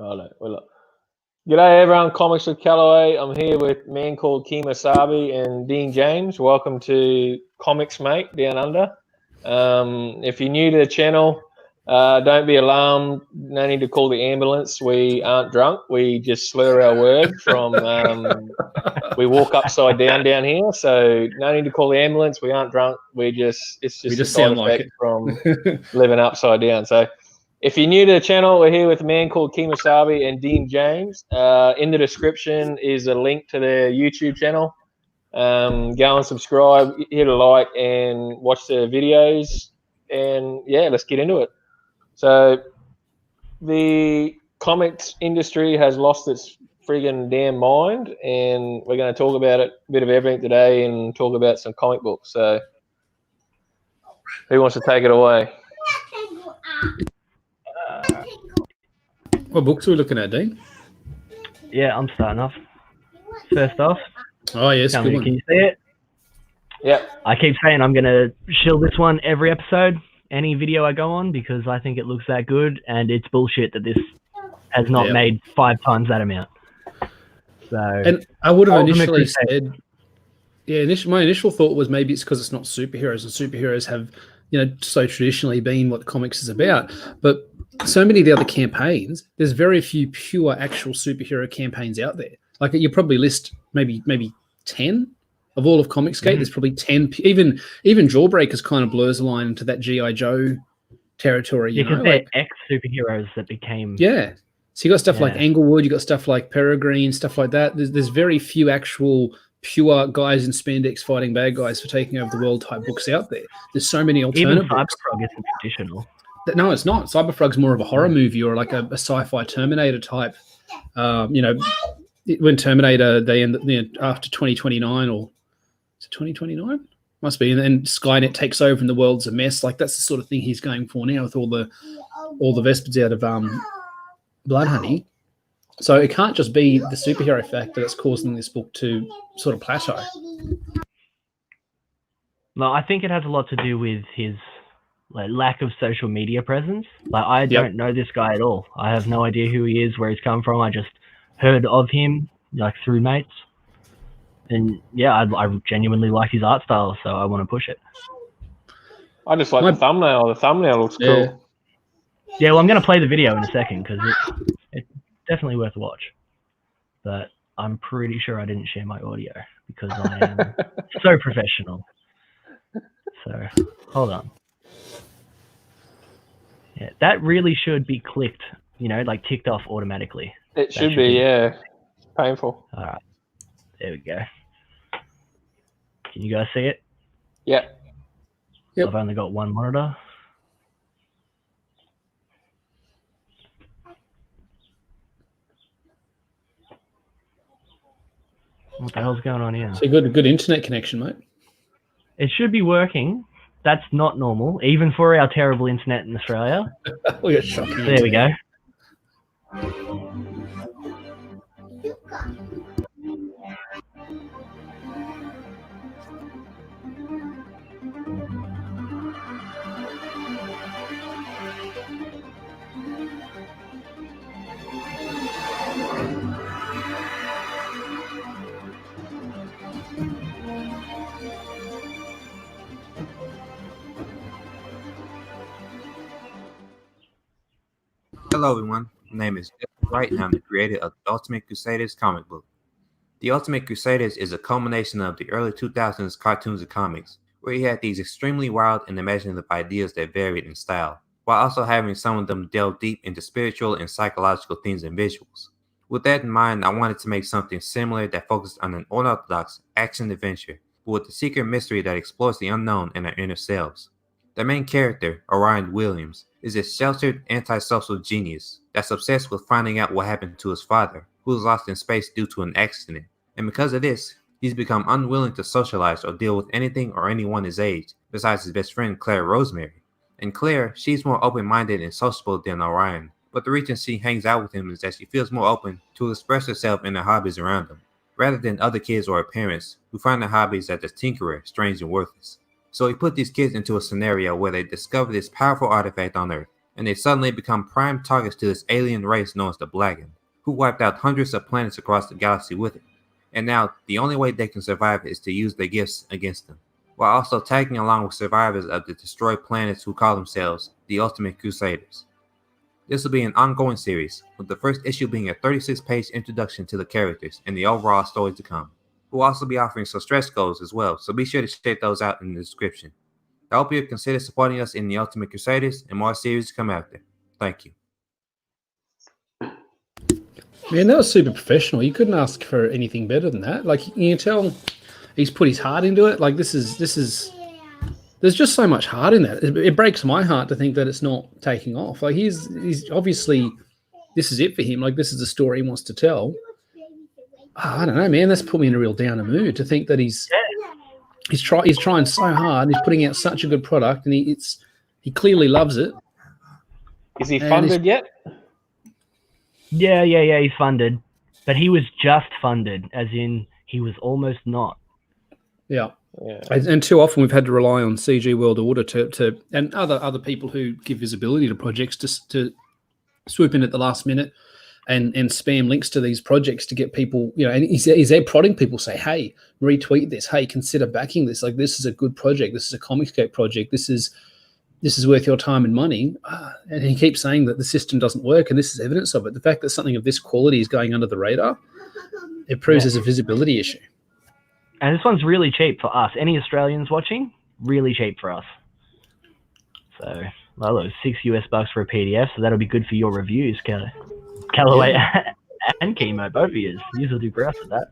Oh no. Well, look. G'day everyone, Comics with Callaway. I'm here with a man called Kemosabe and Dean James. Welcome to ComicsMATE Down Under. If you're new to the channel, don't be alarmed. No need to call the ambulance. We aren't drunk. We just slur our words from. We walk upside down here, so no need to call the ambulance. We aren't drunk. It's just a side effect from living upside down. So. If you're new to the channel, we're here with a man called Kemosabe and Dean James. In the description is a link to their YouTube channel. Go and subscribe, hit a like, and watch the videos. And yeah, let's get into it. So the comics industry has lost its friggin' damn mind, and we're going to talk about it, a bit of everything today, and talk about some comic books. So who wants to take it away? What books are we looking at, Dean? Yeah, I'm starting off. First off. Oh, yes. Can you see it? Yeah. I keep saying I'm going to shill this one every episode, any video I go on, because I think it looks that good, and it's bullshit that this has not made 5 times that amount. So, and I would have initially said, my initial thought was maybe it's because it's not superheroes, and superheroes have, so traditionally been what comics is about. But so many of the other campaigns, there's very few pure actual superhero campaigns out there. Like you probably list maybe 10 of all of ComicsGate. There's probably 10. Even Jawbreakers kind of blurs a line into that G.I. Joe territory. Because they're ex-superheroes that became... Yeah. So you got stuff like Englewood, you got stuff like Peregrine, stuff like that. There's very few actual pure guys in spandex fighting bad guys for taking over the world type books out there. There's so many alternative books. Even Cyberfrog isn't traditional. No, it's not. Cyberfrog's more of a horror movie or like a sci-fi Terminator type. When Terminator, they end after 2029, or is it 2029? Must be. And then Skynet takes over and the world's a mess. Like that's the sort of thing he's going for now with all the Vespids out of Bloodhoney. So it can't just be the superhero factor that's causing this book to sort of plateau. No, I think it has a lot to do with his lack of social media presence. I don't know this guy at all. I have no idea who he is, where he's come from. I just heard of him through mates, and I genuinely like his art style, so I want to push it. I just like the thumbnail. The thumbnail looks cool. Yeah, well, I'm going to play the video in a second because it's definitely worth a watch. But I'm pretty sure I didn't share my audio because I am so professional. So hold on. Yeah, that really should be clicked, ticked off automatically. It should be, yeah. Painful. All right. There we go. Can you guys see it? Yeah. Yep. I've only got one monitor. What the hell's going on here? So you got a good internet connection, mate. It should be working. That's not normal, even for our terrible internet in Australia. We got shocking. There we go. Hello everyone, my name is Jeff Wright and I'm the creator of the Ultimate Crusaders comic book. The Ultimate Crusaders is a culmination of the early 2000s cartoons and comics, where you had these extremely wild and imaginative ideas that varied in style, while also having some of them delve deep into spiritual and psychological themes and visuals. With that in mind, I wanted to make something similar that focused on an unorthodox action-adventure, but with a secret mystery that explores the unknown and our inner selves. The main character, Orion Williams, is a sheltered, antisocial genius that's obsessed with finding out what happened to his father, who was lost in space due to an accident. And because of this, he's become unwilling to socialize or deal with anything or anyone his age, besides his best friend Claire Rosemary. And Claire, she's more open-minded and sociable than Orion, but the reason she hangs out with him is that she feels more open to express herself in the hobbies around him, rather than other kids or her parents, who find their hobbies as a tinkerer strange and worthless. So he put these kids into a scenario where they discover this powerful artifact on Earth, and they suddenly become prime targets to this alien race known as the Blacken, who wiped out hundreds of planets across the galaxy with it. And now, the only way they can survive is to use their gifts against them, while also tagging along with survivors of the destroyed planets who call themselves the Ultimate Crusaders. This will be an ongoing series, with the first issue being a 36-page introduction to the characters and the overall story to come. We'll also be offering some stretch goals as well, so be sure to check those out in the description. I hope you consider supporting us in the Ultimate Crusaders and more series to come after. Thank you. Man, that was super professional. You couldn't ask for anything better than that. Like, you can tell he's put his heart into it. Like, this is there's just so much heart in that. It breaks my heart to think that it's not taking off. Like, he's obviously, this is it for him. Like, this is the story he wants to tell. I don't know, man. That's put me in a real downer mood to think that he's trying so hard. He's putting out such a good product, and he clearly loves it. Is he funded yet? Yeah, he's funded. But he was just funded, as in he was almost not. Yeah. And too often we've had to rely on CG World Order to and other people who give visibility to projects to swoop in at the last minute and spam links to these projects to get people, and he's there prodding people, say, hey, retweet this, hey, consider backing this. Like, this is a good project. This is a ComicsMATE project. This is worth your time and money. And he keeps saying that the system doesn't work, and this is evidence of it. The fact that something of this quality is going under the radar, it proves there's a visibility issue. And this one's really cheap for us. Any Australians watching, really cheap for us. So, well, it was $6 for a PDF, so that'll be good for your reviews, Callaway and Chemo, both of you. You will do great for that.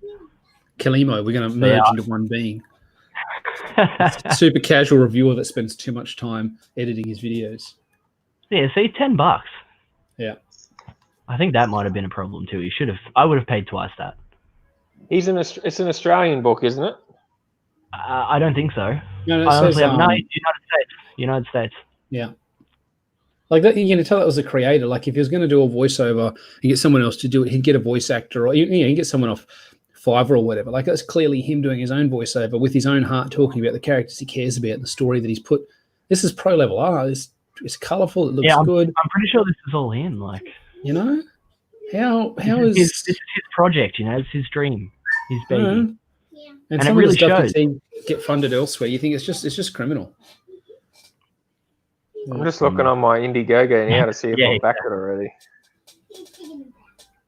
Kalimo, we're going to merge into one being. Super casual reviewer that spends too much time editing his videos. Yeah, see, $10. Yeah. I think that might have been a problem too. I would have paid twice that. It's an Australian book, isn't it? I don't think so. No, I honestly have no. United States. Yeah. Like that, you're going to tell that was a creator. Like, if he was going to do a voiceover and get someone else to do it, he'd get a voice actor, or he'd get someone off Fiverr or whatever. Like, that's clearly him doing his own voiceover with his own heart, talking about the characters he cares about and the story that he's put. This is pro level art. It's colourful. It looks good. I'm pretty sure this is all him. Like, how is this is his project? It's his dream, his baby. And some of the stuff you see get funded elsewhere. You think it's just criminal. I'm just looking on my Indiegogo now to see if I've backed it already.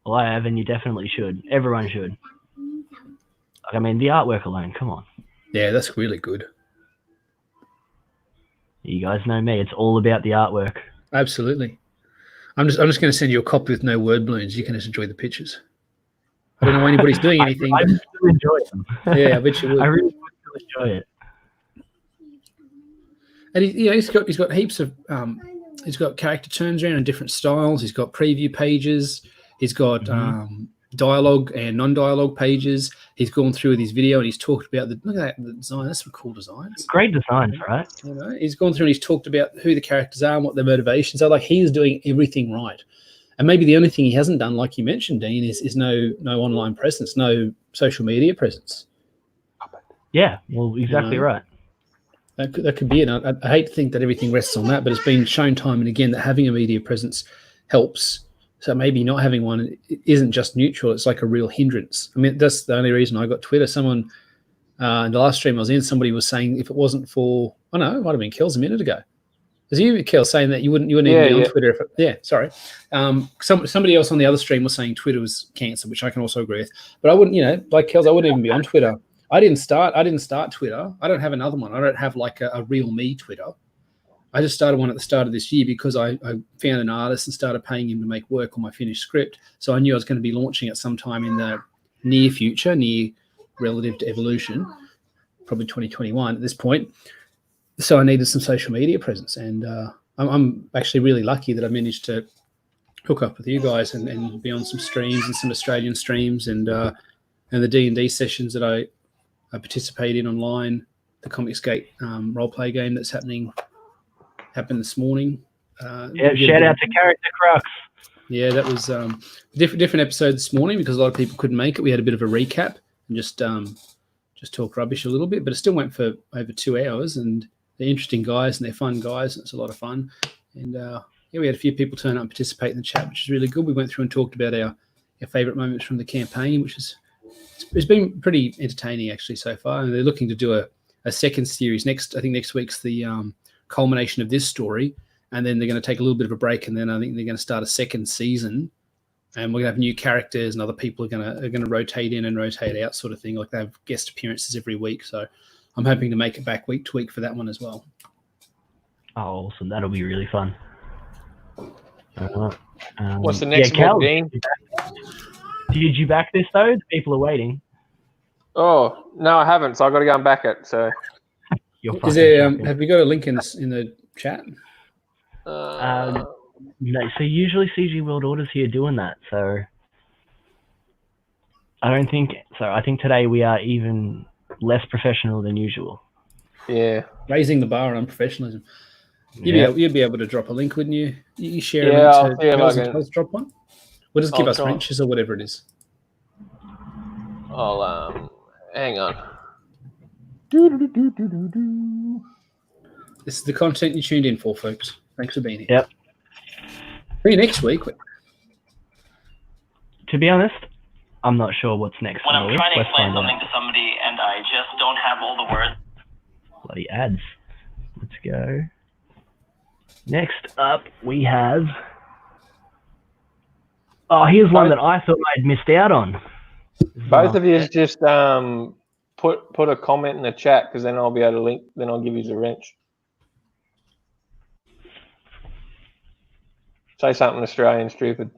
Well, I have, and you definitely should. Everyone should. Like, I mean, the artwork alone, come on. Yeah, that's really good. You guys know me. It's all about the artwork. Absolutely. I'm just going to send you a copy with no word balloons. You can just enjoy the pictures. I don't know why anybody's doing anything. I still enjoy them. Yeah, I bet you would. I really would still enjoy it. And he's got heaps of he's got character turns around in different styles. He's got preview pages. He's got dialogue and non-dialogue pages. He's gone through with his video and he's talked about look at that design. That's some cool designs. Great designs, right? He's gone through and he's talked about who the characters are and what their motivations are. Like, he's doing everything right. And maybe the only thing he hasn't done, like you mentioned, Dean, is no online presence, no social media presence. Yeah, well, exactly right. That could be it. I hate to think that everything rests on that, but it's been shown time and again that having a media presence helps. So maybe not having one isn't just neutral. It's like a real hindrance. I mean, that's the only reason I got Twitter. Someone in the last stream I was in, somebody was saying if it wasn't for, it might have been Kells a minute ago. Was you, Kel, saying that you wouldn't even be on Twitter? Sorry. Somebody else on the other stream was saying Twitter was cancelled, which I can also agree with. But I wouldn't, like Kells, I wouldn't even be on Twitter. I didn't start Twitter. I don't have another one. I don't have like a real me Twitter. I just started one at the start of this year because I found an artist and started paying him to make work on my finished script. So I knew I was going to be launching it sometime in the near future, near relative to Evolution, probably 2021 at this point. So I needed some social media presence. And I'm actually really lucky that I managed to hook up with you guys and be on some streams and some Australian streams and the D&D sessions that I participate in online, the ComicsMATE role-play game that's happened this morning. Shout out to Character Crux. Yeah, that was different episode this morning because a lot of people couldn't make it. We had a bit of a recap and just talk rubbish a little bit, but it still went for over 2 hours. And they're interesting guys and they're fun guys. And it's a lot of fun. And we had a few people turn up and participate in the chat, which is really good. We went through and talked about our favourite moments from the campaign, which is it's been pretty entertaining actually so far. And they're looking to do a second series next. I think next week's the culmination of this story, and then they're going to take a little bit of a break, and then I think they're going to start a second season. And we're going to have new characters, and other people are going to rotate in and rotate out, sort of thing. Like they have guest appearances every week. So I'm hoping to make it back week to week for that one as well. Oh, awesome! That'll be really fun. What's the next book, Dean? Did you back this though? The people are waiting. Oh no, I haven't. So I've got to go and back it. So is there? Have we got a link in the chat? No, so usually CG World Order's here doing that, so I don't think so. I think today we are even less professional than usual. Yeah. Raising the bar on unprofessionalism. You'd be able to drop a link, wouldn't you? You share a link to Girls and Toys, drop one? Or just give us wrenches or whatever it is. I'll hang on. This is the content you tuned in for, folks. Thanks for being here. Yep. See you next week. To be honest, I'm not sure what's next. When I'm trying to explain something to somebody and I just don't have all the words. Bloody ads. Let's go. Next up, we have... Oh, here's one that I thought I'd missed out on. Both of you just put a comment in the chat, because then I'll be able to link. Then I'll give you the wrench. Say something Australian stupid.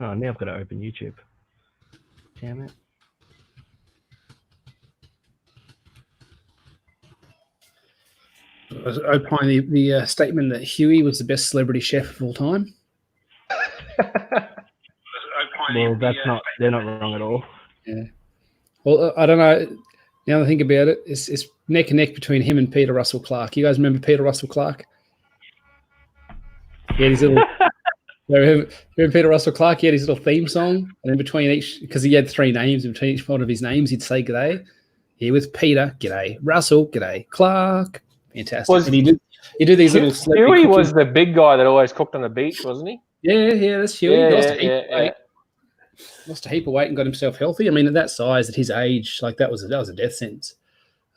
Oh, now I've got to open YouTube. Damn it. I was opining the statement that Huey was the best celebrity chef of all time. Well, they're not wrong at all. Yeah. Well, I don't know. Now that I think about it, it's neck and neck between him and Peter Russell Clark. You guys remember Peter Russell Clark? He had his little. Remember Peter Russell Clark? He had his little theme song, and in between each, because he had three names, in between each one of his names, he'd say "G'day." Here with Peter, "G'day." Russell, "G'day." Clark, fantastic. And he do these little. Huey was the big guy that always cooked on the beach, wasn't he? Yeah, that's Huey. Lost a heap of weight and got himself healthy. I mean, at that size, at his age, like that was a death sentence.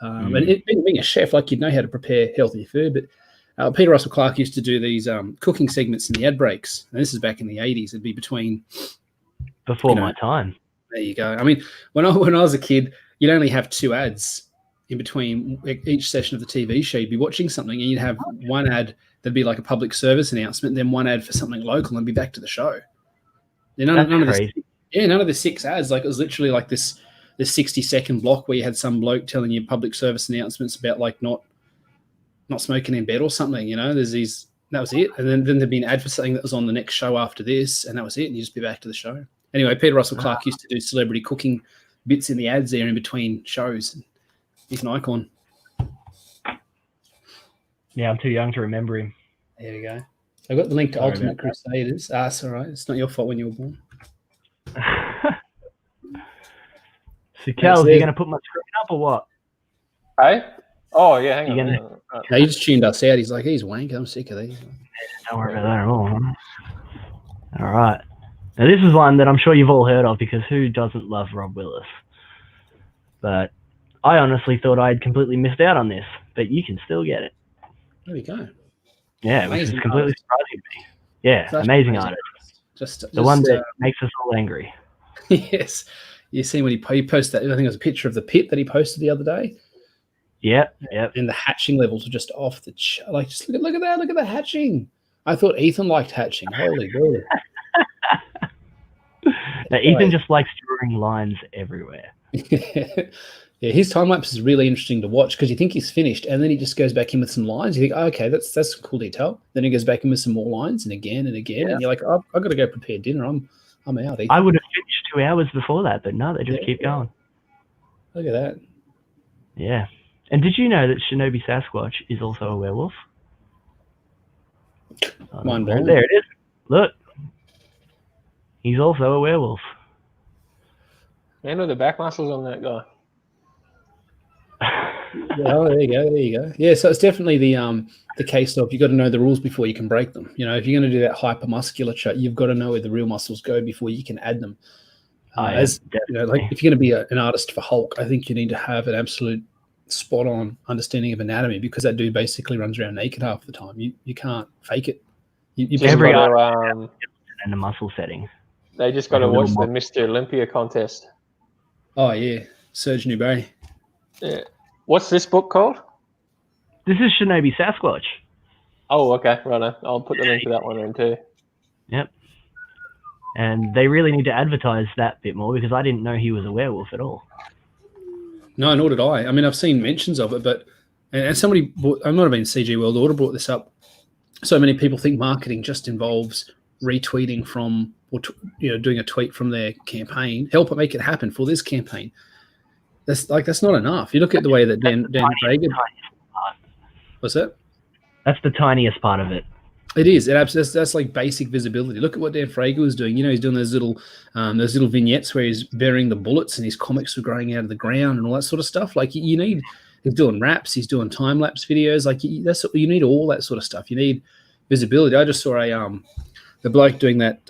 And being a chef, like you'd know how to prepare healthy food. But Peter Russell Clark used to do these cooking segments in the ad breaks. And this is back in the 80s. It'd be between before my time. There you go. I mean, when I was a kid, you'd only have two ads in between each session of the TV show. You'd be watching something, and you'd have one ad that'd be like a public service announcement, and then one ad for something local, and be back to the show. None of the six ads. Like it was literally like this 60-second block where you had some bloke telling you public service announcements about like not smoking in bed or something. You know, that was it. And then there'd be an ad for something that was on the next show after this, and that was it. And you just be back to the show. Anyway, Peter Russell Clark used to do celebrity cooking bits in the ads there in between shows. He's an icon. Yeah, I'm too young to remember him. There you go. I got the link to Ultimate Crusaders. It's all right. It's not your fault when you were born. So, Cal, are you going to put my screen up or what? Hey? Oh, yeah, hang on. No, he just tuned us out. He's like, he's wank. I'm sick of these. Don't worry about that at all. All right. Now, this is one that I'm sure you've all heard of, because who doesn't love Rob Willis? But I honestly thought I'd completely missed out on this, but you can still get it. There we go. Yeah, which is completely surprising me. Yeah, amazing artist. Just one that makes us all angry. Yes. You see when he posted that, I think it was a picture of the pit that he posted the other day. Yep. And the hatching levels are just off the like, just look at that, look at the hatching. I thought Ethan liked hatching. Holy God. Now, Ethan just likes drawing lines everywhere. Yeah, his time lapse is really interesting to watch, because you think he's finished, and then he just goes back in with some lines. You think, oh, okay, that's some cool detail. Then he goes back in with some more lines, and again, and you're like, oh, I've got to go prepare dinner. I'm out. Ethan. I would have finished 2 hours before that, but no, they just keep going. Look at that. Yeah. And did you know that Shinobi Sasquatch is also a werewolf? There it is. Look. He's also a werewolf. Man, with the back muscles on that guy. Oh, there you go. There you go. Yeah, so it's definitely the case of you got to know the rules before you can break them. You know, if you're going to do that hypermusculature, you've got to know where the real muscles go before you can add them. As you know, like if you're going to be an artist for Hulk, I think you need to have an absolute spot-on understanding of anatomy, because that dude basically runs around naked half the time. You can't fake it. You Every got in a muscle setting. they just got to watch the Mr. Olympia contest. Oh yeah, Serge Nubret. Yeah. What's this book called? This is Shinobi Sasquatch. Oh, okay, right. I'll put the link to that one in too. Yep. And they really need to advertise that bit more, because I didn't know he was a werewolf at all. No, nor did I. I mean, I've seen mentions of it, but and somebody I might have been CG World Order brought this up. So many people think marketing just involves retweeting from, or doing a tweet from their campaign. Help it make it happen for this campaign. That's not enough. You look at the way that Dan Drager. What's that? That's the tiniest part of it. It is. That's like basic visibility. Look at what Dan Frager was doing. You know, he's doing those little vignettes where he's burying the bullets and his comics are growing out of the ground and all that sort of stuff. Like you need. He's doing raps. He's doing time lapse videos. Like you need all that sort of stuff. You need visibility. I just saw the bloke doing that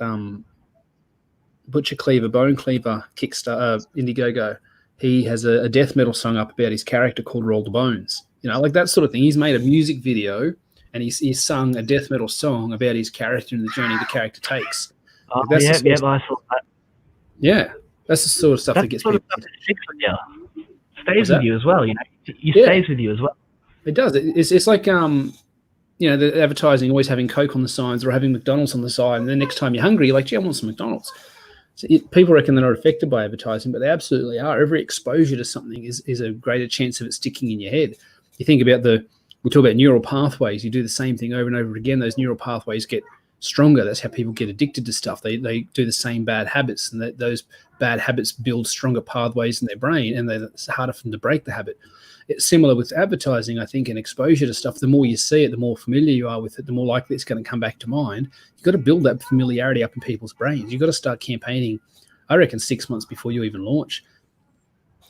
Butcher Cleaver, Bone Cleaver Kickstarter Indiegogo. He has a death metal song up about his character called Roll the Bones. You know, like that sort of thing. He's made a music video and he's sung a death metal song about his character and the journey the character takes. Oh, like I saw that. Yeah, that's the sort of stuff that gets people. Stays with you as well, you know. Stays with you as well. It does. It's like the advertising always having Coke on the signs or having McDonald's on the side, and the next time you're hungry, you're like, gee, I want some McDonald's. So people reckon they're not affected by advertising, but they absolutely are. Every exposure to something is a greater chance of it sticking in your head. You think about we talk about neural pathways. You do the same thing over and over again. Those neural pathways get stronger. That's how people get addicted to stuff. They do the same bad habits, and those bad habits build stronger pathways in their brain, and it's harder for them to break the habit. It's similar with advertising, I think, and exposure to stuff. The more you see it, the more familiar you are with it, the more likely it's going to come back to mind. You've got to build that familiarity up in people's brains. You've got to start campaigning, I reckon, 6 months before you even launch.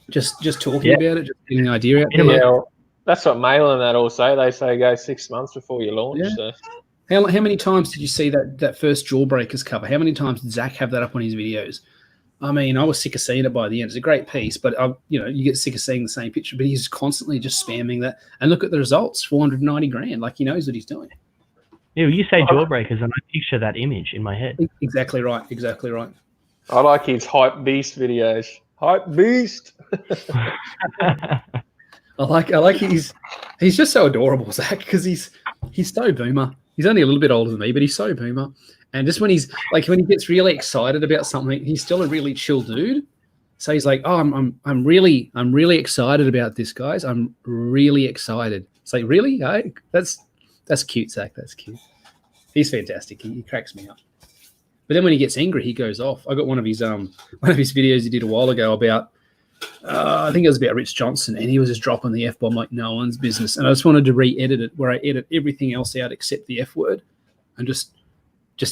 Just talking about it, just getting an idea out there. Yeah, that's what Mail and that all say. They say go 6 months before you launch. Yeah. So. How many times did you see that first Jawbreakers cover? How many times did Zach have that up on his videos? I mean, I was sick of seeing it by the end. It's a great piece, but you get sick of seeing the same picture. But he's constantly just spamming that, and look at the results: $490,000. Like he knows what he's doing. Yeah, you say Jawbreakers, and I picture that image in my head. Exactly right. Exactly right. I like his Hype Beast videos. Hype Beast. I like he's just so adorable, Zach, because he's so boomer. He's only a little bit older than me, but he's so boomer. And just when he gets really excited about something, he's still a really chill dude. So he's like, "Oh, I'm really excited about this, guys. I'm really excited." It's like, really? That's cute, Zach. That's cute. He's fantastic. He cracks me up. But then when he gets angry, he goes off. I got one of his videos he did a while ago about I think it was about Rich Johnson, and he was just dropping the F-bomb like no one's business. And I just wanted to re-edit it where I edit everything else out except the F word, and just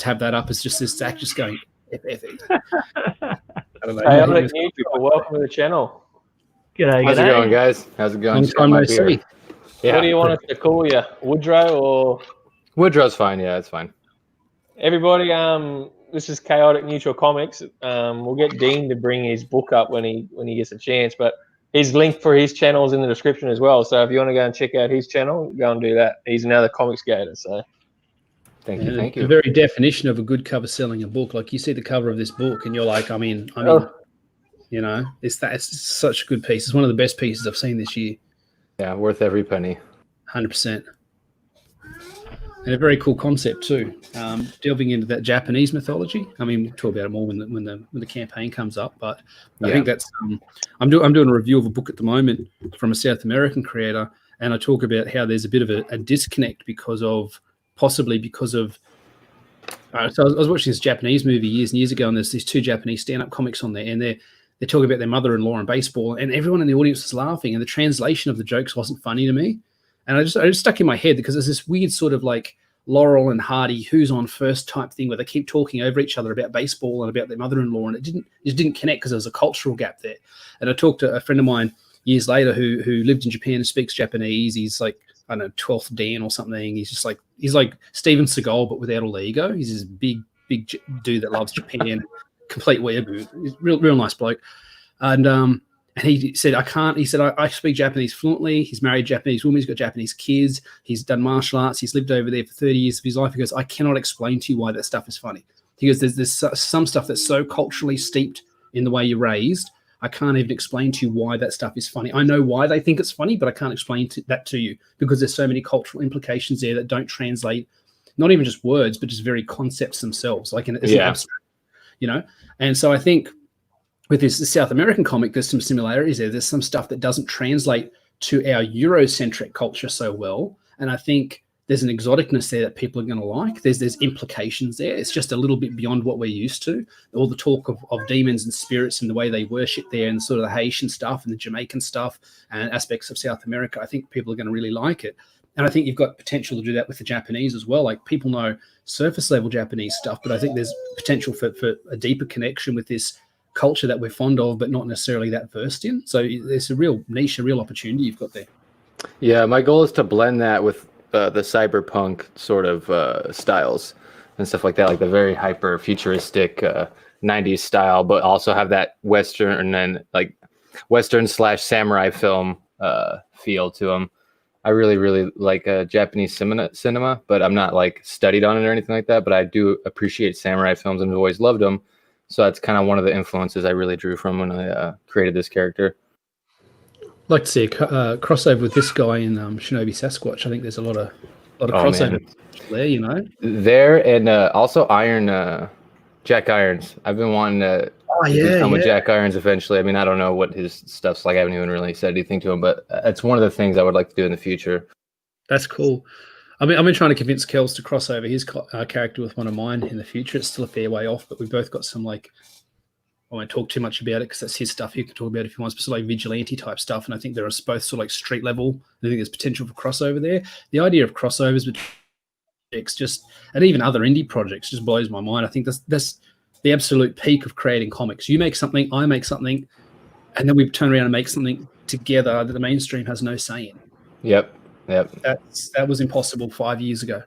have that up as just this Zach just going F. I don't know. Hey, welcome to the channel. G'day. How's it going, guys? How's it going? Long time no see. Yeah. What do you want us to call you? Woodrow or? Woodrow's fine. Yeah, it's fine. Everybody, this is Chaotic Neutral Comics. We'll get Dean to bring his book up when he gets a chance, but his link for his channel is in the description as well. So if you want to go and check out his channel, go and do that. He's another comics gator. So thank you. The very definition of a good cover selling a book. Like you see the cover of this book, and you're like, I'm in. You know, it's such a good piece. It's one of the best pieces I've seen this year. Yeah, worth every penny. 100%. And a very cool concept too, delving into that Japanese mythology. I mean, we'll talk about it more when the campaign comes up. But I think that's I'm doing a review of a book at the moment from a South American creator, and I talk about how there's a bit of a disconnect because of. So I was watching this Japanese movie years and years ago, and there's these two Japanese stand-up comics on there, and they're talking about their mother-in-law and baseball, and everyone in the audience was laughing, and the translation of the jokes wasn't funny to me. And I just stuck in my head because there's this weird sort of like Laurel and Hardy who's on first type thing where they keep talking over each other about baseball and about their mother-in-law, and it just didn't connect because there was a cultural gap there. And I talked to a friend of mine years later who lived in Japan and speaks Japanese. He's like, I don't know, 12th Dan or something. He's like Steven Seagal, but without all the ego. He's this big dude that loves Japan, complete weeaboo. He's real nice bloke. And he said, I speak Japanese fluently. He's married a Japanese woman. He's got Japanese kids. He's done martial arts. He's lived over there for 30 years of his life. He goes, I cannot explain to you why that stuff is funny. He goes, there's some stuff that's so culturally steeped in the way you're raised. I can't even explain to you why that stuff is funny. I know why they think it's funny, but I can't explain that to you because there's so many cultural implications there that don't translate, not even just words, but just very concepts themselves, like as an abstract, you know? And so I think with this South American comic, there's some similarities there. There's some stuff that doesn't translate to our Eurocentric culture so well. And I think there's an exoticness there that people are going to like. There's implications there. It's just a little bit beyond what we're used to. All the talk of demons and spirits and the way they worship there and sort of the Haitian stuff and the Jamaican stuff and aspects of South America, I think people are going to really like it. And I think you've got potential to do that with the Japanese as well. Like people know surface level Japanese stuff, but I think there's potential for a deeper connection with this culture that we're fond of, but not necessarily that versed in. So there's a real niche, a real opportunity you've got there. Yeah, my goal is to blend that with the cyberpunk sort of styles and stuff like that, like the very hyper futuristic 90s style, but also have that Western and like Western / samurai film feel to them. I really, really like Japanese cinema, but I'm not like studied on it or anything like that. But I do appreciate samurai films and have always loved them. So that's kind of one of the influences I really drew from when I created this character. I'd like to see a crossover with this guy in Shinobi Sasquatch. I think there's a lot of crossover there, you know. There and also Jack Irons. I've been wanting to become with Jack Irons eventually. I mean, I don't know what his stuff's like. I haven't even really said anything to him, but it's one of the things I would like to do in the future. That's cool. I've been trying to convince Kels to cross over his character with one of mine in the future. It's still a fair way off, but we've both got some like, I won't talk too much about it because that's his stuff. He can talk about it if he wants, but sort of like vigilante type stuff. And I think there are both sort of like street level. I think there's potential for crossover there. The idea of crossovers between projects and even other indie projects just blows my mind. I think that's the absolute peak of creating comics. You make something, I make something, and then we turn around and make something together that the mainstream has no say in. Yep. That was impossible 5 years ago.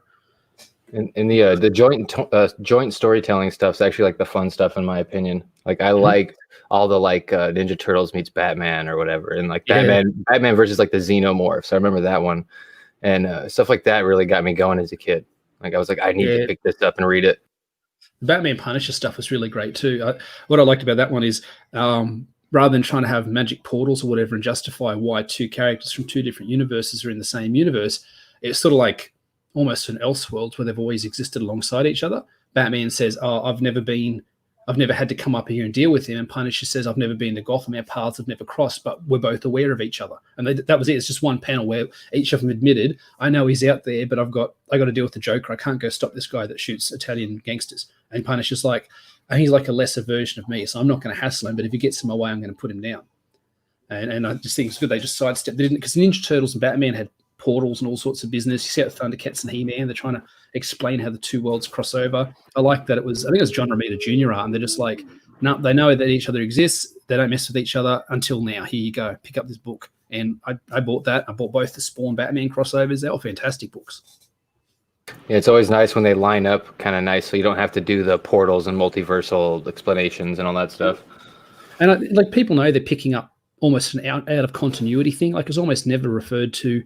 And the joint storytelling stuff is actually like the fun stuff in my opinion. Like I like all the like Ninja Turtles meets Batman or whatever, and like Batman versus like the Xenomorphs. I remember that one, and stuff like that really got me going as a kid. Like I was like, I need to pick this up and read it. The Batman Punisher stuff was really great too. What I liked about that one is rather than trying to have magic portals or whatever and justify why two characters from two different universes are in the same universe, it's sort of like almost an Elseworlds where they've always existed alongside each other. Batman says, I've never had to come up here and deal with him. And Punisher says, I've never been to Gotham. Our paths have never crossed, but we're both aware of each other. And that was it. It's just one panel where each of them admitted, I know he's out there, but I got to deal with the Joker. I can't go stop this guy that shoots Italian gangsters. And Punisher's like, he's like a lesser version of me, so I'm not going to hassle him, but if he gets in my way, I'm going to put him down. And I just think it's good they just sidestepped. They didn't, because Ninja Turtles and Batman had portals and all sorts of business. You see it with Thundercats and He-Man. They're trying to explain how the two worlds cross over. I like that I think it was John Romita Jr. art, and they're just like, no, they know that each other exists. They don't mess with each other until now. Here you go. Pick up this book. And I bought that. I bought both the Spawn Batman crossovers. They're all fantastic books. Yeah, it's always nice when they line up kind of nice so you don't have to do the portals and multiversal explanations and all that stuff. And like people know they're picking up almost an out of continuity thing. Like it's almost never referred to.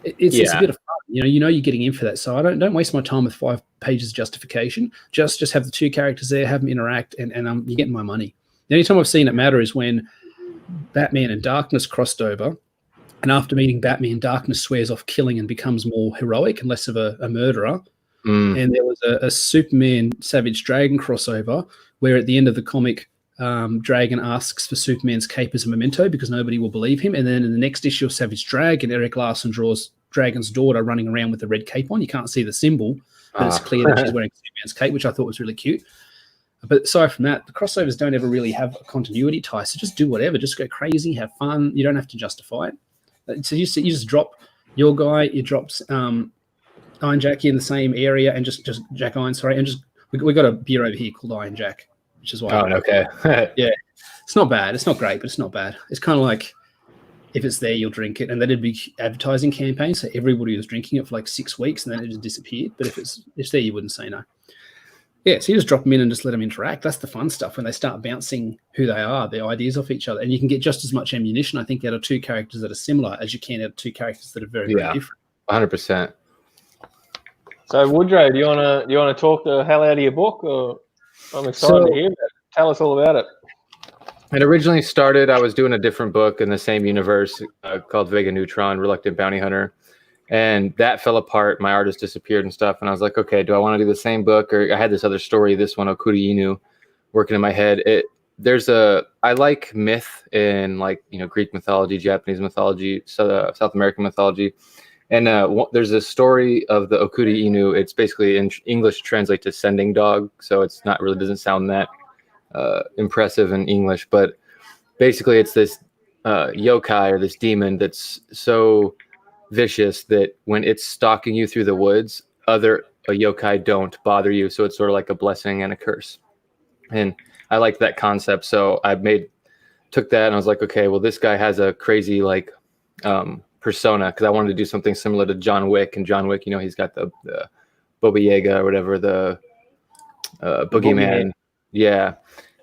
It's a bit of fun. You know you're getting in for that. So I don't waste my time with 5 pages of justification. Just have the two characters there, have them interact, and you're getting my money. The only time I've seen it matter is when Batman and Darkness crossed over. And after meeting Batman, Darkness swears off killing and becomes more heroic and less of a murderer. And there was a Superman Savage Dragon crossover where at the end of the comic, Dragon asks for Superman's cape as a memento because nobody will believe him. And then in the next issue of Savage Dragon, Eric Larson draws Dragon's daughter running around with the red cape on. You can't see the symbol, but it's clear that she's wearing Superman's cape, which I thought was really cute. But aside from that, the crossovers don't ever really have a continuity tie. So just do whatever. Just go crazy, have fun. You don't have to justify it. So you just drop your guy, you drop Iron Jack in the same area, and just Jack Iron, sorry, and just we got a beer over here called Iron Jack, which is why. Oh, okay. Yeah, it's not bad. It's not great, but it's not bad. It's kind of like if it's there, you'll drink it. And that'd be advertising campaign, so everybody was drinking it for like 6 weeks, and then it just disappeared. But if it's there, you wouldn't say no. Yeah, so you just drop them in and just let them interact. That's the fun stuff when they start bouncing who they are, their ideas off each other. And you can get just as much ammunition, I think, out of two characters that are similar as you can out of two characters that are very, very different. 100%. So Woodrow, do you wanna talk the hell out of your book? Or I'm excited to hear that. Tell us all about it. It originally started, I was doing a different book in the same universe called Vega Neutron, Reluctant Bounty Hunter. And that fell apart. My artist disappeared and stuff. And I was like, okay, do I want to do the same book? Or I had this other story, this one, Okuri Inu, working in my head. I like myth in like, Greek mythology, Japanese mythology, South American mythology. And there's a story of the Okuri Inu. It's basically in English translate to sending dog. So it's not really, doesn't sound that impressive in English. But basically it's this yokai or this demon that's so vicious that when it's stalking you through the woods, other yokai don't bother you. So it's sort of like a blessing and a curse. And I liked that concept. So I took that and I was like, okay, well, this guy has a crazy persona, because I wanted to do something similar to John Wick. And John Wick, he's got the Baba Yaga or whatever, the boogeyman. Yeah.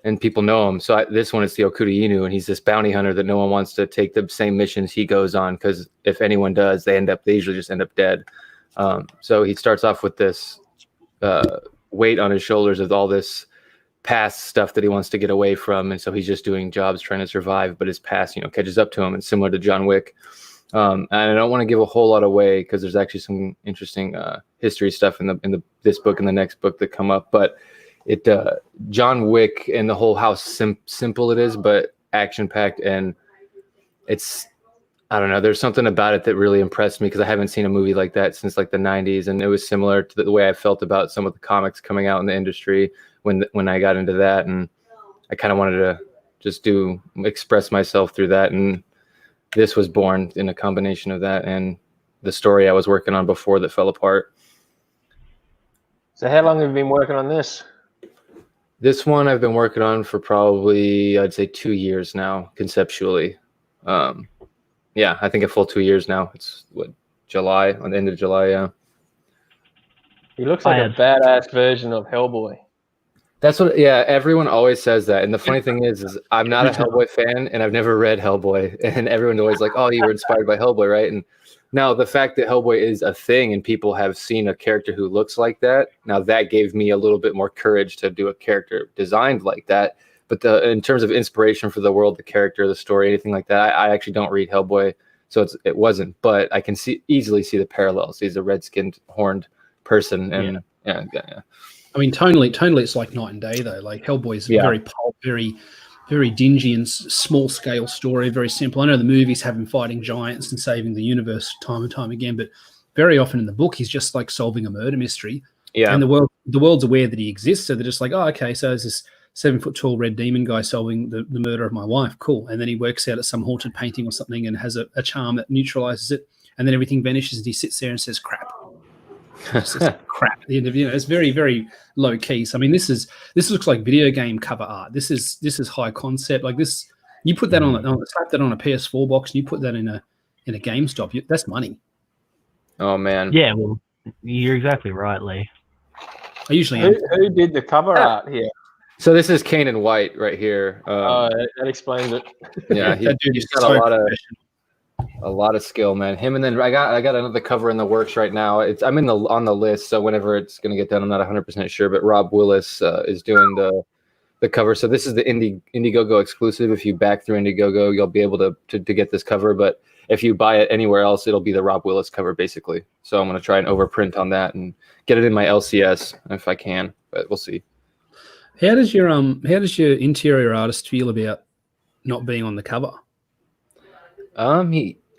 And people know him. So this one is the Okuri Inu, and he's this bounty hunter that no one wants to take the same missions he goes on, because if anyone does, they usually just end up dead. So he starts off with this weight on his shoulders of all this past stuff that he wants to get away from, and so he's just doing jobs trying to survive. But his past, catches up to him, and similar to John Wick. And I don't want to give a whole lot away because there's actually some interesting history stuff in this book and the next book that come up, but. John Wick and the whole how simple it is, but action packed, and I don't know. There's something about it that really impressed me because I haven't seen a movie like that since like the 90s, and it was similar to the way I felt about some of the comics coming out in the industry when I got into that, and I kind of wanted to just express myself through that, and this was born in a combination of that and the story I was working on before that fell apart. So how long have you been working on this? This one I've been working on for probably, I'd say 2 years now, conceptually. Yeah, I think a full 2 years now. It's July, on the end of July, yeah. He looks like a badass version of Hellboy. That's what, yeah, everyone always says that. And the funny thing is I'm not a Hellboy fan, and I've never read Hellboy. And everyone's always like, oh, you were inspired by Hellboy, right? And now the fact that Hellboy is a thing and people have seen a character who looks like that, now that gave me a little bit more courage to do a character designed like that. But in terms of inspiration for the world, the character, the story, anything like that, I actually don't read Hellboy, so it wasn't. But I can easily see the parallels. He's a red-skinned, horned person, and yeah. I mean, tonally, it's like night and day, though. Like Hellboy is very pulp, very dingy and small scale story, very simple. I know the movies have him fighting giants and saving the universe time and time again, but very often in the book, he's just like solving a murder mystery. Yeah. And the world's aware that he exists. So they're just like, oh, okay, so there's this 7-foot-tall red demon guy solving the murder of my wife. Cool. And then he works out at some haunted painting or something and has a charm that neutralizes it. And then everything vanishes and he sits there and says, crap. Crap. The end of, it's very, very low key. So I mean, this looks like video game cover art. This is high concept. Like this, you put that slap that on a PS4 box, and you put that in a GameStop. That's money. Oh man. Yeah, well, you're exactly right, Lee. I usually who did the cover art here? So this is Kane and White right here. That explains it. Yeah, he's got a lot of skill, man. Him, and then I got another cover in the works right now. I'm on the list, so whenever it's going to get done, I'm not 100% sure. But Rob Willis is doing the cover. So this is the Indiegogo exclusive. If you back through Indiegogo, you'll be able to get this cover. But if you buy it anywhere else, it'll be the Rob Willis cover, basically. So I'm going to try and overprint on that and get it in my LCS if I can. But we'll see. How does your interior artist feel about not being on the cover? I'm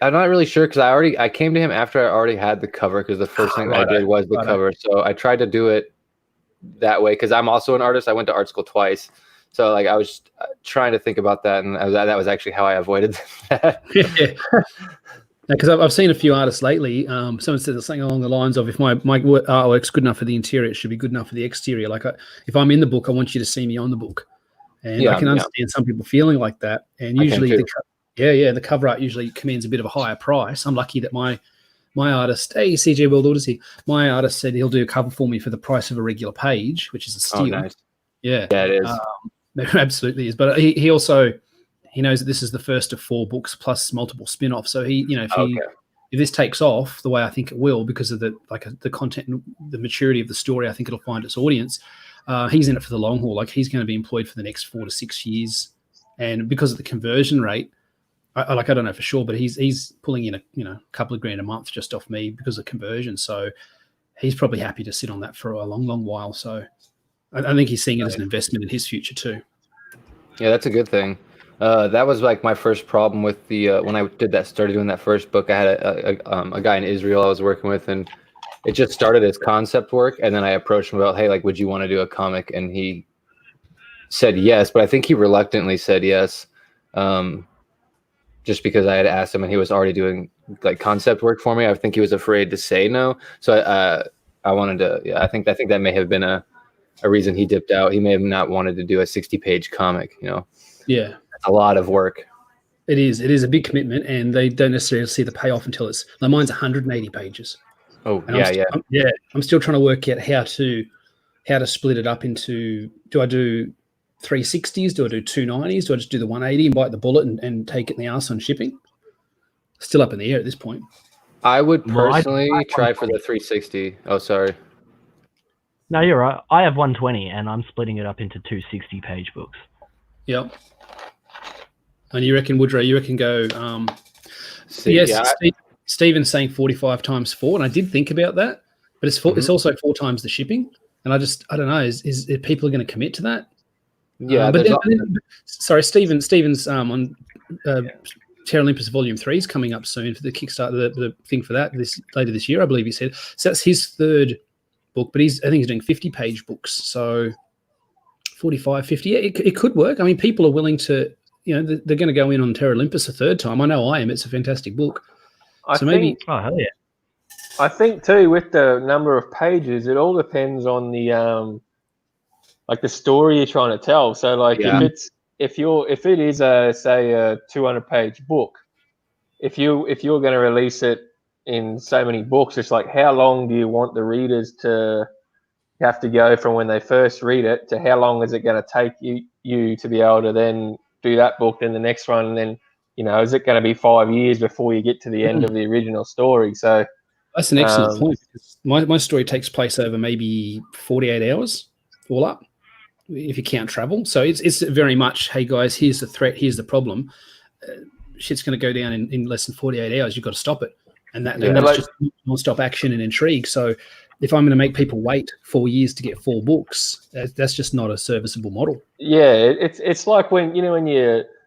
not really sure because I came to him after I already had the cover because the first thing I did was the cover. So I tried to do it that way because I'm also an artist. I went to art school twice. So like I was trying to think about that, and that was actually how I avoided that. Because I've seen a few artists lately. Someone said something along the lines of, if my artwork's good enough for the interior, it should be good enough for the exterior. Like if I'm in the book, I want you to see me on the book. And I can understand some people feeling like that. And usually Yeah. The cover art usually commands a bit of a higher price. I'm lucky that my artist, hey, CJ World Orders here. My artist said he'll do a cover for me for the price of a regular page, which is a steal. Oh, nice. Yeah, it is. It absolutely is. But he also knows that this is the first of 4 books plus multiple spin-offs. So if this takes off the way I think it will, because of the content and the maturity of the story, I think it'll find its audience. He's in it for the long haul. Like, he's going to be employed for the next 4 to 6 years, and because of the conversion rate, I don't know for sure, but he's pulling in a couple of grand a month just off me because of conversion. So he's probably happy to sit on that for a long, long while. So I think he's seeing it as an investment in his future too. Yeah, that's a good thing. That was like my first problem with the when I started doing that first book. I had a guy in Israel I was working with, and it just started as concept work. And then I approached him about, hey, like, would you want to do a comic? And he said yes, but I think he reluctantly said yes, just because I had asked him, and he was already doing like concept work for me. I think he was afraid to say no. So I wanted to. Yeah, I think that may have been a reason he dipped out. He may have not wanted to do a 60-page comic. Yeah. A lot of work. It is a big commitment, and they don't necessarily see the payoff until it's like, mine's 180 pages. Oh, and yeah. I'm still trying to work out how to split it up into, do I do 360s? Do I do 290s? Do I just do the 180 and bite the bullet and take it in the arse on shipping? Still up in the air at this point. I would personally try for the 360. Oh, sorry. No, you're right. I have 120, and I'm splitting it up into 2 60-page books. Yep. And you reckon, Woodrow, go... Stephen's saying 45 times 4, and I did think about that, but it's also 4 times the shipping, and I don't know, is people going to commit to that? Yeah, sorry, Stephen's on Terra Olympus Volume 3 is coming up soon for the Kickstarter, the thing for that later this year, I believe he said. So that's his 3rd book, but I think he's doing 50-page books, so 45, 50, yeah, it could work. I mean, people are willing to, they're going to go in on Terra Olympus a 3rd time. I know I am. It's a fantastic book. Oh, hell yeah. I think too, with the number of pages, it all depends on the like the story you're trying to tell. So like if it is a 200-page book, if you're going to release it in so many books, it's like, how long do you want the readers to have to go from when they first read it to how long is it going to take you to be able to then do that book, then the next one, and then is it going to be 5 years before you get to the end of the original story? So that's an excellent point. My story takes place over maybe 48 hours all up, if you count travel. So it's very much, hey guys, here's the threat, here's the problem. Shit's going to go down in less than 48 hours. You've got to stop it, and that's just non-stop action and intrigue. So if I'm going to make people wait 4 years to get 4 books, that's just not a serviceable model. Yeah, it's like when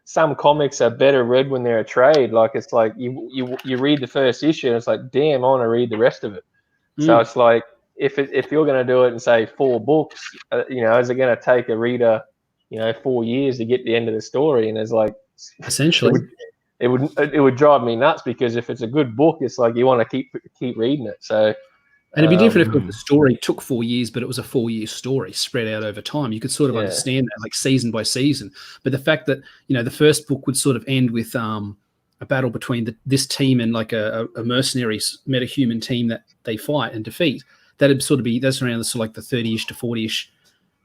some comics are better read when they're a trade. Like, it's like you read the first issue and it's like, damn, I want to read the rest of it. So it's like, if you're going to do it in say 4 books, is it going to take a reader 4 years to get to the end of the story? And it's like, essentially, it would drive me nuts, because if it's a good book, it's like you want to keep reading it. So. And it'd be different if the story took 4 years, but it was a 4-year story spread out over time. You could sort of understand that, like season by season. But the fact that, the first book would sort of end with a battle between this team and like a mercenary metahuman team that they fight and defeat, that's around the sort of like the 30-ish to 40-ish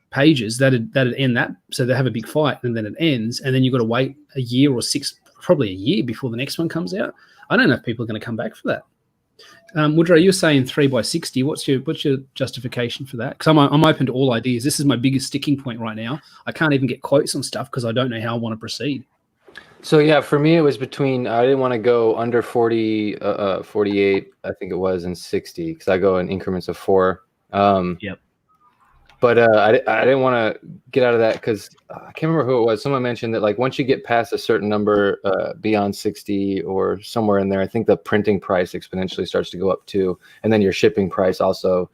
pages. That'd end that. So they have a big fight, and then it ends, and then you've got to wait a year or 6, probably a year before the next one comes out. I don't know if people are going to come back for that. Woodrow, you're saying 3 by 60. What's your justification for that? Because I'm open to all ideas. This is my biggest sticking point right now. I can't even get quotes on stuff because I don't know how I want to proceed. So yeah, for me it was between. I didn't want to go under 40, 48. I think it was, and 60, because I go in increments of 4. Yep. But I didn't want to get out of that, because I can't remember who it was. Someone mentioned that like once you get past a certain number, beyond 60 or somewhere in there, I think the printing price exponentially starts to go up too, and then your shipping price also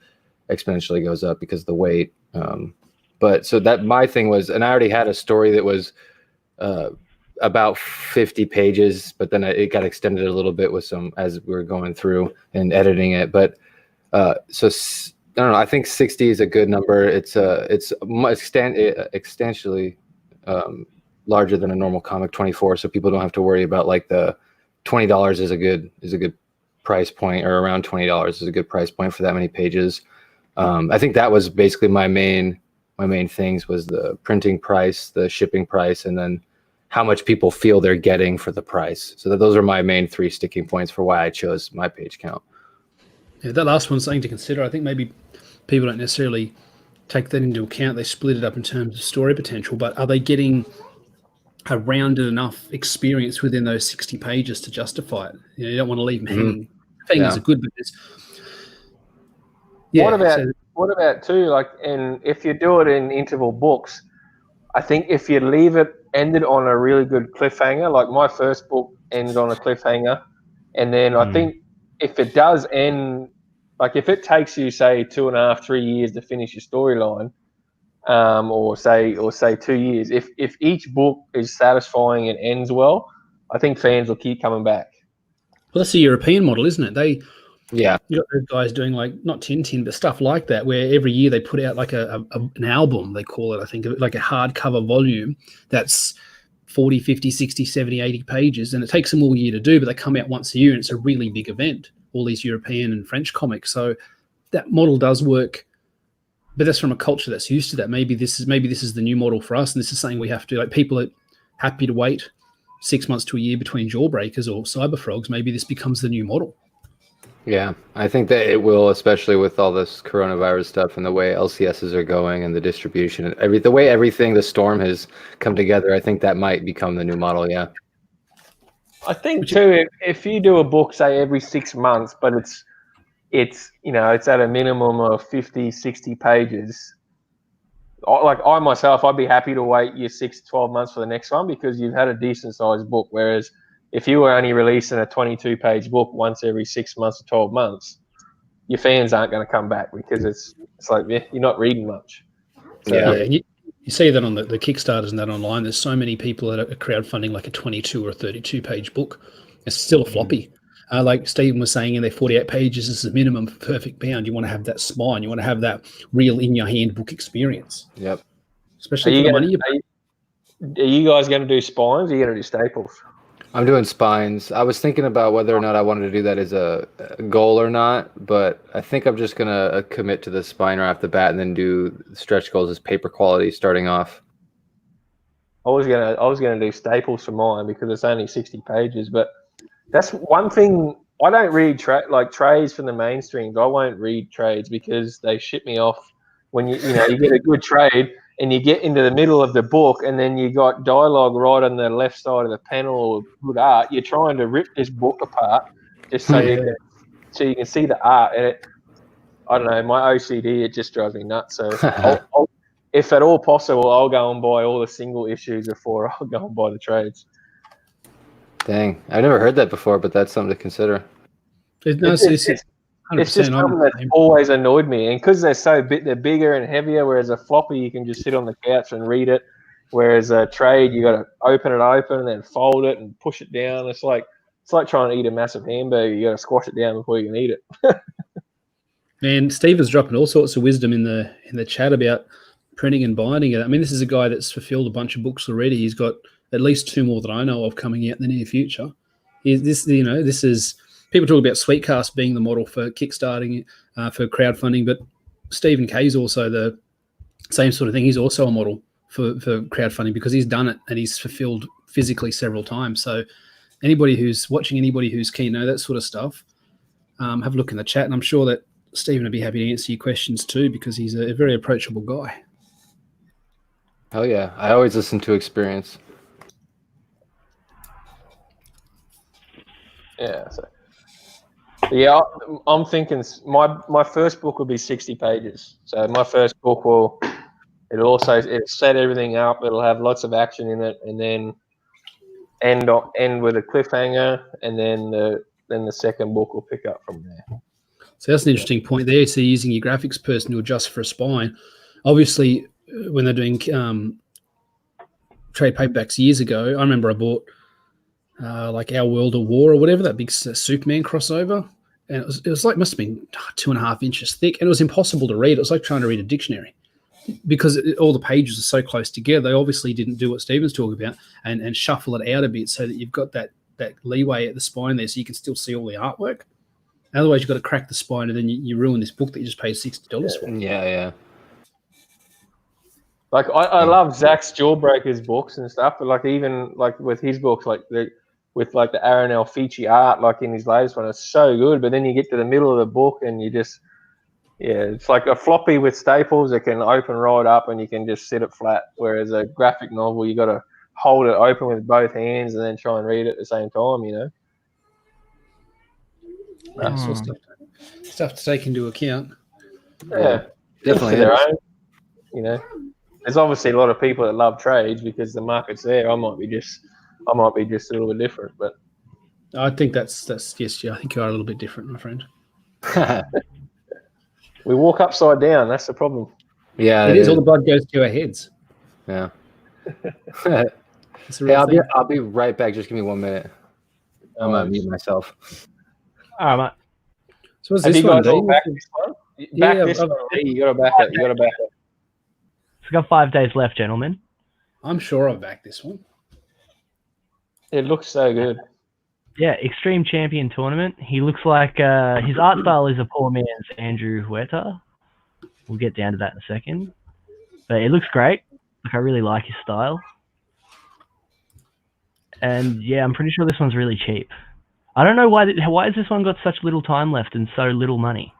exponentially goes up because of the weight. But so that my thing was, and I already had a story that was about 50 pages, but then it got extended a little bit with some as we were going through and editing it. But I don't know. I think 60 is a good number. It's extensionally larger than a normal comic, 24, so people don't have to worry about like the $20 is a good price point, or around $20 is a good price point for that many pages. I think that was basically my main things, was the printing price, the shipping price, and then how much people feel they're getting for the price. So those are my main 3 sticking points for why I chose my page count. Yeah, that last one's something to consider. I think maybe people don't necessarily take that into account. They split it up in terms of story potential, but are they getting a rounded enough experience within those 60 pages to justify it? You don't want to leave them hanging. Hangings are good, but there's what about too, like, and if you do it in interval books, I think if you leave it ended on a really good cliffhanger, like my first book ended on a cliffhanger, and then I think if it does end, like if it takes you say 2.5, 3 years to finish your storyline, or say 2 years, if each book is satisfying and ends well, I think fans will keep coming back. Well, that's the European model, isn't it? You got those guys doing like not Tintin, but stuff like that, where every year they put out like an album, they call it, I think, like a hardcover volume that's 40, 50, 60, 70, 80 pages, and it takes them all year to do, but they come out once a year, and it's a really big event, all these European and French comics. So that model does work, but that's from a culture that's used to that. Maybe this is the new model for us, and this is something we have to, like, people are happy to wait 6 months to a year between Jawbreakers or Cyberfrogs. Maybe this becomes the new model. Yeah, I think that it will, especially with all this coronavirus stuff and the way LCSs are going and the distribution and the way everything, the storm has come together. I think that might become the new model. Yeah, I think too, if you do a book, say every 6 months, but it's at a minimum of 50, 60 pages. Like I myself, I'd be happy to wait your 6 to 12 months for the next one, because you've had a decent sized book. Whereas if you were only releasing a 22-page book once every 6 months to 12 months, your fans aren't going to come back, because it's like, you're not reading much. So, and you see that on the Kickstarters and that online. There's so many people that are crowdfunding like a 22 or a 32-page book. It's still a floppy. Like Stephen was saying, in their 48 pages is the minimum for perfect bound. You want to have that spine. You want to have that real in-your-hand book experience. Yep. Especially for the money you pay. Are you guys going to do spines, or are you going to do staples? I'm doing spines. I was thinking about whether or not I wanted to do that as a goal or not, but I think I'm just going to commit to the spine right off the bat, and then do stretch goals as paper quality starting off. I was gonna do staples for mine, because it's only 60 pages. But that's one thing, I don't read trades from the mainstreams. I won't read trades because they shit me off. When you get a good trade and you get into the middle of the book, and then you got dialogue right on the left side of the panel, or good art, you're trying to rip this book apart just so you can see the art. And I don't know, my OCD, it just drives me nuts. So I'll, if at all possible, I'll go and buy all the single issues before I'll go and buy the trades. Dang, I've never heard that before, but that's something to consider. It's just something that's always annoyed me, and because they're bigger and heavier. Whereas a floppy, you can just sit on the couch and read it. Whereas a trade, you got to open it open and then fold it and push it down. It's like trying to eat a massive hamburger. You got to squash it down before you can eat it. Man, Steve is dropping all sorts of wisdom in the chat about printing and binding it. I mean, this is a guy that's fulfilled a bunch of books already. He's got at least 2 more that I know of coming out in the near future. This is, people talk about Sweetcast being the model for kickstarting, for crowdfunding, but Stephen K's also the same sort of thing. He's also a model for crowdfunding, because he's done it and he's fulfilled physically several times. So anybody who's watching, anybody who's keen to know that sort of stuff, have a look in the chat, and I'm sure that Stephen would be happy to answer your questions too, because he's a very approachable guy. Hell yeah. I always listen to experience. Yeah. So, yeah, I'm thinking my first book will be 60 pages. So my first book it'll set everything up. It'll have lots of action in it, and then end with a cliffhanger, and then the second book will pick up from there. So that's an interesting point there. So using your graphics person to adjust for a spine. Obviously, when they're doing trade paperbacks years ago, I remember I bought like Our World of War or whatever, that big Superman crossover, and it was like, must have been 2.5 inches thick, and it was impossible to read. It was like trying to read a dictionary. because all the pages are so close together, they obviously didn't do what Stephen's talking about and shuffle it out a bit so that you've got that leeway at the spine there so you can still see all the artwork. Otherwise, you've got to crack the spine and then you ruin this book that you just paid $60 for. Yeah. Like I love Zach's Jawbreakers books and stuff, but like even like with his books, like the Aaron Alfici art, like in his latest one, it's so good. But then you get to the middle of the book and you just, it's like a floppy with staples that can open right up and you can just sit it flat. Whereas a graphic novel, you got to hold it open with both hands and then try and read it at the same time, you know. Yeah, so stuff to take into account. Yeah, definitely. Their own, you know. There's obviously a lot of people that love trades because the market's there. I might be just a little bit different, but I think that's yes, yeah. I think you are a little bit different, my friend. We walk upside down. That's the problem. Yeah, it is. All the blood goes to our heads. Yeah. Hey, I'll be right back. Just give me 1 minute. I'm gonna mute myself. All right, mate. So what's this one? Back this one? This one. You got to back it. We've got 5 days left, gentlemen. I'm sure I've backed this one. It looks so good. Yeah, Extreme Champion Tournament. He looks like his art style is a poor man's Andrew Huerta. We'll get down to that in a second. But it looks great. Like, I really like his style. And yeah, I'm pretty sure this one's really cheap. I don't know why has this one got such little time left and so little money.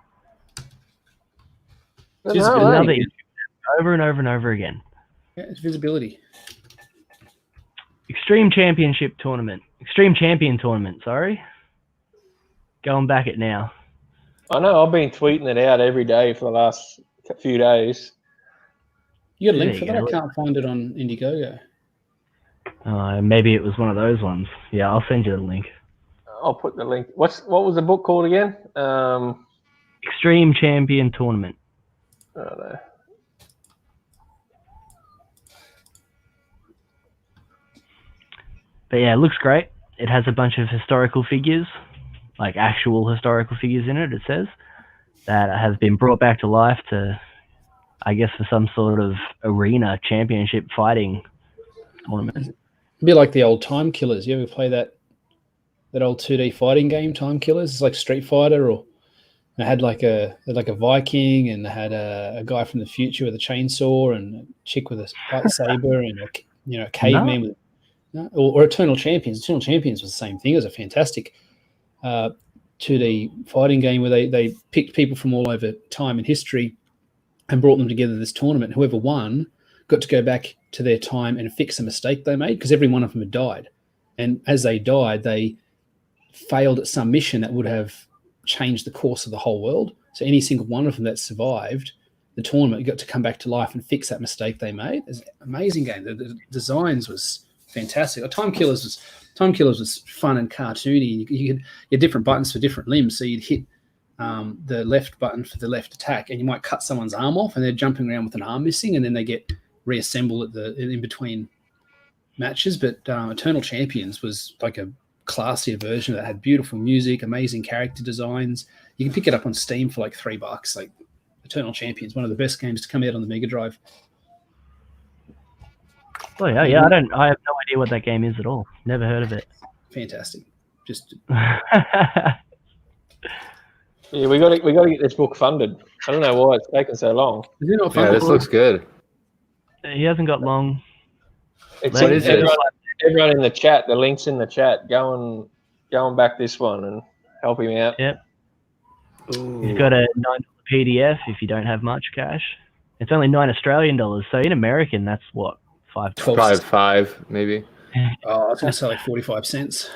Over and over and over again. Yeah, it's visibility. Extreme Champion Tournament, sorry. Going back it now. I know, I've been tweeting it out every day for the last few days. You got a link for that? I can't find it on Indiegogo. Maybe it was one of those ones. Yeah, I'll send you the link. I'll put the link. What was the book called again? Extreme Champion Tournament. I don't know. But yeah, it looks great. It has a bunch of historical figures, like actual historical figures in it, it says, that have been brought back to life to, I guess, for some sort of arena championship fighting tournament. It'd be like the old Time Killers. You ever play that old 2D fighting game, Time Killers? It's like Street Fighter, or they had like a Viking, and they had a guy from the future with a chainsaw, and a chick with a lightsaber, and a caveman with. Or Eternal Champions. Eternal Champions was the same thing. It was a fantastic 2D fighting game where they picked people from all over time and history and brought them together this tournament. Whoever won got to go back to their time and fix a mistake they made, because every one of them had died. And as they died, they failed at some mission that would have changed the course of the whole world. So any single one of them that survived the tournament got to come back to life and fix that mistake they made. It's an amazing game. The designs was fantastic. Time Killers was fun and cartoony. You had different buttons for different limbs, so you'd hit the left button for the left attack, and you might cut someone's arm off, and they're jumping around with an arm missing, and then they get reassembled in between matches. But Eternal Champions was like a classier version that had beautiful music, amazing character designs. You can pick it up on Steam for like $3. Like Eternal Champions, one of the best games to come out on the Mega Drive. Oh yeah. I have no idea what that game is at all. Never heard of it. Fantastic. Just yeah, we got to get this book funded. I don't know why it's taken so long. Is it not funded? Yeah, this looks good. He hasn't got long. Everyone in the chat, the link's in the chat. Go and back this one and help him out. Yep. Ooh. He's got a $9 PDF if you don't have much cash. It's only $9 Australian. So in American, that's what? Probably 5, maybe. Oh, I was going to say like 45 cents.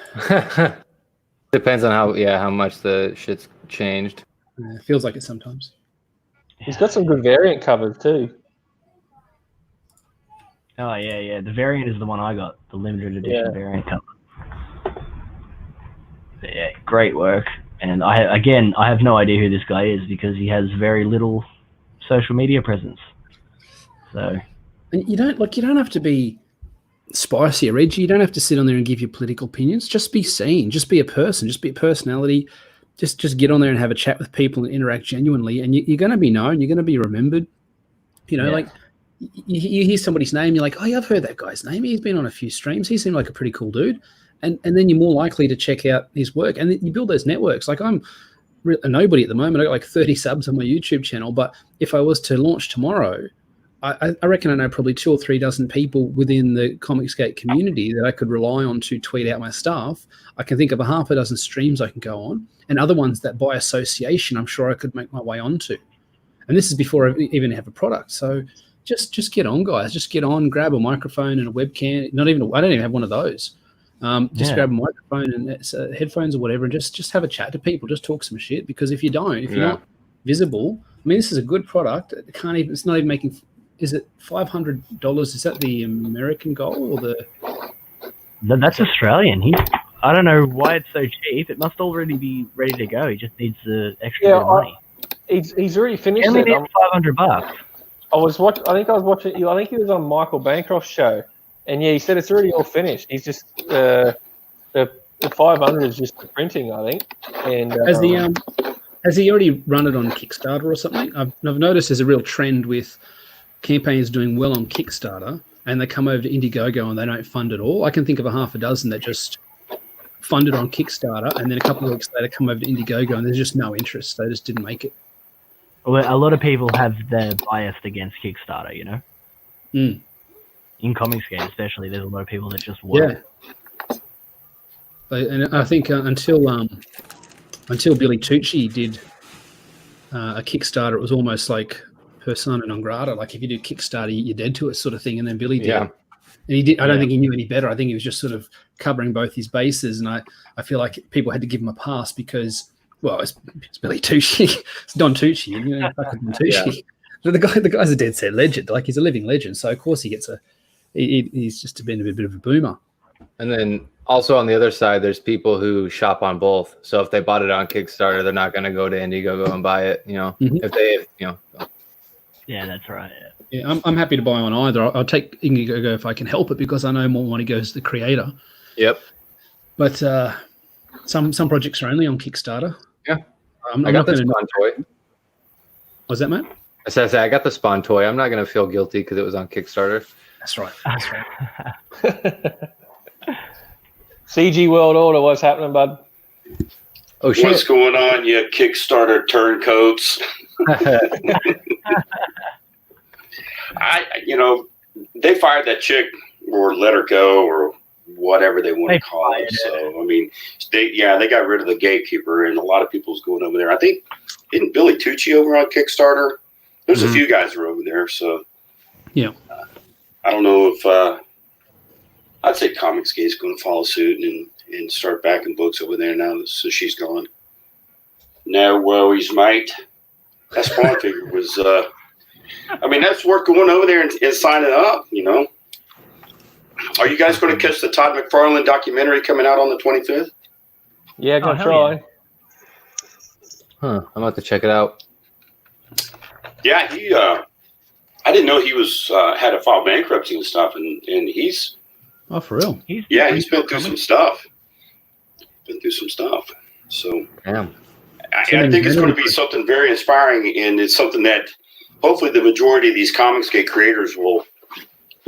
Depends on how much the shit's changed. It feels like it sometimes. He's got some good variant covers too. Oh yeah. The variant is the one I got, the limited edition variant cover. But yeah, great work. And I have no idea who this guy is because he has very little social media presence. So. And you don't have to be spicy or edgy. You don't have to sit on there and give your political opinions. Just be seen. Just be a person. Just be a personality. Just get on there and have a chat with people and interact genuinely. And you're going to be known. You're going to be remembered. Like you hear somebody's name, you're like, oh, yeah, I've heard that guy's name. He's been on a few streams. He seemed like a pretty cool dude. And then you're more likely to check out his work. And then you build those networks. Like I'm a nobody at the moment. I got like 30 subs on my YouTube channel. But if I was to launch tomorrow, I reckon I know probably 2 or 3 dozen people within the ComicsGate community that I could rely on to tweet out my stuff. I can think of a half a dozen streams I can go on, and other ones that by association I'm sure I could make my way onto. And this is before I even have a product. So just get on, guys. Just get on, grab a microphone and a webcam. I don't even have one of those. Grab a microphone and headphones or whatever, and just have a chat to people. Just talk some shit. Because if you're not visible, I mean, this is a good product. It's not even making. Is it $500? Is that the American goal or the? No, that's Australian. I don't know why it's so cheap. It must already be ready to go. He just needs the extra bit of money. He's already finished. He only needs $500. I think he was on Michael Bancroft's show, and he said it's already all finished. He's just the 500 is just the printing, I think. And has he already run it on Kickstarter or something? I've noticed there's a real trend with campaigns doing well on Kickstarter, and they come over to Indiegogo and they don't fund it all. I can think of a half a dozen that just funded on Kickstarter, and then a couple of weeks later come over to Indiegogo and there's just no interest. They just didn't make it. Well, a lot of people have their biased against Kickstarter, In ComicsGate especially, there's a lot of people that just won't. Yeah. And I think until Billy Tucci did a Kickstarter, it was almost like persona non grata. Like if you do Kickstarter, you're dead to it, sort of thing. And then Billy did. Yeah. And he did. I don't think he knew any better. I think he was just sort of covering both his bases. And I feel like people had to give him a pass because, well, it's Billy Tucci, it's Don Tucci, fucking Don Tucci. Yeah. The guy's a dead set legend. Like he's a living legend. So of course he gets he's just been a bit of a boomer. And then also on the other side, there's people who shop on both. So if they bought it on Kickstarter, they're not going to go to Indiegogo and buy it. If they, Yeah, that's right. Yeah, I'm happy to buy on either. I'll take Indiegogo if I can help it because I know more money goes to the creator. Yep. But some projects are only on Kickstarter. Yeah. I got the Spawn toy. Was that, Matt? I said I got the Spawn toy. I'm not going to feel guilty because it was on Kickstarter. That's right. CG World Order, what's happening, bud? Oh shit! What's going on, you Kickstarter turncoats? They fired that chick or let her go or whatever they want to call it. So I mean, they got rid of the gatekeeper, and a lot of people's going over there. I think isn't Billy Tucci over on Kickstarter? There's a few guys who are over there. So yeah, I don't know if I'd say ComicsGate is going to follow suit and start backing books over there now since she's gone. No worries, mate. That Spawn figure was, that's worth going over there and signing up, Are you guys going to catch the Todd McFarlane documentary coming out on the 25th? Yeah, gonna try. Yeah. Huh, I'm about to check it out. Yeah, I didn't know he was had to file bankruptcy and stuff, and he's... Oh, for real? He's been through some stuff. So... Damn. I think it's going to be something very inspiring, and it's something that hopefully the majority of these ComicsGate creators will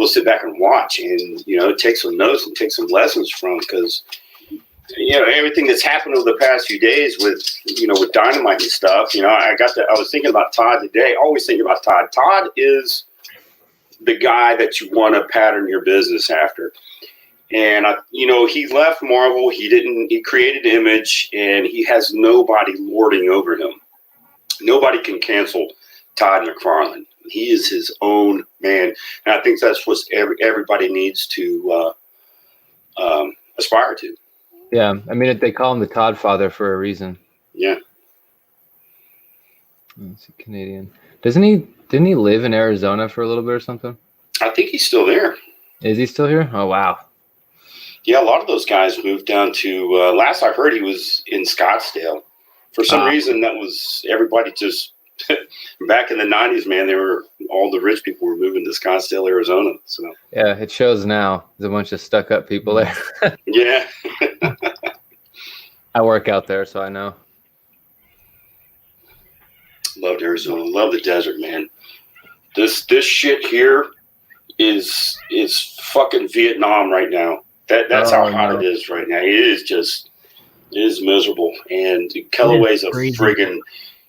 sit back and watch and, take some notes and take some lessons from, because, everything that's happened over the past few days with Dynamite and stuff, I was thinking about Todd today, always thinking about Todd. Todd is the guy that you want to pattern your business after. And, he left Marvel. He created Image, and he has nobody lording over him. Nobody can cancel Todd McFarlane. He is his own man. And I think that's what everybody needs to aspire to. Yeah. I mean, they call him the Todd Father for a reason. Yeah. He's Canadian. Didn't he live in Arizona for a little bit or something? I think he's still there. Is he still here? Oh, wow. Yeah, a lot of those guys moved down to, last I heard he was in Scottsdale. For some reason, that was everybody just, back in the 90s, man, all the rich people were moving to Scottsdale, Arizona. So yeah, it shows now. There's a bunch of stuck up people there. Yeah. I work out there, so I know. Loved Arizona. Love the desert, man. This shit here is fucking Vietnam right now. That's how hot it is right now. It is miserable. And Kellaway's a friggin'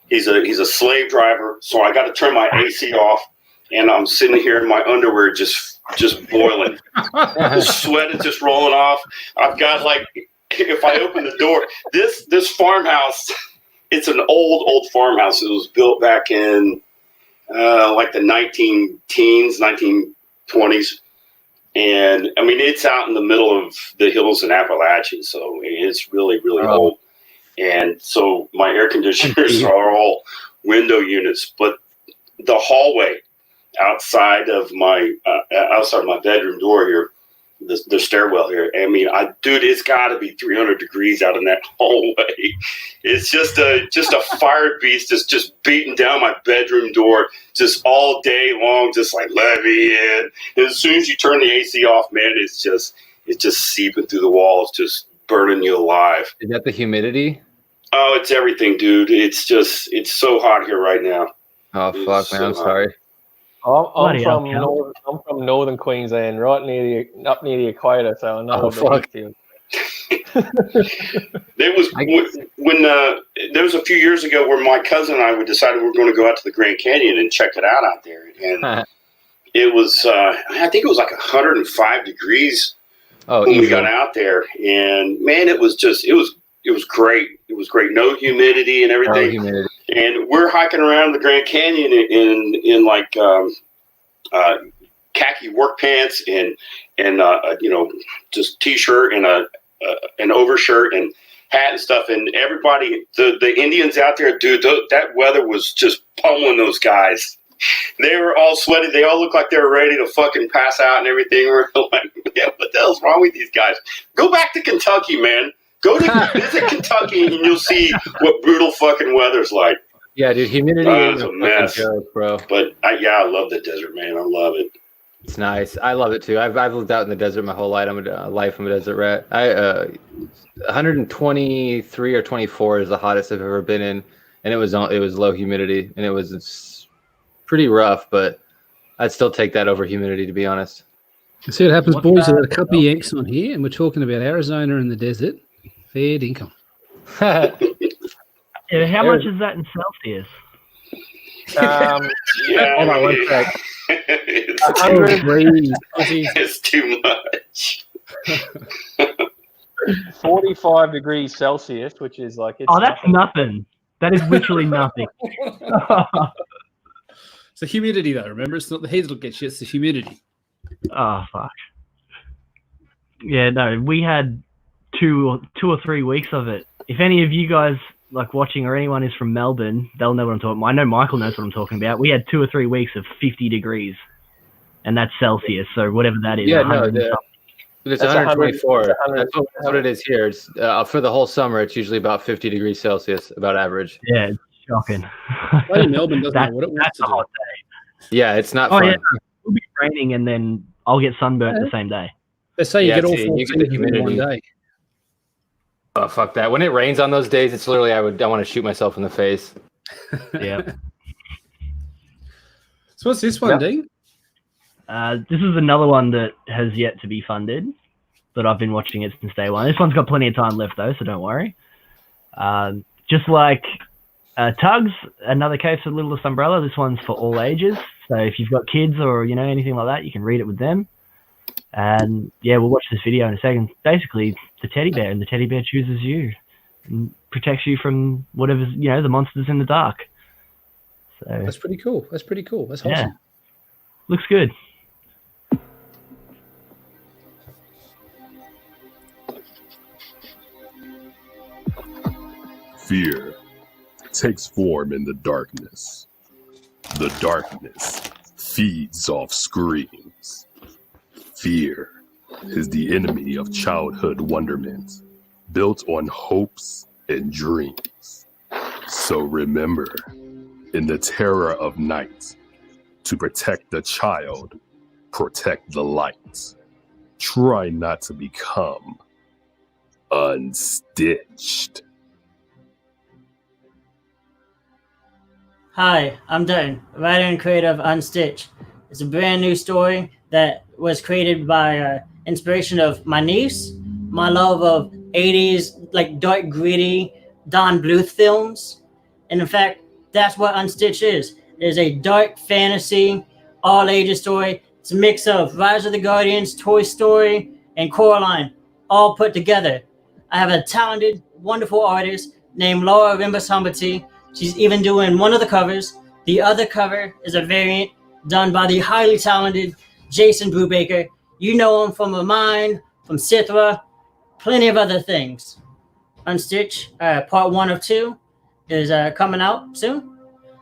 he's a slave driver. So I got to turn my AC off, and I'm sitting here in my underwear just boiling. The sweat is just rolling off. I've got if I open the door, this farmhouse, it's an old farmhouse. It was built back in the 1920s. And I mean, it's out in the middle of the hills in Appalachia, so it's really, really old. And so my air conditioners are all window units, but the hallway outside my bedroom door here, the stairwell here. I mean, dude, it's got to be 300 degrees out in that hallway. It's just a fire beast that's just beating down my bedroom door just all day long, just like, let me in. And as soon as you turn the AC off, man, it's just seeping through the walls, just burning you alive. Is that the humidity? Oh, it's everything, dude. It's so hot here right now. Oh, fuck, man. I'm sorry. I'm from northern Queensland, right up near the equator, so I know what it is. There was when there was a few years ago where my cousin and I decided we were going to go out to the Grand Canyon and check it out there, and it was I think it was like 105 degrees when we got out there, and man, it was great. It was great, no humidity and everything. No humidity. And we're hiking around the Grand Canyon in khaki work pants and just t-shirt and an overshirt and hat and stuff. And everybody, the Indians out there, dude, that weather was just pummeling those guys. They were all sweaty. They all looked like they were ready to fucking pass out and everything. We're like, yeah, what the hell's wrong with these guys? Go back to Kentucky, man. Go to visit Kentucky and you'll see what brutal fucking weather's like. Yeah, dude, humidity is a mess, joke, bro. But I love the desert, man. I love it. It's nice. I love it too. I've lived out in the desert my whole life. I'm a desert rat. 123 or 24 is the hottest I've ever been in, and it was low humidity, and it's pretty rough. But I'd still take that over humidity, to be honest. See what happens, boys. We've got a couple of Yanks on here, and we're talking about Arizona and the desert. Fair income. Yeah, how much is that in Celsius? Hold on one sec. It's too much. 45 degrees Celsius, which is like that's nothing. That is literally nothing. It's the humidity, though. Remember, it's not the heat that'll get you; it's the humidity. Oh fuck. Yeah, no, we had two or 3 weeks of it. If any of you guys like watching or anyone is from Melbourne, they'll know what I'm talking about. I know Michael knows what I'm talking about. We had 2 or 3 weeks of 50 degrees, and that's Celsius, so whatever that is. Yeah, no, it's 124. That's what it is here. It's, for the whole summer, it's usually about 50 degrees Celsius, about average. Yeah, it's shocking. Melbourne doesn't know what it wants to do. Hot day. Yeah, it's not fun. Yeah, it'll be raining, and then I'll get sunburnt the same day. They say you get all 4 seasons in one day. Oh, fuck that. When it rains on those days, it's literally I want to shoot myself in the face. Yeah. So what's this one, Dean? This is another one that has yet to be funded, but I've been watching it since day one. This one's got plenty of time left, though, so don't worry. Just like Tugs, Another Case of Littlest Umbrella, this one's for all ages. So if you've got kids or anything like that, you can read it with them. And yeah, we'll watch this video in a second. Basically, the teddy bear, and the teddy bear chooses you and protects you from whatever's, the monsters in the dark. So that's pretty cool. That's wholesome. Yeah. Looks good. Fear takes form in the darkness. The darkness feeds off screams. Fear is the enemy of childhood wonderment, built on hopes and dreams. So remember, in the terror of night, to protect the child, protect the light. Try not to become unstitched. Hi, I'm Dutton, writer and creator of Unstitched. It's a brand new story that was created by inspiration of my niece, my love of 80s, like dark, gritty Don Bluth films. And in fact, that's what Unstitched is. It is a dark fantasy, all ages story. It's a mix of Rise of the Guardians, Toy Story, and Coraline, all put together. I have a talented, wonderful artist named Laura Rimbas-Humbert. She's even doing one of the covers. The other cover is a variant done by the highly talented Jason Brubaker. You know him from Mine, from Sithra, plenty of other things. Unstitched, part 1 of 2 is coming out soon.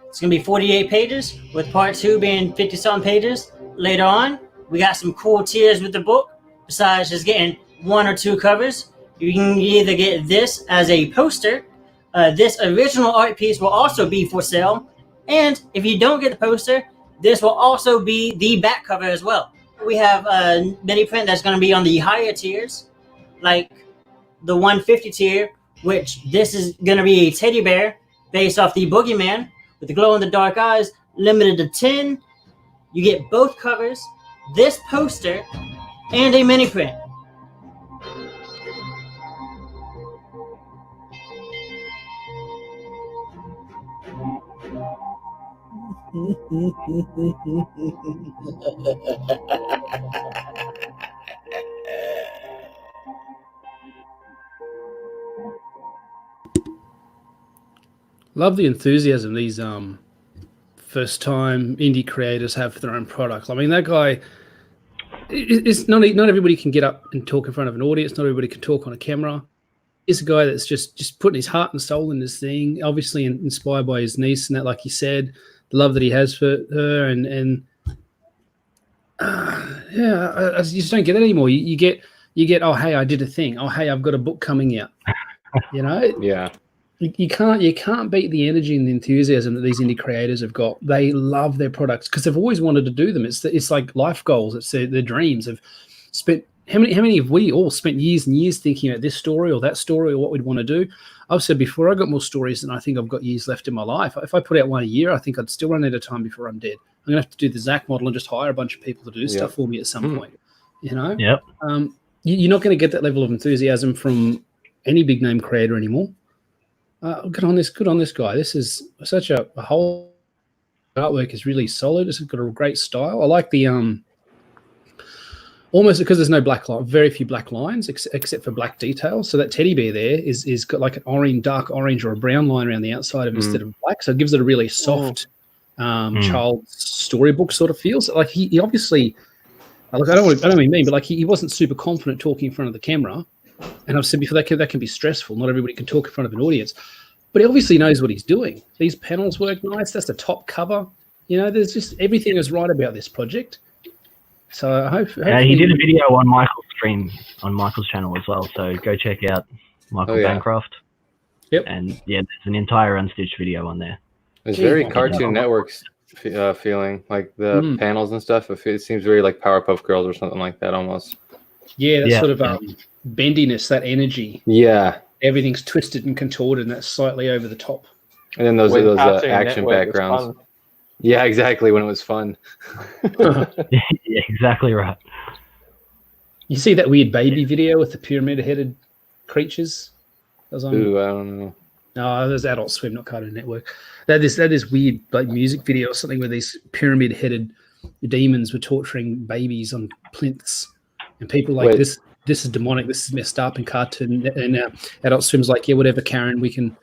It's going to be 48 pages, with part 2 being 50-something pages. Later on, we got some cool tiers with the book. Besides just getting 1 or 2 covers, you can either get this as a poster. This original art piece will also be for sale. And if you don't get the poster, this will also be the back cover as well. We have a mini print that's going to be on the higher tiers, like the 150 tier, which this is going to be a teddy bear based off the Boogeyman with the glow-in-the-dark eyes, limited to 10. You get both covers, this poster, and a mini print. Love the enthusiasm these first time indie creators have for their own product. I mean, that guy, it's not everybody can get up and talk in front of an audience. Not everybody can talk on a camera. He's a guy that's just putting his heart and soul in this thing, obviously inspired by his niece and that, like he said, the love that he has for her. And yeah, I just don't get it anymore. You get, oh, hey, I did a thing. Oh, hey, I've got a book coming out. You know? Yeah. You can't beat the energy and the enthusiasm that these indie creators have got. They love their products because they've always wanted to do them. It's like life goals. It's their dreams. Have spent how many have we all spent years and years thinking about this story or that story or what we'd want to do? I've said before, I've got more stories than I think I've got years left in my life. If I put out one a year, I think I'd still run out of time before I'm dead. I'm gonna have to do the Zach model and just hire a bunch of people to do stuff for me at some point. You know? Yep. You're not going to get that level of enthusiasm from any big name creator anymore. Good on this guy. This is such a whole artwork is really solid. It's got a great style. I like the almost because there's no black line, very few black lines except for black details. So that teddy bear there is got like an orange, dark orange or a brown line around the outside of it instead of black. So it gives it a really soft child storybook sort of feel. So like he obviously, look, I don't mean, but like he wasn't super confident talking in front of the camera. And I've said before, that can be stressful. Not everybody can talk in front of an audience. But he obviously knows what he's doing. These panels work nice. That's the top cover. You know, there's just everything is right about this project. So I hope. He did a video on Michael's stream on Michael's channel as well. So go check out Michael Bancroft. Yep. And yeah, there's an entire Unstitched video on there. It's very Cartoon Network's feeling, like the panels and stuff. It seems very like Powerpuff Girls or something like that almost. Yeah, that sort of bendiness, that energy. Yeah. Everything's twisted and contorted, and that's slightly over the top. And then those action backgrounds. Yeah, exactly. When it was fun. Yeah, exactly right. You see that weird baby video with the pyramid-headed creatures? Ooh, I don't know. No, there's Adult Swim, not Cartoon Network. That is weird, like music video or something where these pyramid-headed demons were torturing babies on plinths, and people like this. This is demonic. This is messed up. And Cartoon and Adult Swim's like, yeah, whatever, Karen. We can,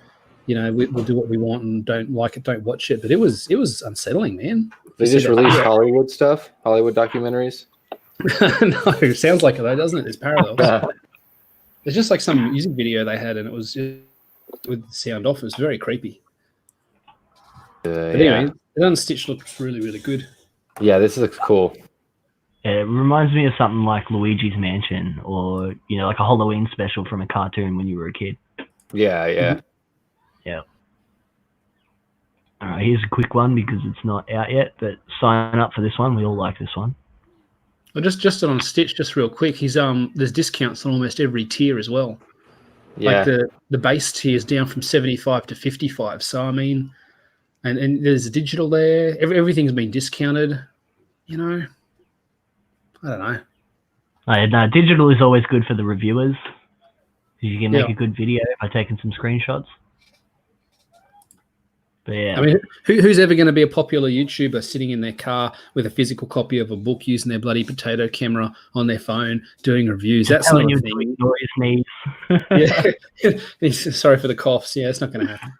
we'll do what we want, and don't like it, don't watch it. But it was unsettling, man. They just released Hollywood stuff, Hollywood documentaries. No, it sounds like it though, doesn't it? There's parallels. It's just like some music video they had, and it was with the sound off. It was very creepy. But anyway, the Unstitched looks really, really good. Yeah, this looks cool. It reminds me of something like Luigi's Mansion, or like a Halloween special from a cartoon when you were a kid. Yeah. Yeah. All right, here's a quick one because it's not out yet, but sign up for this one. We all like this one. Well, just on Stitch, just real quick. There's discounts on almost every tier as well. Yeah. Like the base tier is down from 75 to 55. So I mean, and there's a digital there. Everything's been discounted. You know, I don't know. No, digital is always good for the reviewers. You can make Yeah. a good video by taking some screenshots. But yeah, I mean, who's ever going to be a popular YouTuber sitting in their car with a physical copy of a book using their bloody potato camera on their phone doing reviews? That's not a thing. Ignore his Yeah. Sorry for the coughs. Yeah, it's not going to happen.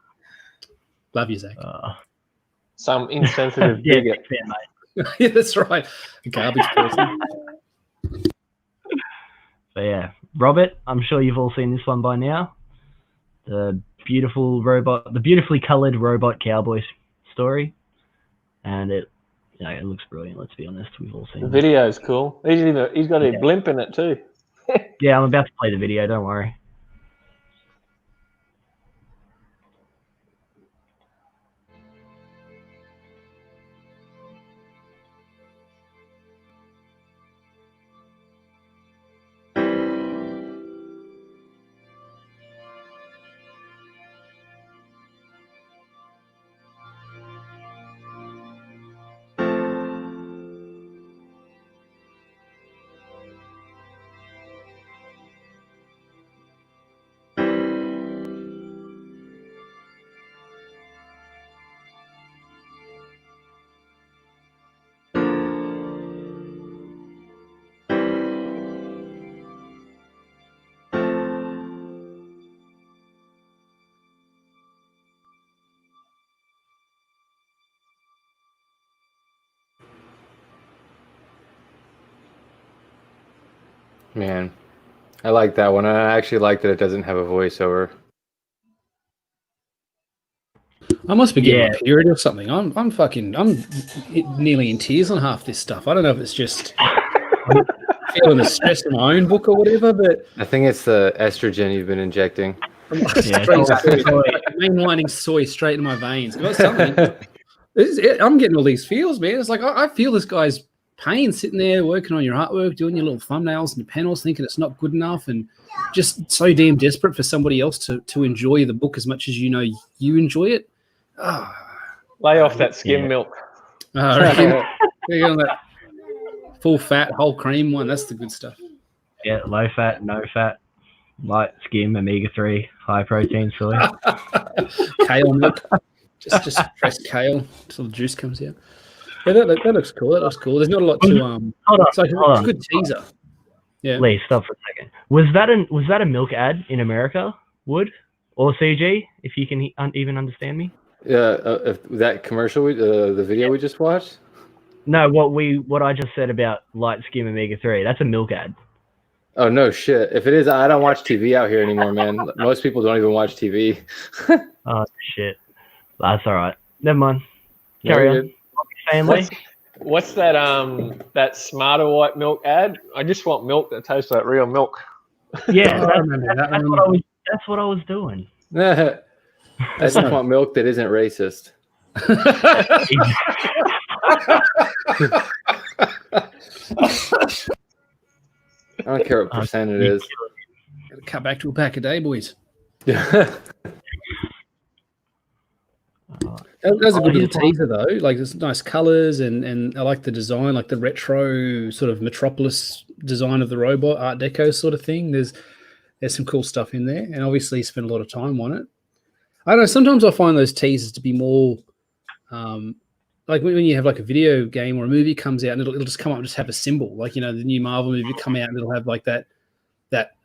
Love you, Zach. Some insensitive yeah, bigot. mate. Yeah, that's right. A garbage person. But yeah, Robert, I'm sure you've all seen this one by now. The beautifully coloured robot cowboy story, and it looks brilliant. Let's be honest, we've all seen The it. video's cool. He's got a blimp in it too. Yeah, I'm about to play the video. Don't worry. Man, I like that one. I actually like that it doesn't have a voiceover. I must be getting a period or something. I'm nearly in tears on half this stuff. I don't know if it's just feeling the stress in my own book or whatever, but I think it's the estrogen you've been injecting. Mainlining soy straight in my veins. Got something. I'm getting all these feels, man. It's like I feel this guy's pain sitting there working on your artwork, doing your little thumbnails and your panels, thinking it's not good enough, and just so damn desperate for somebody else to enjoy the book as much as you know you enjoy it. Lay off that skim milk. On that full fat whole cream one. That's the good stuff. Yeah, low fat, no fat, light skim, omega-3, high protein soy. Kale milk. Just press kale until the juice comes out. Yeah, that looks cool. That looks cool. There's not a lot to Hold on, it's like hold a on. good teaser. Yeah. Lee, stop for a second. Was that a milk ad in America? Wood or CG? If you can even understand me. If that commercial, the video we just watched. No, what I just said about light skim omega-3. That's a milk ad. Oh no shit! If it is, I don't watch TV out here anymore, man. Most people don't even watch TV. Oh shit, that's all right. Never mind. Carry on. Family. What's that Smarter White milk ad? I just want milk that tastes like real milk. Yeah, that's what I was doing. I just want milk that isn't racist. I don't care what percent it is. Gotta cut back to a pack a day, boys. That's a good little teaser, though. Like, there's nice colors, and I like the design, like the retro sort of Metropolis design of the robot, Art Deco sort of thing. There's some cool stuff in there, and obviously spent a lot of time on it. I don't know. Sometimes I find those teasers to be more like when you have like a video game or a movie comes out, and it'll just come up and just have a symbol, like the new Marvel movie come out, and it'll have like that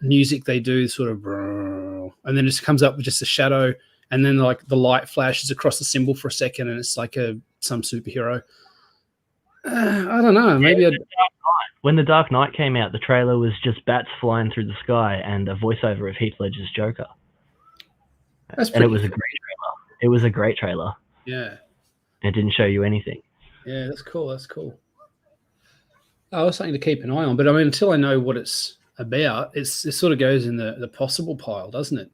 music they do, sort of, and then it just comes up with just a shadow. And then like the light flashes across the symbol for a second, and it's like some superhero. I don't know. Maybe when The Dark Knight came out, the trailer was just bats flying through the sky and a voiceover of Heath Ledger's Joker. And it was a great trailer. It was a great trailer. Yeah. It didn't show you anything. Yeah, that's cool. That's cool. Oh, it's something to keep an eye on. But I mean, until I know what it's about, it sort of goes in the possible pile, doesn't it?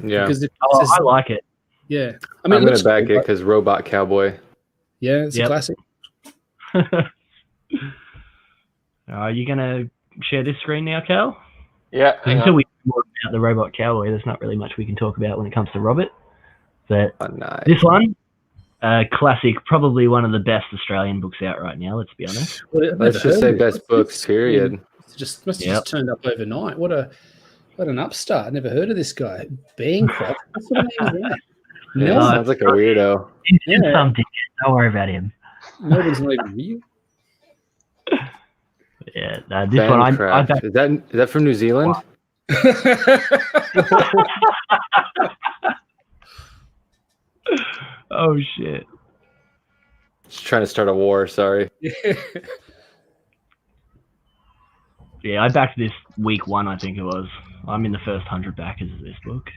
Yeah. Because I like it. Yeah. I mean, I'm going to back it because Robot Cowboy. Yeah, it's a classic. Are you going to share this screen now, Cal? Yeah. Until we talk more about the Robot Cowboy, there's not really much we can talk about when it comes to Robert. But nice. this one, Classic, probably one of the best Australian books out right now. Let's be honest. Well, Let's just say best books, period. Must have just turned up overnight. What an upstart! I never heard of this guy. Bancroft. What sort of name is that? Yeah, sounds like a weirdo. He's something. Don't worry about him. Melbourne's not even real. Yeah, this one I is that from New Zealand? Oh shit! Just trying to start a war. Sorry. Yeah, I backed this week 1. I think it was. I'm in the first 100 backers of this book.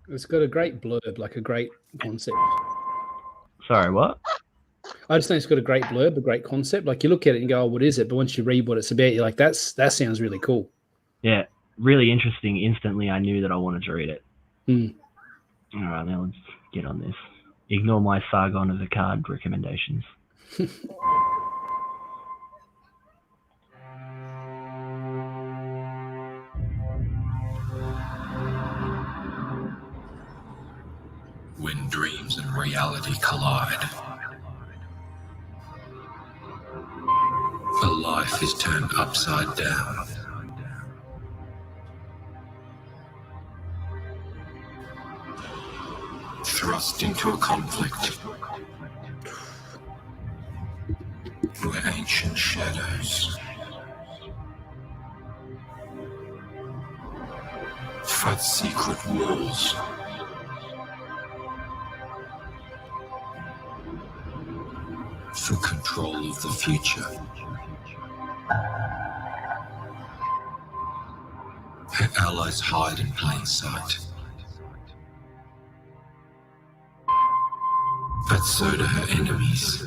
It's got a great blurb, like a great concept. Sorry, what? I just think it's got a great blurb, a great concept. Like you look at it and go, "Oh, what is it?" But once you read what it's about, you're like, "that sounds really cool." Yeah, really interesting. Instantly, I knew that I wanted to read it. All right, now let's get on this. Ignore my Sargon of Akkad recommendations. When dreams and reality collide, a life is turned upside down. Thrust into a conflict where ancient shadows fight secret wars. For control of the future. Her allies hide in plain sight. But so do her enemies.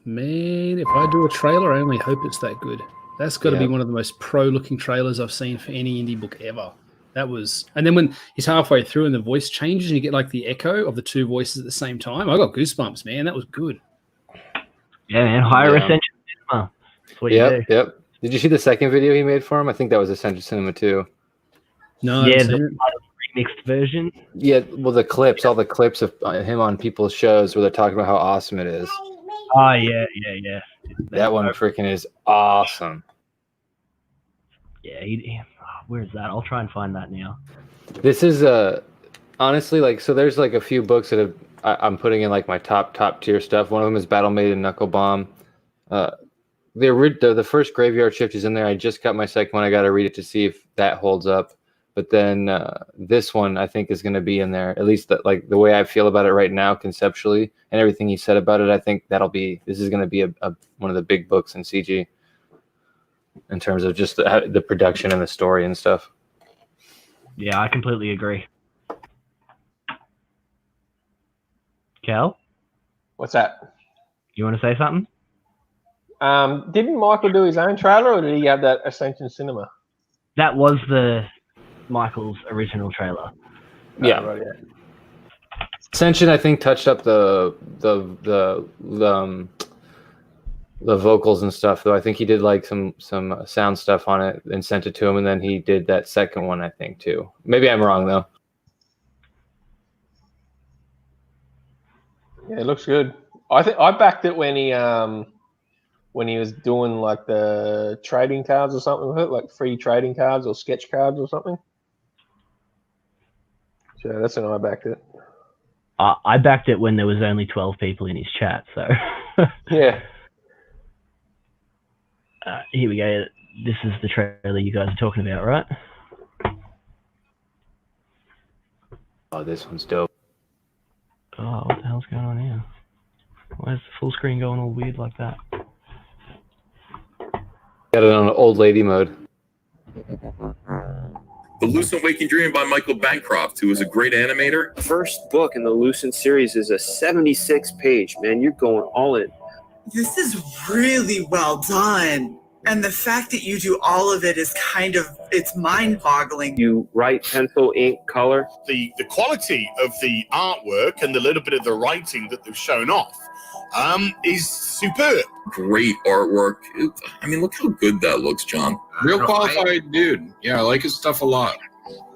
Man, if I do a trailer, I only hope it's that good. That's got to be one of the most pro-looking trailers I've seen for any indie book ever. That was, and then when he's halfway through and the voice changes and you get like the echo of the two voices at the same time, I got goosebumps, man. That was good. Yeah, man. Higher Ascension Cinema. That's what you do. Yep. Did you see the second video he made for him? I think that was Ascension Cinema too. No, yeah, the remixed version. Yeah, well, all the clips of him on people's shows where they're talking about how awesome it is. Oh, yeah. That one freaking is awesome. Yeah, where's that? I'll try and find that now. This is honestly like, so there's like a few books that I'm putting in like my top tier stuff. One of them is Battle Maiden Knuckle Bomb. The first Graveyard Shift is in there. I just got my second one. I got to read it to see if that holds up. But then this one I think is going to be in there. At least like the way I feel about it right now, conceptually, and everything he said about it. I think this is going to be one of the big books in CG in terms of just the production and the story and stuff. Yeah, I completely agree. Cal, What's that? you want to say something? Didn't Michael do his own trailer, or did he have that Ascension Cinema? That was Michael's original trailer. Yeah. Right, yeah. Ascension, I think, touched up the vocals and stuff, though. I think he did like some sound stuff on it and sent it to him, and then he did that second one, I think, too. Maybe I'm wrong though. Yeah, it looks good. I think I backed it when he was doing like the trading cards or something with it, like free trading cards or sketch cards or something. So that's when I backed it. I backed it when there was only 12 people in his chat. So yeah. Here we go. This is the trailer you guys are talking about, right? Oh, this one's dope. Oh, what the hell's going on here? Why is the full screen going all weird like that? Got it on old lady mode. The Lucent Waking Dream by Michael Bancroft, who is a great animator. First book in the Lucent series is a 76-page, man. You're going all in. This is really well done. And the fact that you do all of it is it's mind-boggling. You write pencil, ink, color. The quality of the artwork and the little bit of the writing that they've shown off is superb. Great artwork. I mean, look how good that looks, John. Real qualified dude. Yeah, I like his stuff a lot.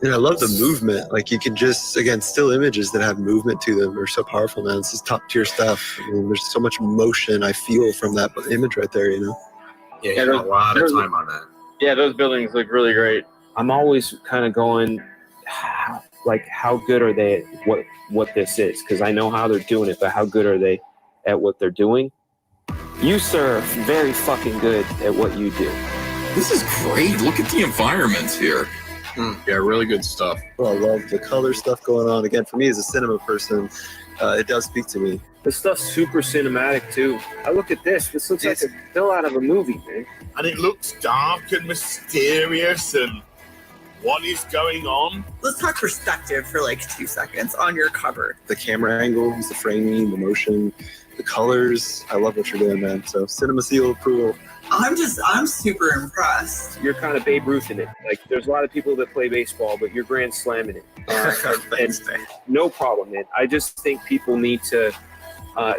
And I love the movement. Like, you can just, again, still images that have movement to them are so powerful, man. This is top tier stuff. I mean, there's so much motion I feel from that image right there, you know? Yeah, he spent a lot of time on that. Yeah, those buildings look really great. I'm always kind of going, how good are they at what this is? Because I know how they're doing it, but how good are they at what they're doing? You, sir, are very fucking good at what you do. This is great. Look at the environments here. Yeah, really good stuff. Well, I love the color stuff going on. Again, for me as a cinema person, it does speak to me. This stuff's super cinematic, too. I look at this. This looks like a still out of a movie, man. And it looks dark and mysterious and what is going on? Let's talk perspective for like 2 seconds on your cover. The camera angles, the framing, the motion, the colors. I love what you're doing, man. So cinema seal approval. I'm super impressed. You're kind of Babe Ruth in it. Like, there's a lot of people that play baseball, but you're grand slamming it. Thanks, man. No problem, man. I just think people need to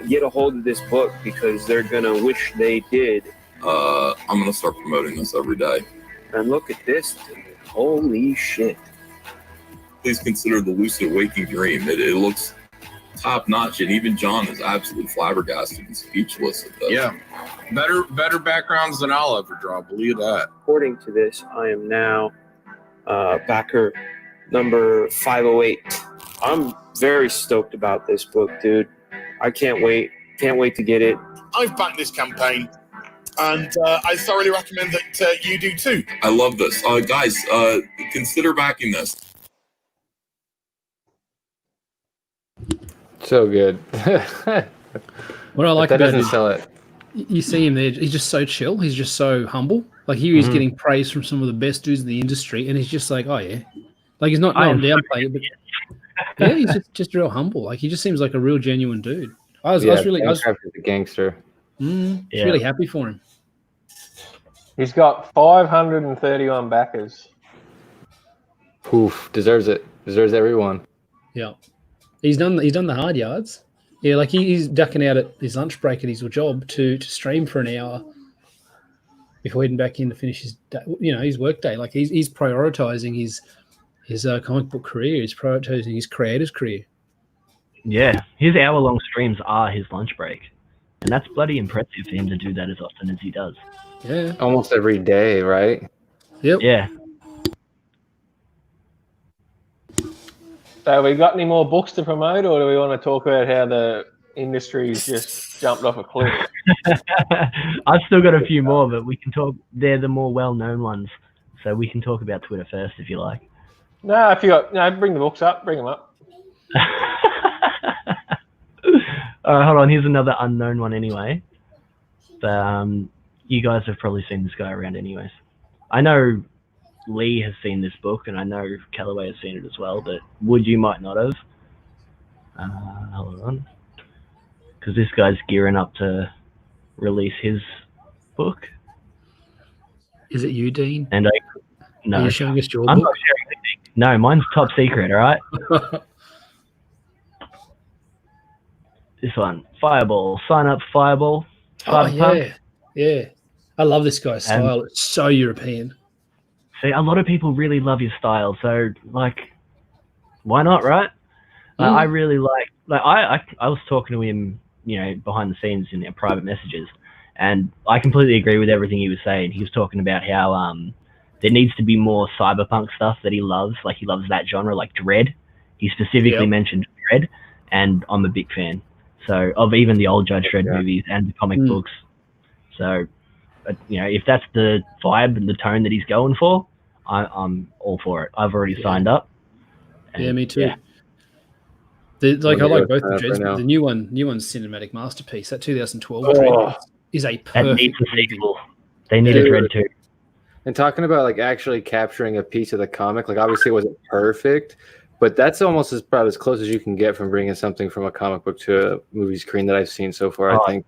get a hold of this book because they're going to wish they did. I'm going to start promoting this every day. And look at this, dude. Holy shit. Please consider the Lucid Waking Dream. It looks top-notch, and even John is absolutely flabbergasted and speechless at this. Yeah. Better backgrounds than I'll ever draw. Believe that. According to this, I am now backer number 508. I'm very stoked about this book, dude. I can't wait. Can't wait to get it. I've backed this campaign, and I thoroughly recommend that you do too. I love this. Guys, consider backing this. So good. What I like that about doesn't it, sell it. You see him there. He's just so chill. He's just so humble. Like, he is getting praise from some of the best dudes in the industry, and he's just like, oh yeah, like he's not downplaying it, but yeah, he's just real humble. Like, he just seems like a real genuine dude. I was a gangster. Really happy for him. He's got 531 backers. Poof, deserves it. Deserves everyone. Yeah, he's done the hard yards. Yeah, like he's ducking out at his lunch break at his job to stream for an hour before heading back in to finish his his work day. Like, he's prioritizing his comic book career. He's prioritizing his creator's career. Yeah, his hour-long streams are his lunch break. And that's bloody impressive for him to do that as often as he does. Yeah. Almost every day, right? Yep. Yeah. So, we got any more books to promote, or do we want to talk about how the industry's just jumped off a cliff? I've still got a few more, but we can talk. They're the more well-known ones, so we can talk about Twitter first if you like. No, if you got bring the books up. Bring them up. All right, hold on. Here's another unknown one anyway. But you guys have probably seen this guy around anyways. I know Lee has seen this book, and I know Calloway has seen it as well, but Wood, you might not have. Hold on. Because this guy's gearing up to release his book. Is it you, Dean? And no, are you showing us your I'm book? not sharing anything. No, mine's top secret, all right? This one, Fireball. Sign up, Fireball. Yeah. I love this guy's style. It's so European. See, a lot of people really love his style, so like, why not, right? I really like I was talking to him, behind the scenes in our private messages, and I completely agree with everything he was saying. He was talking about how there needs to be more cyberpunk stuff that he loves. Like, he loves that genre, like Dread. He specifically mentioned Dread, and I'm a big fan. So, of even the old Judge Dredd movies and the comic books. So, if that's the vibe and the tone that he's going for, I'm all for it. I've already signed up. Yeah, me too. I like both the Dredds, but the new one's cinematic masterpiece. That 2012 Dredd is a perfect that needs a sequel. They need a Dredd too. And talking about like actually capturing a piece of the comic, like obviously it wasn't perfect, but that's almost about as close as you can get from bringing something from a comic book to a movie screen that I've seen so far. I think.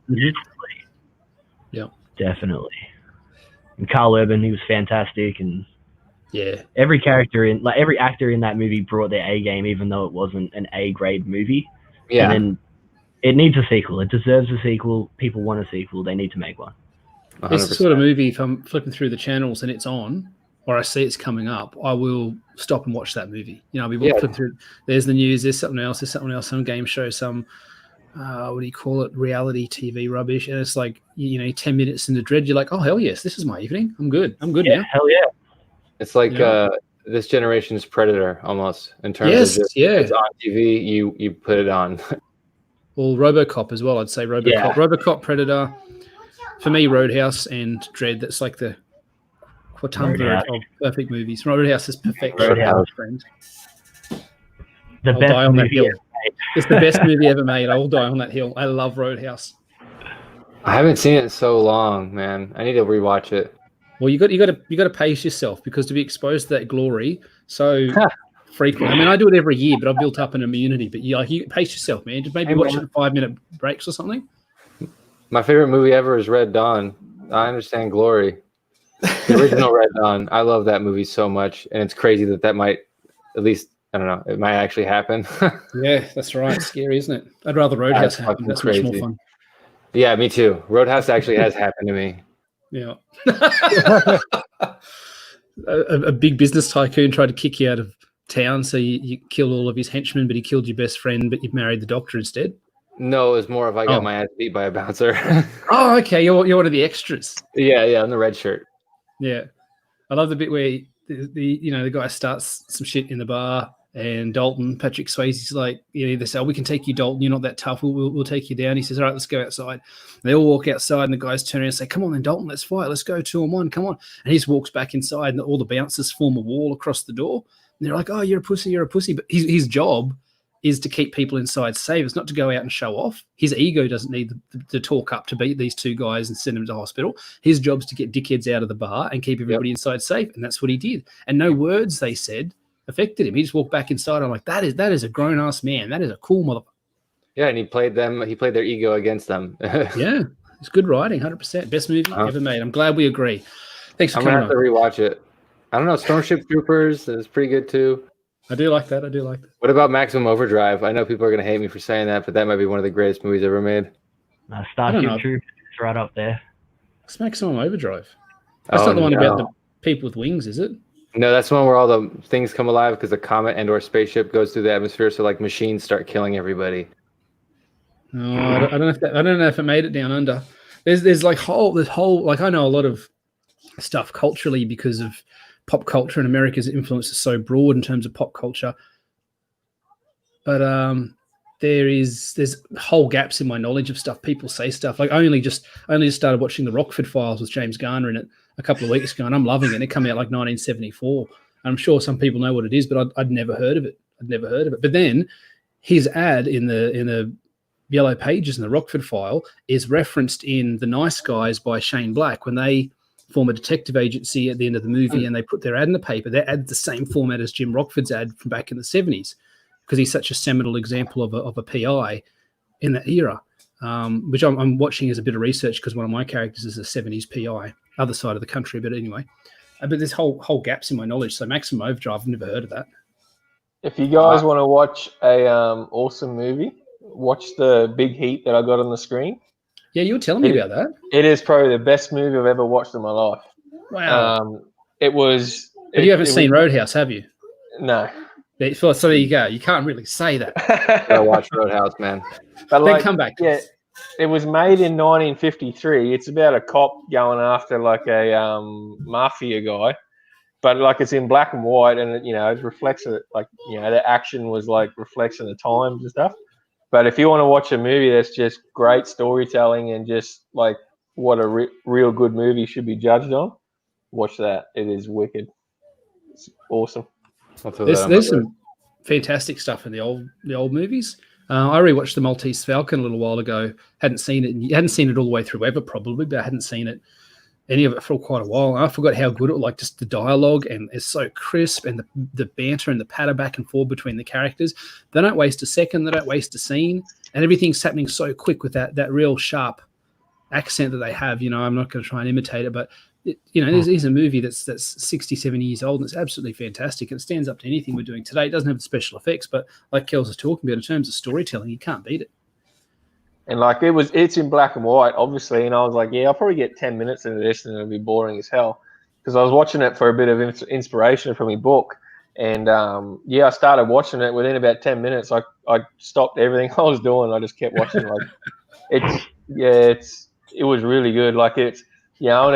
Yeah, definitely. And Carl Urban, he was fantastic, and yeah, every actor in that movie brought their A game, even though it wasn't an A grade movie. Yeah. And then it needs a sequel. It deserves a sequel. People want a sequel. They need to make one. 100%. It's the sort of movie, if I'm flipping through the channels and it's on, or I see it's coming up, I will stop and watch that movie. You know, I'll be flipping through. There's the news. There's something else. Some game show, some what do you call it? Reality TV rubbish. And it's like 10 minutes into Dread, you're like, oh hell yes, this is my evening. I'm good. now. Hell yeah. It's like this generation's Predator almost in terms of just, it's on TV. You put it on. Well, RoboCop as well. I'd say RoboCop, Yeah. RoboCop, Predator. For me, Roadhouse and Dread. That's like the quatumvirate of perfect movies. Roadhouse is perfection. Roadhouse. Friend. The I'll best die on that movie hill. ever made. It's the best movie ever made. I will die on that hill. I love Roadhouse. I haven't seen it in so long, man. I need to rewatch it. Well, you got to pace yourself, because to be exposed to that glory so frequently. I mean, I do it every year, but I've built up an immunity. But you pace yourself, man. Just maybe watch it in 5-minute breaks or something. My favorite movie ever is Red Dawn. I understand Glory. The original Red Dawn. I love that movie so much, and it's crazy that might, at least, I don't know, it might actually happen. Yeah, that's right. It's scary, isn't it? I'd rather Roadhouse happen. That's much more fun. Yeah, me too. Roadhouse actually has happened to me. Yeah. a big business tycoon tried to kick you out of town, so you killed all of his henchmen, but he killed your best friend, but you married the doctor instead. No, it was more of I got my ass beat by a bouncer. Oh, okay. You're one of the extras. Yeah, on the red shirt. Yeah, I love the bit where the guy starts some shit in the bar, and Patrick Swayze's like, they say, we can take you, Dalton. You're not that tough. We'll take you down. He says, all right, let's go outside. They all walk outside, and the guys turn around and say, come on then, Dalton, let's fight. Let's go 2-on-1. Come on. And he just walks back inside, and all the bouncers form a wall across the door. And they're like, oh, you're a pussy. But his job is to keep people inside safe. It's not to go out and show off. His ego doesn't need to talk up to beat these two guys and send them to hospital. His job's to get dickheads out of the bar and keep everybody inside safe. And that's what he did. And no words they said affected him. He just walked back inside. I'm like, that is a grown-ass man. That is a cool motherfucker. Yeah, and he played their ego against them. Yeah, it's good writing, 100%. Best movie ever made. I'm glad we agree. Thanks for coming on. I'm going to have to rewatch it. I don't know, Starship Troopers is pretty good too. I do like that. What about Maximum Overdrive? I know people are going to hate me for saying that, but that might be one of the greatest movies ever made. Starship Troopers is right up there. It's Maximum Overdrive. That's not the one about the people with wings, is it? No, that's the one where all the things come alive because the comet and/or spaceship goes through the atmosphere, so like machines start killing everybody. No, I don't know if it made it down under. There's like this whole like I know a lot of stuff culturally because of pop culture, and America's influence is so broad in terms of pop culture. But there's whole gaps in my knowledge of stuff. People say stuff like I only just started watching the Rockford Files with James Garner in it a couple of weeks ago, and I'm loving it. It came out like 1974. I'm sure some people know what it is, but I'd never heard of it. But then his ad in the Yellow Pages in the Rockford File is referenced in The Nice Guys by Shane Black when they form a detective agency at the end of the movie, and they put their ad in the paper. Their ad's the same format as Jim Rockford's ad from back in the 70s, because he's such a seminal example of a PI in that era, which I'm watching as a bit of research because one of my characters is a 70s PI, other side of the country. But anyway, but there's whole gaps in my knowledge. So Maximum Overdrive, I've never heard of that. If you guys want to watch a awesome movie, watch the Big Heat that I got on the screen. Yeah, you were telling me about that. It is probably the best movie I've ever watched in my life. Wow. It was. But you haven't seen Roadhouse, have you? No. So there you go. You can't really say that. Gotta watch Roadhouse, man. But then come back. Yeah, it was made in 1953. It's about a cop going after like a mafia guy, but like it's in black and white, and it reflects it. Like the action was like reflects in the times and stuff. But if you want to watch a movie that's just great storytelling and just like what a real good movie should be judged on, watch that. It is wicked. It's awesome. There's some fantastic stuff in the old movies. I rewatched The Maltese Falcon a little while ago. Hadn't seen it all the way through ever, probably, but I hadn't seen it any of it for quite a while. And I forgot how good it was, like just the dialogue, and it's so crisp, and the banter and the patter back and forth between the characters. They don't waste a second. They don't waste a scene, and everything's happening so quick with that real sharp accent that they have. You know, I'm not going to try and imitate it, but this is a movie that's 60, 70 years old, and it's absolutely fantastic. And it stands up to anything we're doing today. It doesn't have the special effects, but like Kels was talking about, in terms of storytelling, you can't beat it. And like it's in black and white, obviously. And I was like, yeah, I'll probably get 10 minutes into this and it'll be boring as hell. Because I was watching it for a bit of inspiration from my book. And I started watching it. Within about 10 minutes, I stopped everything I was doing. I just kept watching. It was really good. Like and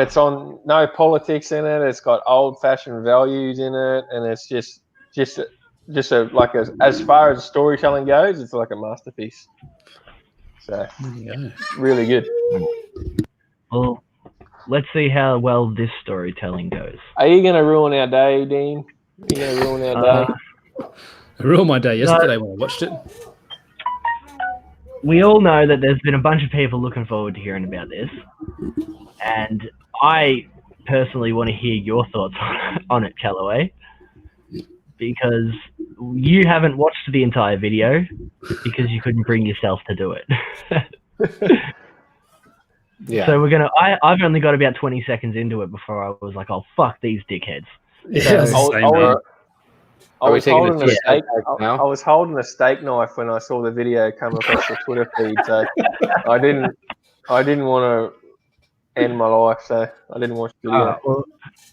it's on no politics in it. It's got old fashioned values in it, and it's just as far as storytelling goes, it's like a masterpiece. So, really good. Well, let's see how well this storytelling goes. Are you going to ruin our day, Dean? Are you going to ruin our day? I ruined my day yesterday when I watched it. We all know that there's been a bunch of people looking forward to hearing about this. And I personally want to hear your thoughts on it, Calloway. Because you haven't watched the entire video because you couldn't bring yourself to do it. Yeah. So I've only got about 20 seconds into it before I was like, oh, fuck these dickheads. Yeah, I was holding a steak knife when I saw the video come across the Twitter feed, so I didn't want to end my life, so I didn't watch the video. Well,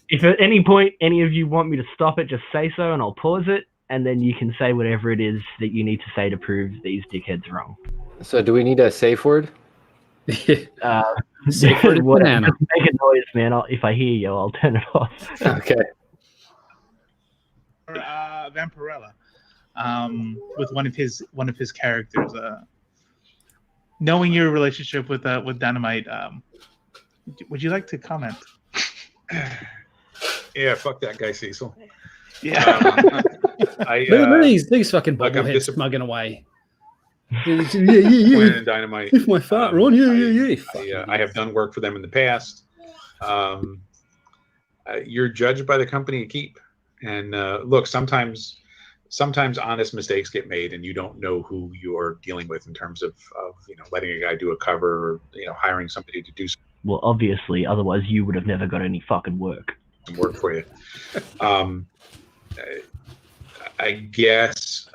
if at any point any of you want me to stop it, just say so and I'll pause it, and then you can say whatever it is that you need to say to prove these dickheads wrong. So do we need a safe word? Safe word, banana. Just make a noise, man. If I hear you, I'll turn it off. Okay. Vampirella, with one of his characters. Knowing your relationship with Dynamite, would you like to comment? Yeah, fuck that guy, Cecil. Yeah. Look at these fucking bobbleheads smugging away. Yeah. Dynamite. If my fart, Ron, yeah. I have done work for them in the past. You're judged by the company you keep. And look, sometimes honest mistakes get made, and you don't know who you're dealing with in terms of letting a guy do a cover, or hiring somebody to do something. Well, obviously, otherwise you would have never got any fucking work. Work for you. I guess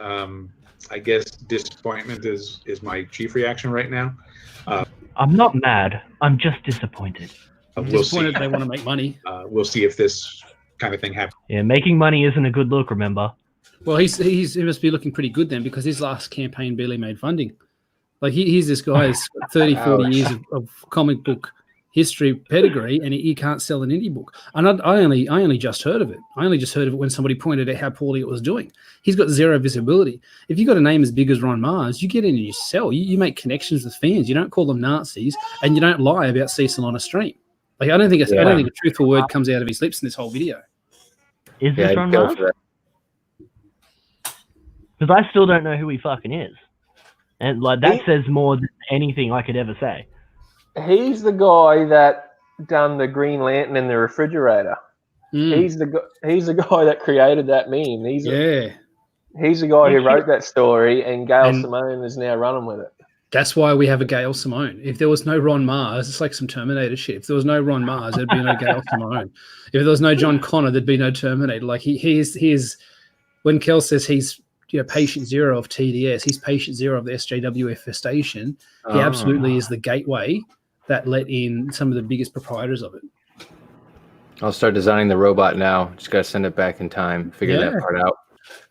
disappointment is my chief reaction right now. I'm not mad. I'm just disappointed. We'll see. They want to make money. We'll see if this kind of thing happens. Yeah, making money isn't a good look, remember? Well, he must be looking pretty good then, because his last campaign barely made funding. Like he's this guy who's got 30, 40 years of comic book history pedigree, and he can't sell an indie book. And I only just heard of it. I only just heard of it when somebody pointed out how poorly it was doing. He's got zero visibility. If you've got a name as big as Ron Mars, you get in and you sell. You make connections with fans. You don't call them Nazis, and you don't lie about Cecil on a stream. Like I don't think a truthful word comes out of his lips in this whole video. Is this Ron Mars? Because I still don't know who he fucking is. And like that says more than anything I could ever say. He's the guy that done the Green Lantern in the refrigerator. He's the guy that created that meme. He's the guy who wrote that story, and Gail Simone is now running with it. That's why we have a Gail Simone. If there was no Ron Mars, it's like some Terminator shit. If there was no Ron Mars, there'd be no Gail Simone. If there was no John Connor, there'd be no Terminator. Like he is when Kel says he's patient zero of TDS, he's patient zero of the SJW infestation. He absolutely is the gateway that let in some of the biggest proprietors of it. I'll start designing the robot now. Just got to send it back in time, figure that part out.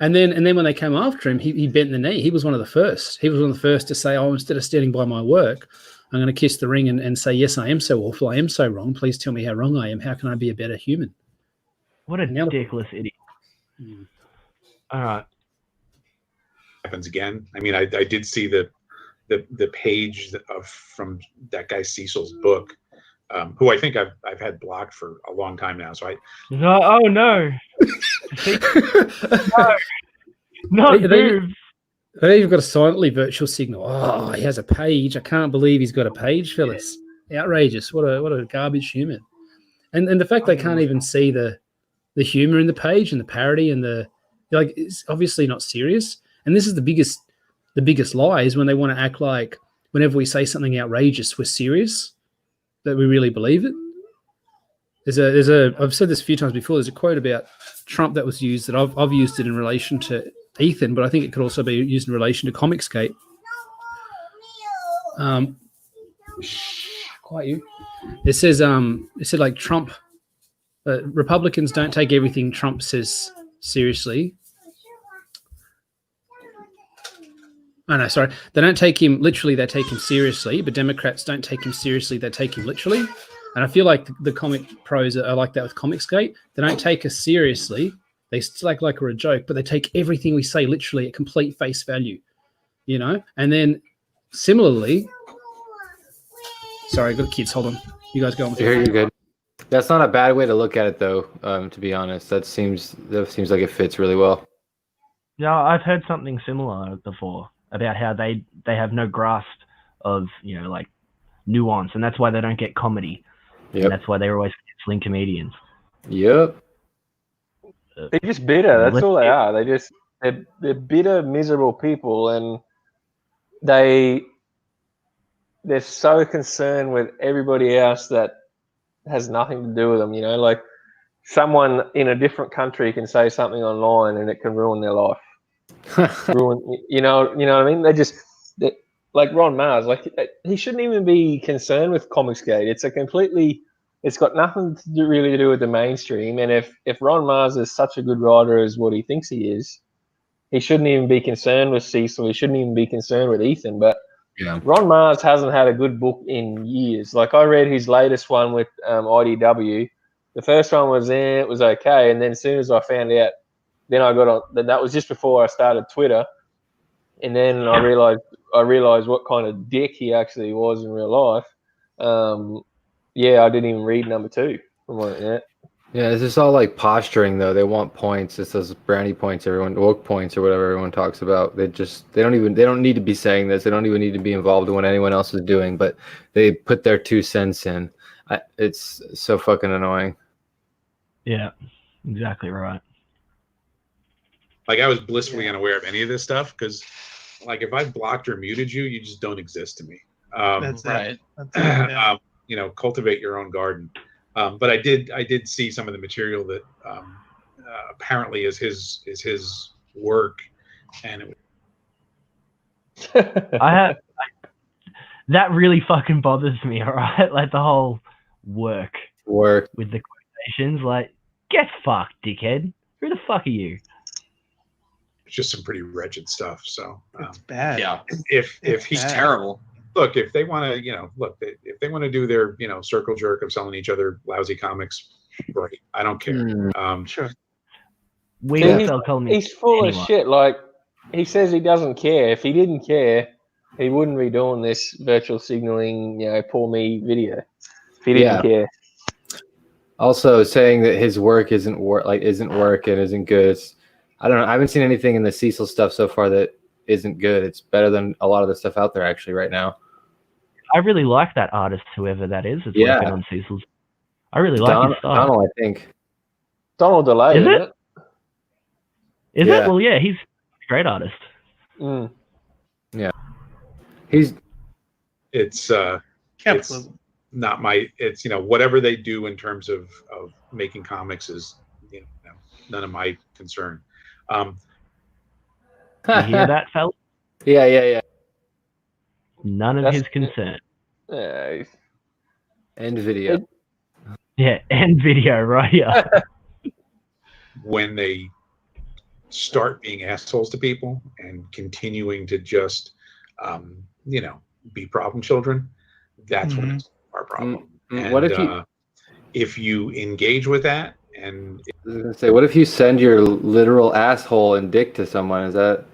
And then when they came after him, he bent the knee. He was one of the first. He was one of the first to say, oh, instead of standing by my work, I'm going to kiss the ring and say, yes, I am so awful. I am so wrong. Please tell me how wrong I am. How can I be a better human? What a ridiculous idiot. All right. Happens again. I mean, I did see the page from that guy Cecil's book, who I think I've had blocked for a long time now. So oh no, no, they've got a silently virtual signal. Oh, he has a page. I can't believe he's got a page, fellas. Outrageous. What a garbage human. And the fact they can't even see the humor in the page and the parody and it's obviously not serious. And this is the biggest lie is when they want to act like whenever we say something outrageous, we're serious, that we really believe it. I've said this a few times before. There's a quote about Trump that was used that I've used it in relation to Ethan, but I think it could also be used in relation to ComicsGate. Quiet you. It said like Trump, Republicans don't take everything Trump says seriously. Oh, no, sorry. They don't take him literally, they take him seriously, but Democrats don't take him seriously, they take him literally. And I feel like the comic pros are like that with ComicsGate. They don't take us seriously. They still act like we're a joke, but they take everything we say literally at complete face value, you know? And then similarly, sorry, I got kids. Hold on. You guys go on. You're good. That's not a bad way to look at it, though, to be honest. That seems like it fits really well. Yeah, I've heard something similar before about how they have no grasp of, like nuance, and that's why they don't get comedy. Yep. And that's why they're always canceling comedians. Yep. They're just bitter. That's all they are. They're bitter, miserable people, and they're so concerned with everybody else that has nothing to do with them. Like someone in a different country can say something online and it can ruin their life. You know what I mean? Like Ron Mars, like he shouldn't even be concerned with ComicsGate. It's got nothing really to do with the mainstream. And if Ron Mars is such a good writer as what he thinks he is, he shouldn't even be concerned with Cecil. He shouldn't even be concerned with Ethan. But yeah, Ron Mars hasn't had a good book in years. Like I read his latest one with IDW. The first one was it was okay, and then as soon as I found out, then I got on. That was just before I started Twitter, and then I realized what kind of dick he actually was in real life. I didn't even read number 2. Yeah, it's just all like posturing though. They want points. It's those brownie points, woke points or whatever everyone talks about. They don't need to be saying this. They don't even need to be involved in what anyone else is doing, but they put their 2 cents in. It's so fucking annoying. Yeah, exactly right. Like I was blissfully unaware of any of this stuff because, like, if I've blocked or muted you, you just don't exist to me. That's right. Yeah. Cultivate your own garden. But I did see some of the material that apparently is his work, and that really fucking bothers me. All right, like the whole work with the quotations. Like, get fucked, dickhead. Who the fuck are you? It's just some pretty wretched stuff. So it's bad. Yeah. If he's terrible. Look, if they want to, if they want to do their, circle jerk of selling each other lousy comics, great. I don't care. Sure. He's full of shit. Like he says he doesn't care. If he didn't care, he wouldn't be doing this virtual signaling, poor me video. If he didn't care. Also, saying that his work isn't work and isn't good. I don't know. I haven't seen anything in the Cecil stuff so far that isn't good. It's better than a lot of the stuff out there actually right now. I really like that artist, whoever that is. Working on Cecil's. I really like his style. Donald, I think. Donald DeLay, is it? Is it? Well, yeah, he's a great artist. Mm. Yeah. It's not my. It's whatever they do in terms of making comics is none of my concern. You hear that, fella? Yeah. None of his concern. End video. End video, right? Yeah. When they start being assholes to people and continuing to just, be problem children, that's when it's our problem. And What if you engage with that, and I was gonna say, what if you send your literal asshole and dick to someone? Is that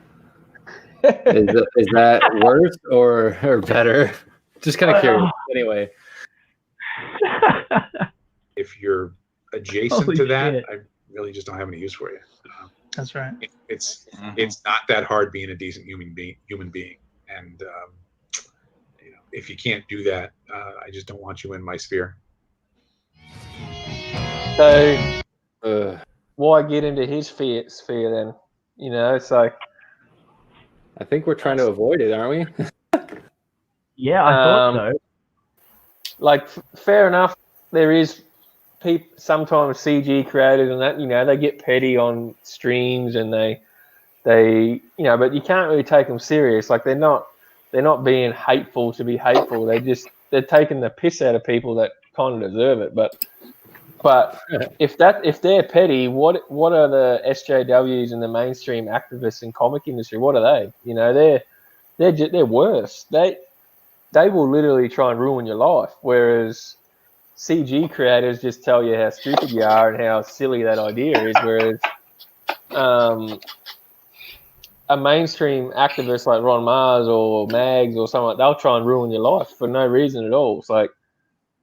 worse or better? Just kind of curious. Anyway, if you're adjacent to that, I really just don't have any use for you. That's right. It's not that hard being a decent human being, and if you can't do that, I just don't want you in my sphere. So why get into his sphere then? You know, so I think we're trying to avoid it, aren't we? Yeah, I thought so. Like, fair enough. There is sometimes CG creators and that, you know, they get petty on streams and they you know, but you can't really take them serious. Like, they're not being hateful to be hateful. They're taking the piss out of people that kind of deserve it. But if they're petty, what are the SJWs and the mainstream activists in comic industry? What are they? You know, they're worse. They will literally try and ruin your life. Whereas CG creators just tell you how stupid you are and how silly that idea is. Whereas a mainstream activist like Ron Mars or Mags or someone, they'll try and ruin your life for no reason at all. It's like,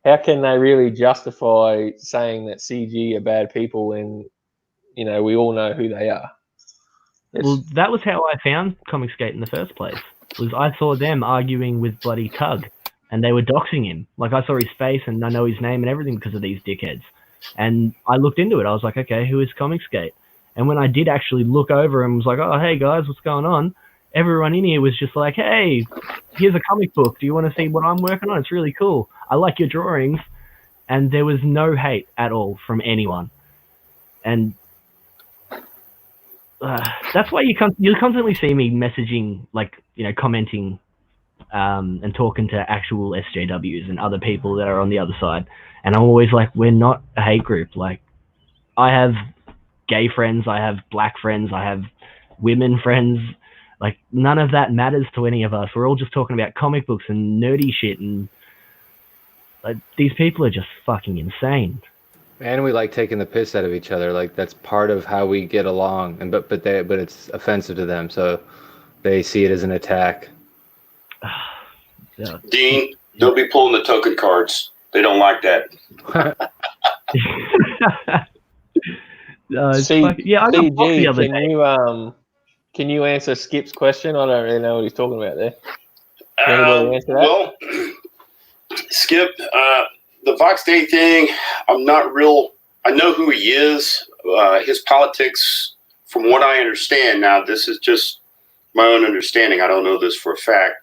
how can they really justify saying that CG are bad people when, you know, we all know who they are? Well, that was how I found ComicsGate in the first place. Was I saw them arguing with bloody Tug, and they were doxing him. Like, I saw his face and I know his name and everything because of these dickheads. And I looked into it. I was like, okay, who is ComicsGate? And when I did actually look over and was like, oh, hey guys, what's going on? Everyone in here was just like, hey, here's a comic book. Do you want to see what I'm working on? It's really cool. I like your drawings. And there was no hate at all from anyone. And that's why you constantly see me messaging, like, you know, commenting and talking to actual SJWs and other people that are on the other side. And I'm always like, we're not a hate group. Like, I have gay friends, I have black friends, I have women friends. Like, none of that matters to any of us. We're all just talking about comic books and nerdy shit, and like, these people are just fucking insane. And we like taking the piss out of each other. Like, that's part of how we get along. And but it's offensive to them, so they see it as an attack. Yeah. Dean, don't be pulling the token cards. They don't like that. CG, can you answer Skip's question? I don't really know what he's talking about there. Can anybody answer that? Well, Skip, the Vox Day thing, I'm not real. I know who he is. His politics, from what I understand, now this is just my own understanding. I don't know this for a fact,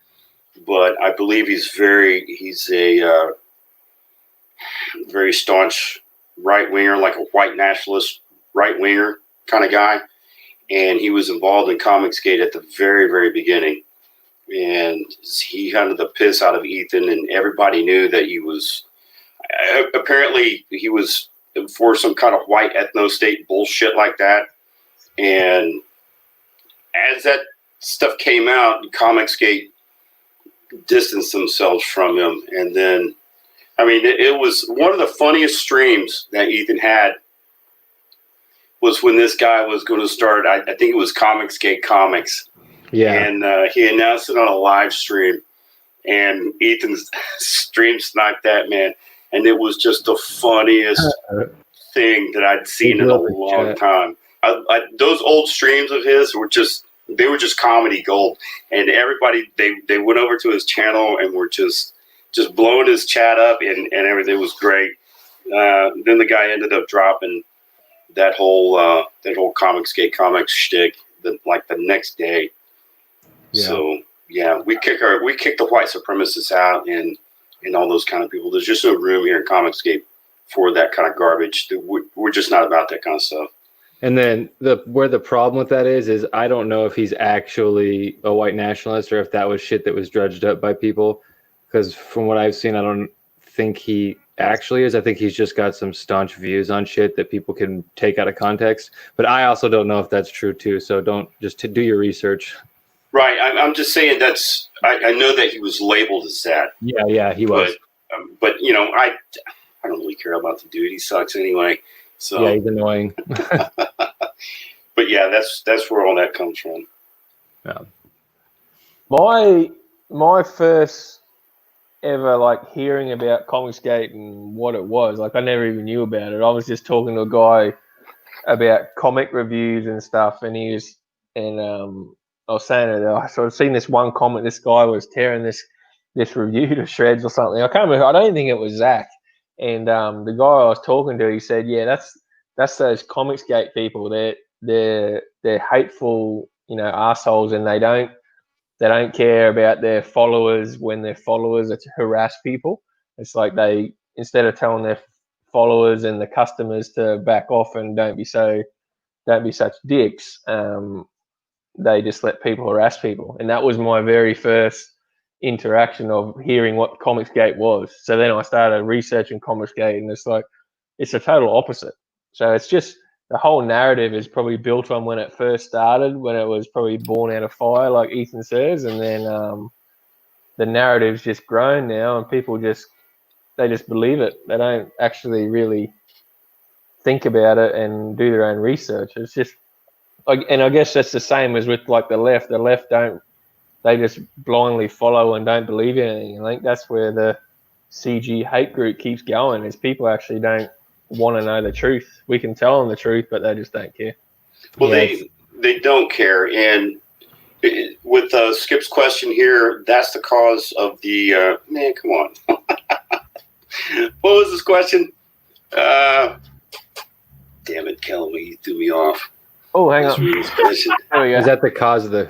but I believe he's a very staunch right winger, like a white nationalist right winger kind of guy. And he was involved in ComicsGate at the very, very beginning. And he hunted the piss out of Ethan, and everybody knew that he was apparently he was for some kind of white ethno state bullshit like that. And as that stuff came out, ComicsGate distanced themselves from him. And then, I mean, it was one of the funniest streams that Ethan had was when this guy was going to start, I think it was ComicsGate Comics. Yeah. And he announced it on a live stream. And Ethan's stream sniped that, man. And it was just the funniest thing that I'd seen in a long time. Those old streams of his were just comedy gold. And everybody, they went over to his channel and were just blowing his chat up, and everything was great. Then the guy ended up dropping that whole ComicsGate comics shtick the next day. Yeah. So yeah, we kick the white supremacists out and all those kind of people. There's just no room here in ComicsGate for that kind of garbage. We're just not about that kind of stuff. And then where the problem with that is I don't know if he's actually a white nationalist or if that was shit that was dredged up by people. Because from what I've seen, I don't think he actually is. I think he's just got some staunch views on shit that people can take out of context. But I also don't know if that's true too. So don't just do your research. Right. I'm just saying I know that he was labeled as that. Yeah, he was. But you know, I don't really care about the dude. He sucks anyway. So yeah, he's annoying. But yeah, that's where all that comes from. Yeah. My first ever hearing about ComicsGate and what it was, I never even knew about it. I was just talking to a guy about comic reviews and stuff, and I was saying that I've seen this one comment. This guy was tearing this review to shreds or something. I can't remember. I don't think it was Zach, And the guy I was talking to, he said, yeah, that's those ComicsGate people. They're hateful, assholes, and they don't care about their followers when their followers are to harass people. It's like they, instead of telling their followers and the customers to back off and don't be such dicks, they just let people harass people. And that was my very first interaction of hearing what ComicsGate was. So then I started researching ComicsGate, and it's a total opposite. So it's just the whole narrative is probably built on when it first started, when it was probably born out of fire, like Ethan says, and then the narrative's just grown now, and people just believe it. They don't actually really think about it and do their own research. It's just and I guess that's the same as with like the left. The left they just blindly follow and don't believe anything. I think that's where the CG hate group keeps going, is people actually don't want to know the truth. We can tell them the truth, but they just don't care. Well, they don't care. And with Skip's question here, that's the cause of the man. Come on, what was this question? Damn it, Kelly, you threw me off. Oh, hang on. Is that the cause of the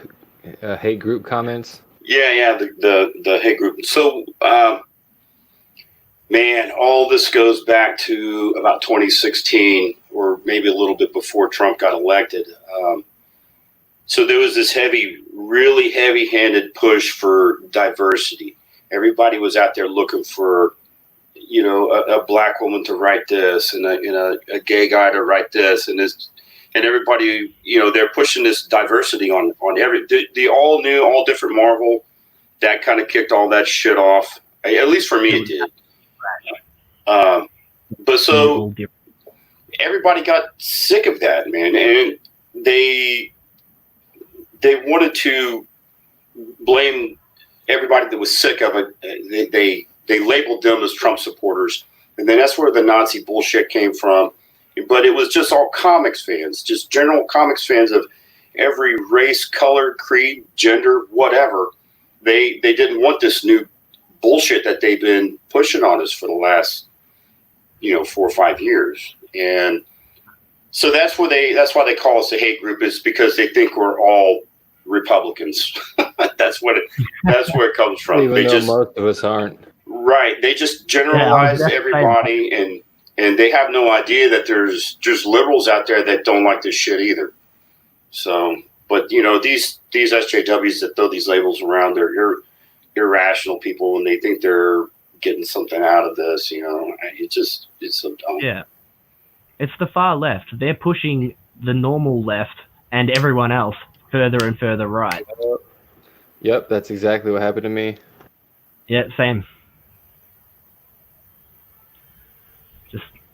hate group comments? Yeah, the hate group. So, man, all this goes back to about 2016, or maybe a little bit before Trump got elected. So there was this really heavy-handed push for diversity. Everybody was out there looking for, a black woman to write this, and a gay guy to write this, and everybody, they're pushing this diversity on the all new, all different Marvel. That kind of kicked all that shit off. At least for me, it did. But so everybody got sick of that, man, and they wanted to blame everybody that was sick of it. They labeled them as Trump supporters, and then that's where the Nazi bullshit came from. But it was just all comics fans, just general comics fans of every race, color, creed, gender, whatever. They didn't want this new bullshit that they've been pushing on us for the last 4 or 5 years. And so that's why they call us a hate group, is because they think we're all Republicans. that's where it comes from. Even though most of us aren't. Right. They just generalize everybody, and they have no idea that there's liberals out there that don't like this shit either. So, but these SJWs that throw these labels around, they're irrational people, and they think they're getting something out of this. It's so dumb. Yeah, it's the far left. They're pushing the normal left and everyone else further and further right. Yep, that's exactly what happened to me. Yeah, same.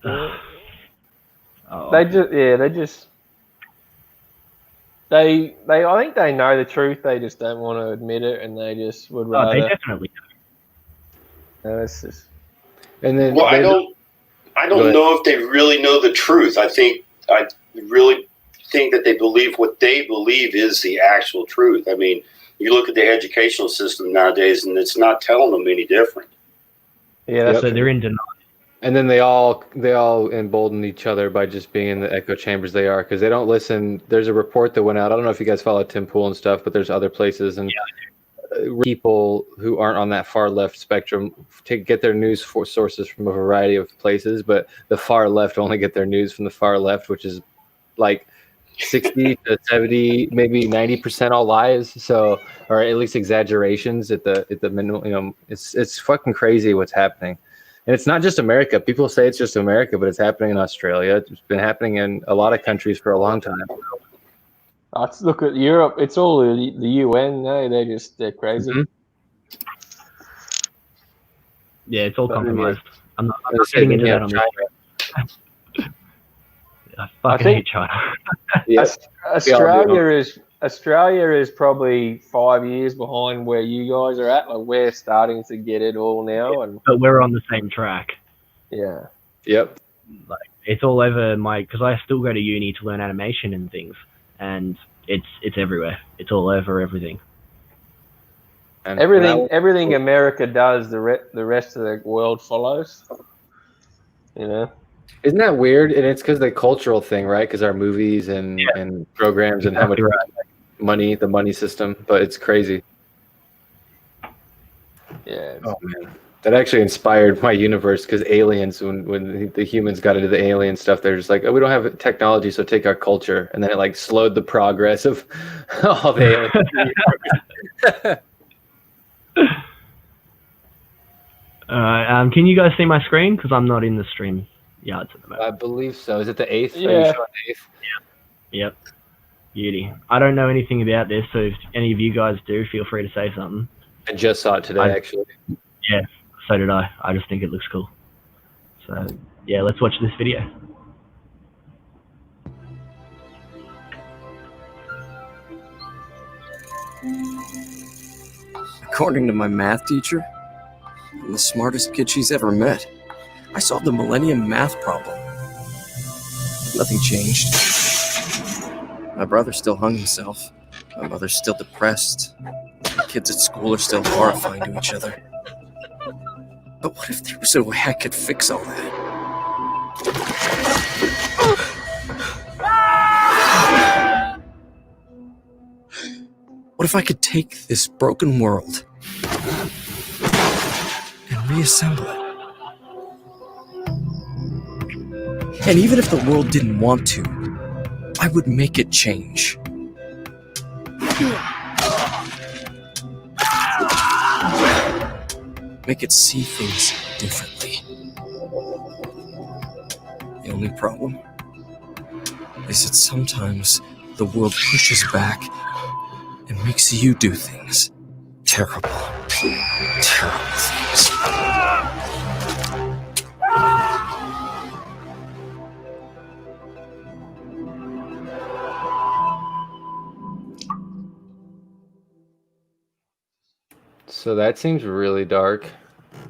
I think they know the truth. They just don't want to admit it, and they just would rather. They definitely do. No, it's just. And then, I don't know if they really know the truth. I really think that they believe what they believe is the actual truth. I mean, you look at the educational system nowadays, and it's not telling them any different. Yeah, so they're in denial. And then they all embolden each other by just being in the echo chambers they are, because they don't listen. There's a report that went out. I don't know if you guys follow Tim Pool and stuff, but there's other places and people who aren't on that far left spectrum to get their news sources from a variety of places, but the far left only get their news from the far left, which is like 60 to 70, maybe 90% all lies. So, or at least exaggerations at the minimum. It's fucking crazy what's happening. And it's not just America. People say it's just America, but it's happening in Australia. It's been happening in a lot of countries for a long time. Let's look at Europe. It's all the UN. No, they're crazy. Mm-hmm. Yeah, it's all compromised. I'm not getting into that on this. I fucking hate China. Yes, Australia is probably 5 years behind where you guys are at. Like, we're starting to get it all now, but we're on the same track. Yeah. Yep. Like, it's all over because I still go to uni to learn animation and things, and it's everywhere. It's all over everything. And everything America does, the rest of the world follows. You know, isn't that weird? And it's because the cultural thing, right? Because our movies and programs and how much money, the money system. But it's crazy. Yeah. Oh man, that actually inspired my universe because aliens, when the humans got into the alien stuff, they're just like, oh, we don't have technology, so take our culture, and then it like slowed the progress of all the aliens. Can you guys see my screen? Because I'm not in the stream yards at the moment. I believe so. Is it the 8th? Yeah. Are you showing the 8th? Yep. Beauty. I don't know anything about this, so if any of you guys do, feel free to say something. I just saw it today, actually. Yeah, so did I. I just think it looks cool. So, yeah, let's watch this video. According to my math teacher, I'm the smartest kid she's ever met. I solved the Millennium Math problem. Nothing changed. My brother still hung himself. My mother's still depressed. The kids at school are still horrifying to each other. But what if there was a way I could fix all that? What if I could take this broken world and reassemble it? And even if the world didn't want to, I would make it change. Make it see things differently. The only problem is that sometimes the world pushes back and makes you do things. Terrible, terrible things. So that seems really dark,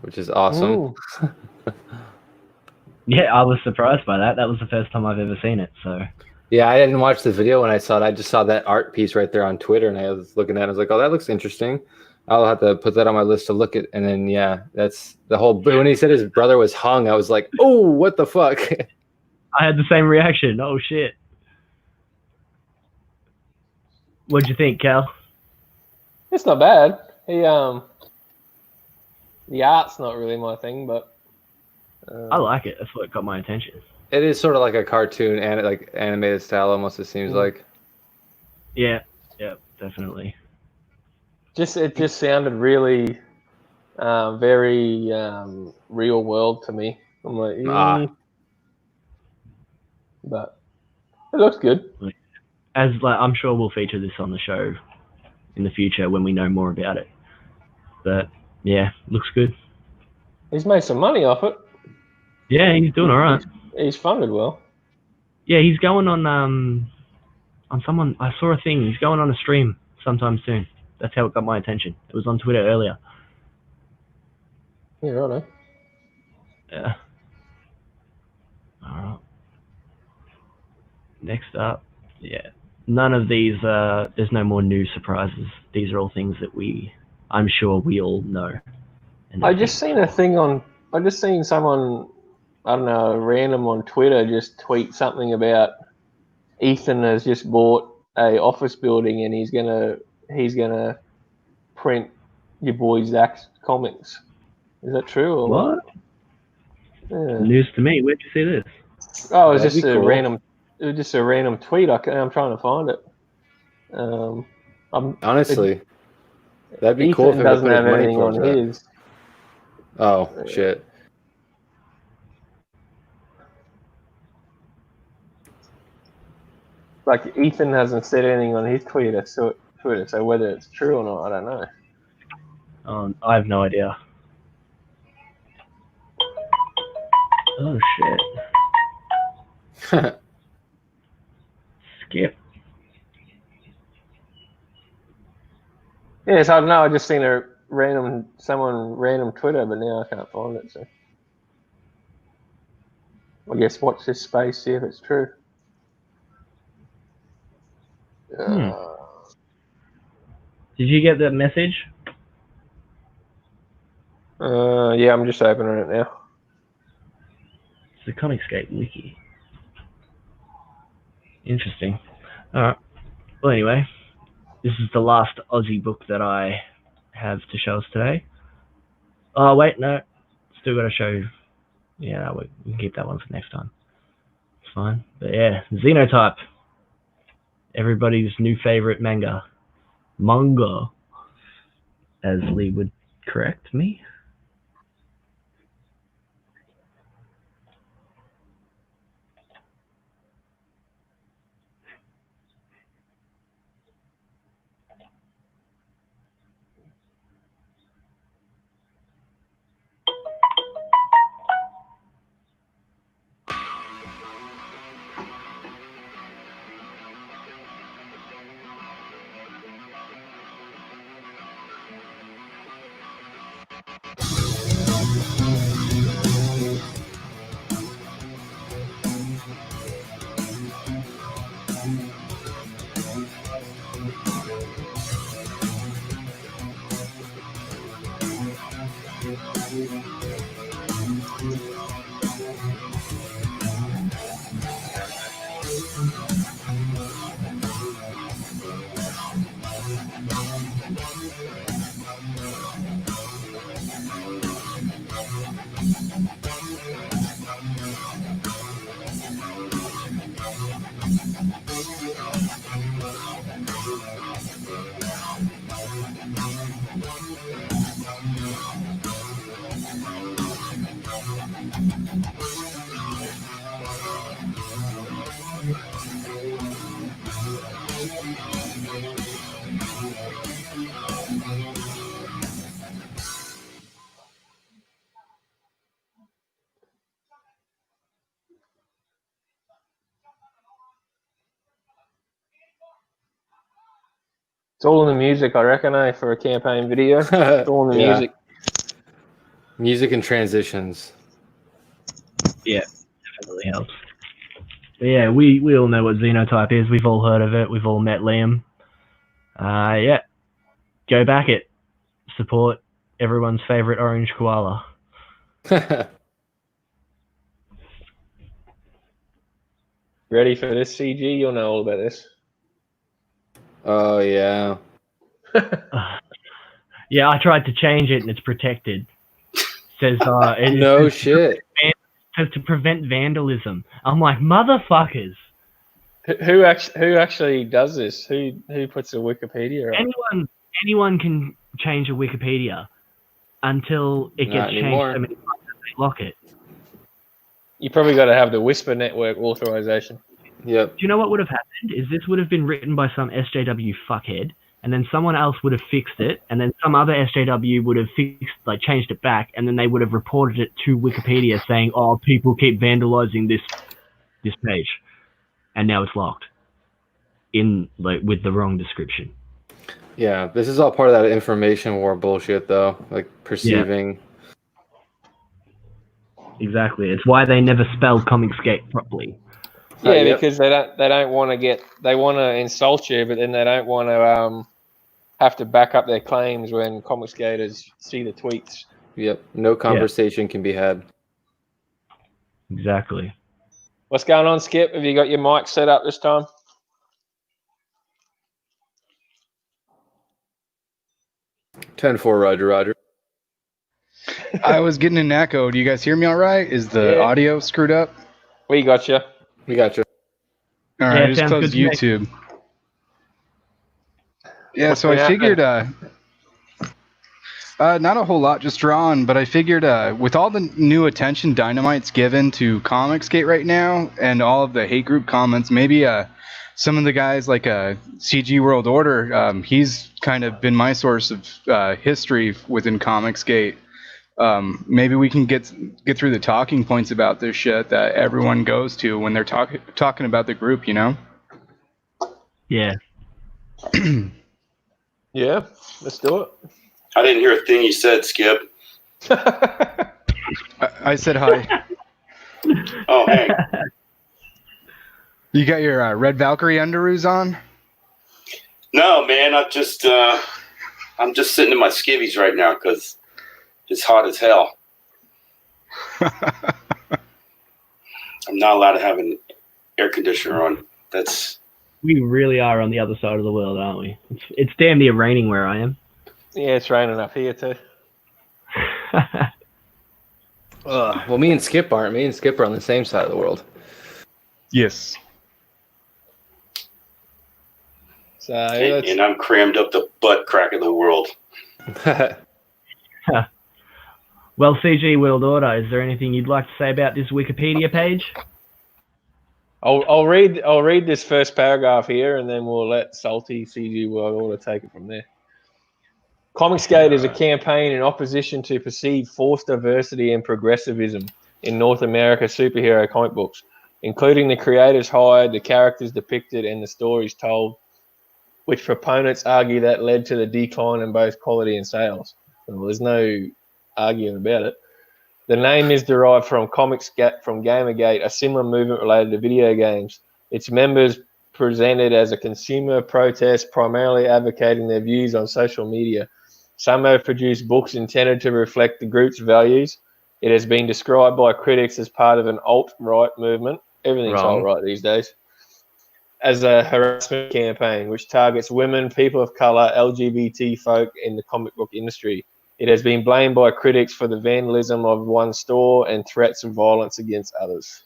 which is awesome. Yeah, I was surprised by that. That was the first time I've ever seen it, so... Yeah, I didn't watch the video when I saw it. I just saw that art piece right there on Twitter, and I was looking at it. I was like, oh, that looks interesting. I'll have to put that on my list to look at. And then, yeah, that's the whole... When he said his brother was hung, I was like, oh, what the fuck? I had the same reaction. Oh, shit. What'd you think, Cal? It's not bad. The art's not really my thing, but I like it. That's what got my attention. It is sort of like a cartoon and like animated style, almost. It seems like. Yeah, definitely. It just sounded really, very real world to me. I'm like, but it looks good. I'm sure we'll feature this on the show in the future when we know more about it. But yeah, looks good. He's made some money off it. Yeah, he's doing all right. He's funded well. Yeah, he's going on someone. I saw a thing. He's going on a stream sometime soon. That's how it got my attention. It was on Twitter earlier. Yeah, right. Yeah. All right. Next up, yeah. None of these. There's no more new surprises. These are all things that I'm sure we all know. I just seen someone, I don't know, random on Twitter just tweet something about Ethan has just bought a office building and he's gonna print your boy Zach's comics. Is that true or what? Yeah. News to me. Where'd you see this? Oh, it was just a random. It was just a random tweet. I'm trying to find it. Honestly, that'd be Ethan cool if it doesn't put have his money anything towards on that. his. Oh shit. Like Ethan hasn't said anything on his Twitter, so whether it's true or not, I don't know. I have no idea. Oh shit. Skip. Yes, I don't know. I just seen someone random Twitter, but now I can't find it. So I guess watch this space, see if it's true. Did you get that message? Yeah, I'm just opening it now. It's the ComicsGate wiki. Interesting. Alright. Well, anyway, this is the last Aussie book that I have to show us today. Oh, wait, no. Still got to show you. Yeah, no, we can keep that one for next time. It's fine. But yeah, Xenotype. Everybody's new favorite manga. Manga, as Lee would correct me. It's all in the music, I reckon, for a campaign video. It's all in the Yeah. music. Music and transitions. Yeah, definitely helps. But yeah, we all know what Xenotype is. We've all heard of it. We've all met Liam. Yeah. Go back it. Support everyone's favorite orange koala. Ready for this, CG? You'll know all about this. Oh, yeah. Yeah, I tried to change it and it's protected. Says no shit. Says to prevent vandalism. I'm like, motherfuckers. Who actually does this? Who puts a Wikipedia up? Anyone can change a Wikipedia until it gets changed so many times that they lock it. You probably got to have the Whisper Network authorization. Yep. Do you know what would have happened? Is this would have been written by some SJW fuckhead, and then someone else would have fixed it, and then some other SJW would have changed it back, and then they would have reported it to Wikipedia saying, "Oh, people keep vandalizing this page," and now it's locked in with the wrong description. Yeah, this is all part of that information war bullshit, though. Like perceiving. Yeah. Exactly. It's why they never spelled ComicsGate properly. Yeah, because they don't want to they want to insult you, but then they don't want to have to back up their claims when ComicsGaters see the tweets. Yep. No conversation can be had. Exactly. What's going on, Skip? Have you got your mic set up this time? 10-4, Roger. I was getting an echo. Do you guys hear me all right? Is the audio screwed up? We got you. We got you. All right, I just closed YouTube. Yeah, so I figured, not a whole lot just drawn, but I figured with all the new attention Dynamite's given to ComicsGate right now and all of the hate group comments, maybe some of the guys like CG World Order, he's kind of been my source of history within ComicsGate. Maybe we can get through the talking points about this shit that everyone goes to when they're talking about the group, you know? Yeah. Yeah, let's do it. I didn't hear a thing you said, Skip. I said hi. Oh, hey. You got your Red Valkyrie underoos on? No, man. I'm just sitting in my skivvies right now because it's hot as hell. I'm not allowed to have an air conditioner on. That's. We really are on the other side of the world, aren't we? It's damn near raining where I am. Yeah, it's raining up here too. Well, me and Skip aren't. Me and Skip are on the same side of the world. Yes. So And I'm crammed up the butt crack of the world. Well, CG World Order, is there anything you'd like to say about this Wikipedia page? I'll read this first paragraph here, and then we'll let Salty CG World Order take it from there. ComicsGate is a campaign in opposition to perceived forced diversity and progressivism in North America superhero comic books, including the creators hired, the characters depicted, and the stories told, which proponents argue that led to the decline in both quality and sales. Well, there's no arguing about it. The name is derived from from Gamergate, a similar movement related to video games. Its members presented as a consumer protest, primarily advocating their views on social media. Some have produced books intended to reflect the group's values. It has been described by critics as part of an alt-right movement. Everything's alt-right these days. As a harassment campaign, which targets women, people of color, LGBT folk in the comic book industry. It has been blamed by critics for the vandalism of one store and threats of violence against others.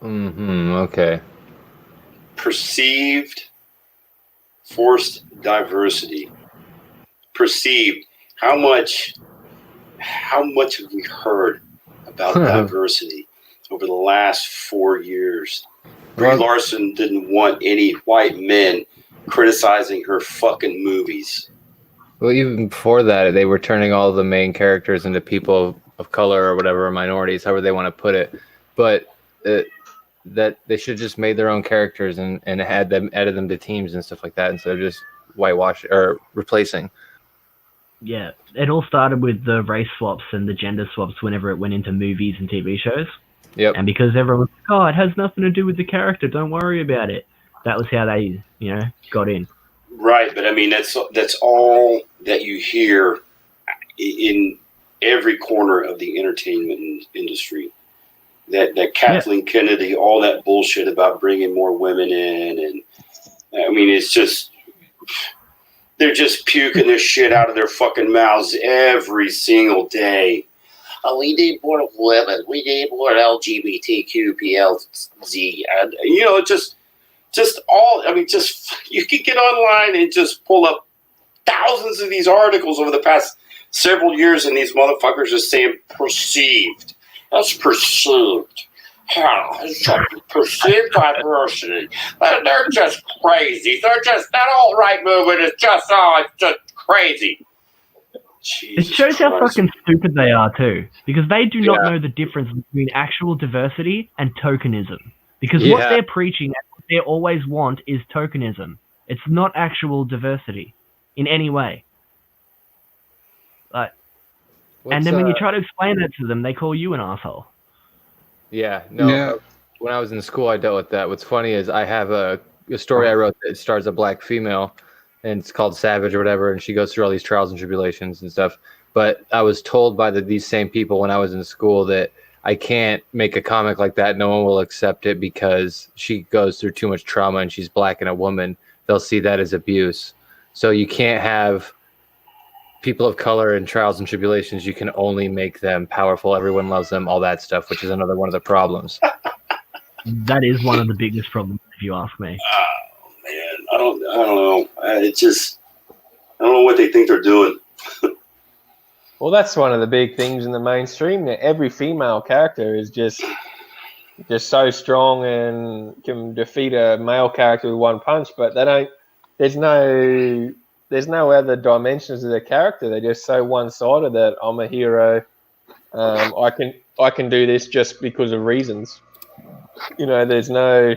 Okay. Perceived forced diversity. Perceived. How much have we heard about diversity over the last 4 years? Brie Larson didn't want any white men criticizing her fucking movies. Well, even before that, they were turning all the main characters into people of color or whatever, minorities, however they want to put it. But that they should just made their own characters and added them to teams and stuff like that instead of just whitewashing or replacing. Yeah, it all started with the race swaps and the gender swaps whenever it went into movies and TV shows. Yep. And because everyone was like, oh, it has nothing to do with the character, don't worry about it. That was how they, got in. Right, but I mean that's all that you hear in every corner of the entertainment industry. That Kathleen Kennedy, all that bullshit about bringing more women in, and I mean it's just they're just puking this shit out of their fucking mouths every single day. Oh, we need more women. We need more LGBTQ, PLZ, and just all. I mean, just you can get online and just pull up thousands of these articles over the past several years, and these motherfuckers just saying perceived. That's perceived. Perceived diversity. They're just crazy. That alt-right movement is just it's just crazy. Jesus it shows how fucking stupid they are too, because they do not know the difference between actual diversity and tokenism. Because what they're preaching and what they always want is tokenism. It's not actual diversity in any way. And then when you try to explain that to them, they call you an asshole. When I was in school, I dealt with that. What's funny is I have a story I wrote that stars a black female, and it's called Savage or whatever, and she goes through all these trials and tribulations and stuff. But I was told by these same people when I was in school that I can't make a comic like that. No one will accept it because she goes through too much trauma and she's black and a woman. They'll see that as abuse. So you can't have people of color in trials and tribulations. You can only make them powerful. Everyone loves them, all that stuff, which is another one of the problems. That is one of the biggest problems, if you ask me. Oh man, I don't know. I don't know what they think they're doing. Well, that's one of the big things in the mainstream. That every female character is just so strong and can defeat a male character with one punch. But they don't. There's no other dimensions of their character. They're just so one-sided that I'm a hero. I can do this just because of reasons. There's no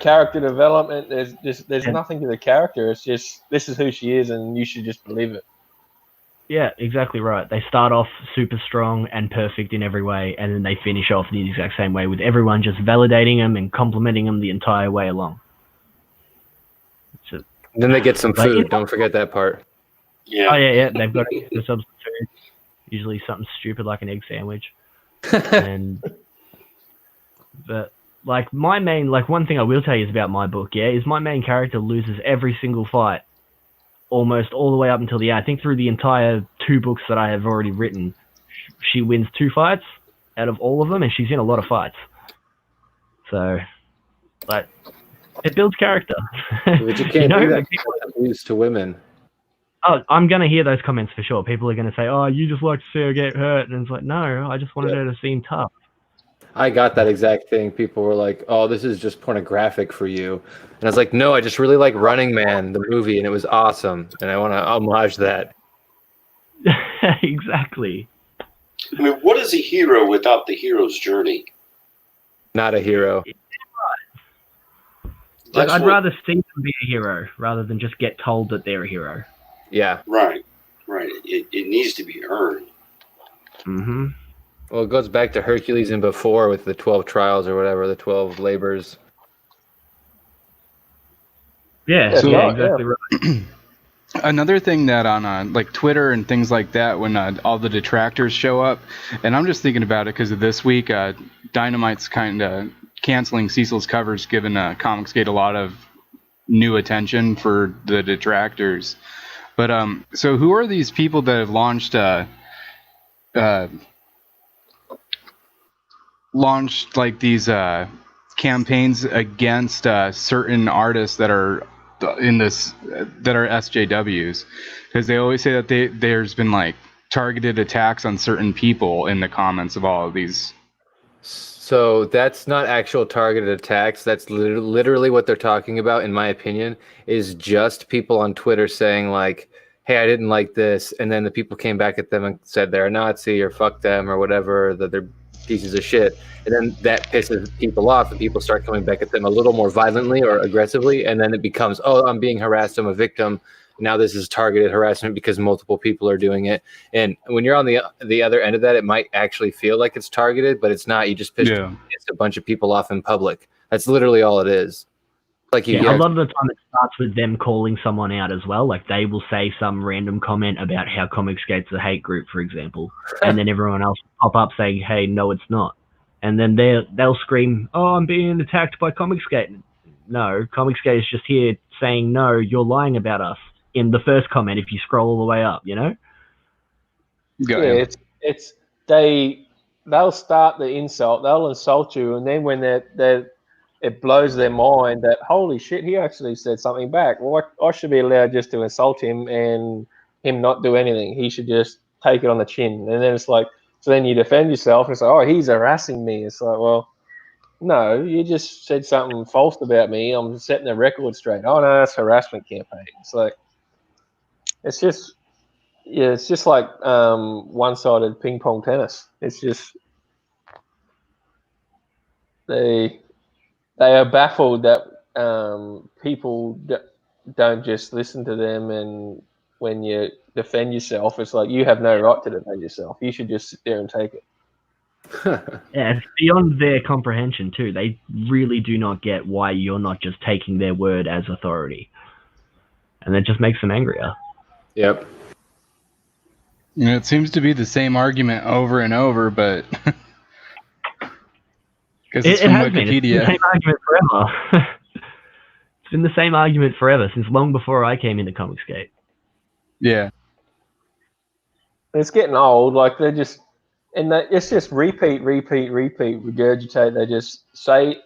character development. There's nothing to the character. It's just this is who she is, and you should just believe it. Yeah, exactly right. They start off super strong and perfect in every way, and then they finish off the exact same way with everyone just validating them and complimenting them the entire way along. Then they get some food. Don't forget that part. Yeah. Oh yeah. They've got to get themselves food. Usually something stupid like an egg sandwich. And But like my main, like one thing I will tell you is about my book, is my main character loses every single fight, almost all the way up until the end. I think through the entire 2 books that I have already written, she wins 2 fights out of all of them, and she's in a lot of fights. So, like, it builds character. But you can't do that. Abuse to women. Oh, I'm gonna hear those comments for sure. People are gonna say, "Oh, you just like to see her get hurt," and it's like, no, I just wanted her to seem tough. I got that exact thing. People were like, "Oh, this is just pornographic for you," and I was like, "No, I just really like Running Man, the movie, and it was awesome, and I want to homage that." Exactly. I mean, what is a hero without the hero's journey? Not a hero. Like, I'd rather see them be a hero rather than just get told that they're a hero. Yeah. Right. It needs to be earned. Mm-hmm. Well, it goes back to Hercules and before with the 12 trials or whatever, the 12 labors. Yeah, exactly right. Another thing that on like Twitter and things like that, when all the detractors show up, and I'm just thinking about it because of this week, Dynamite's kind of canceling Cecil's covers, giving ComicsGate a lot of new attention for the detractors. But so who are these people that have launched like these campaigns against certain artists that are in this that are SJWs? Because they always say that there's been like targeted attacks on certain people in the comments of all of these. So that's not actual targeted attacks. That's literally what they're talking about, in my opinion, is just people on Twitter saying like, hey, I didn't like this. And then the people came back at them and said they're a Nazi or fuck them or whatever, that they're pieces of shit. And then that pisses people off and people start coming back at them a little more violently or aggressively. And then it becomes, oh, I'm being harassed. I'm a victim. Now this is targeted harassment because multiple people are doing it. And when you're on the other end of that, it might actually feel like it's targeted, but it's not. You just pissed a bunch of people off in public. That's literally all it is. Like a lot of the time it starts with them calling someone out as well. Like they will say some random comment about how ComicsGate's a hate group, for example, and then everyone else will pop up saying, hey, no, it's not. And then they'll scream, oh, I'm being attacked by ComicsGate. No, ComicsGate is just here saying, no, you're lying about us. In the first comment, if you scroll all the way up, you know? They'll start the insult, they'll insult you, and then when it blows their mind that, holy shit, he actually said something back. Well, I should be allowed just to insult him and him not do anything. He should just take it on the chin. And then it's like, so then you defend yourself and it's like, oh, he's harassing me. It's like, well, no, you just said something false about me. I'm setting the record straight. Oh, no, that's harassment campaign. It's like, it's just like one-sided ping pong tennis. It's just they are baffled that people don't just listen to them, and when you defend yourself, it's like you have no right to defend yourself. You should just sit there and take it. Yeah, it's beyond their comprehension too. They really do not get why you're not just taking their word as authority, and that just makes them angrier. Yep. Yeah, it seems to be the same argument over and over, but because it's from Wikipedia. It's the same argument forever. It's been the same argument forever, since long before I came into ComicsGate. Yeah. It's getting old. Like it's just repeat, regurgitate.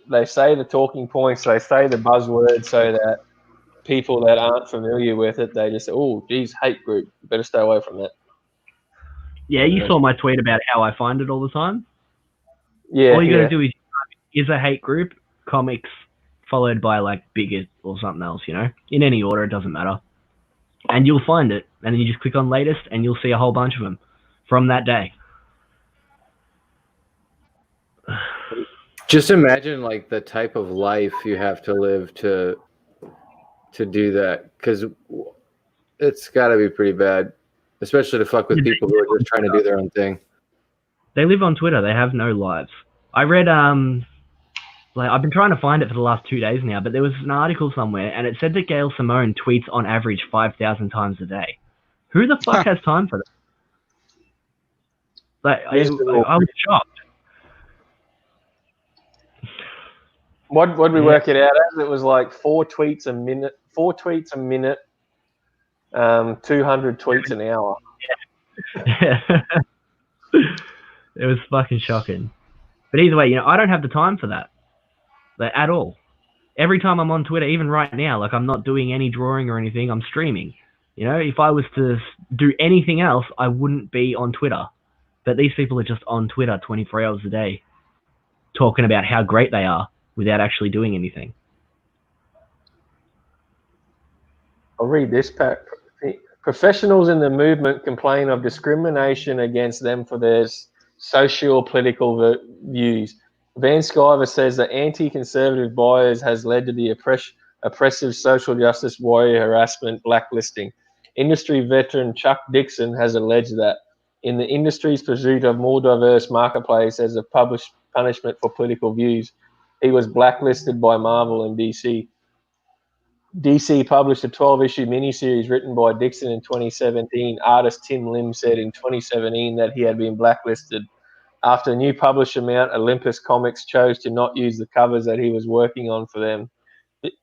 They say the talking points, they say the buzzwords, so that people that aren't familiar with it, they just say, oh, geez, hate group. You better stay away from that. Yeah, you saw my tweet about how I find it all the time. Yeah. All you got to do is a hate group, comics, followed by like bigot or something else, you know? In any order, it doesn't matter. And you'll find it. And then you just click on latest and you'll see a whole bunch of them from that day. Just imagine like the type of life you have to live to do that, because it's got to be pretty bad, especially to fuck with people who are just trying to do their own thing. They live on Twitter. They have no lives. I read I've been trying to find it for the last 2 days now, but there was an article somewhere and it said that Gail Simone tweets on average 5,000 times a day. Who the fuck has time for that? Like, I was shocked. What would we work it out as? It was like 4 tweets a minute. 4 tweets a minute. 200 tweets an hour. It was fucking shocking. But either way, I don't have the time for that, like, at all. Every time I'm on Twitter, even right now, like, I'm not doing any drawing or anything. I'm streaming. If I was to do anything else, I wouldn't be on Twitter. But these people are just on Twitter 24 hours a day, talking about how great they are without actually doing anything. I'll read this pack. Professionals in the movement complain of discrimination against them for their socio-political views. Van Sciver says that anti-conservative bias has led to the oppressive social justice warrior harassment blacklisting. Industry veteran Chuck Dixon has alleged that in the industry's pursuit of more diverse marketplace as a published punishment for political views, he was blacklisted by Marvel and DC. DC published a 12-issue miniseries written by Dixon in 2017. Artist Tim Lim said in 2017 that he had been blacklisted after new publisher Mount Olympus Comics chose to not use the covers that he was working on for them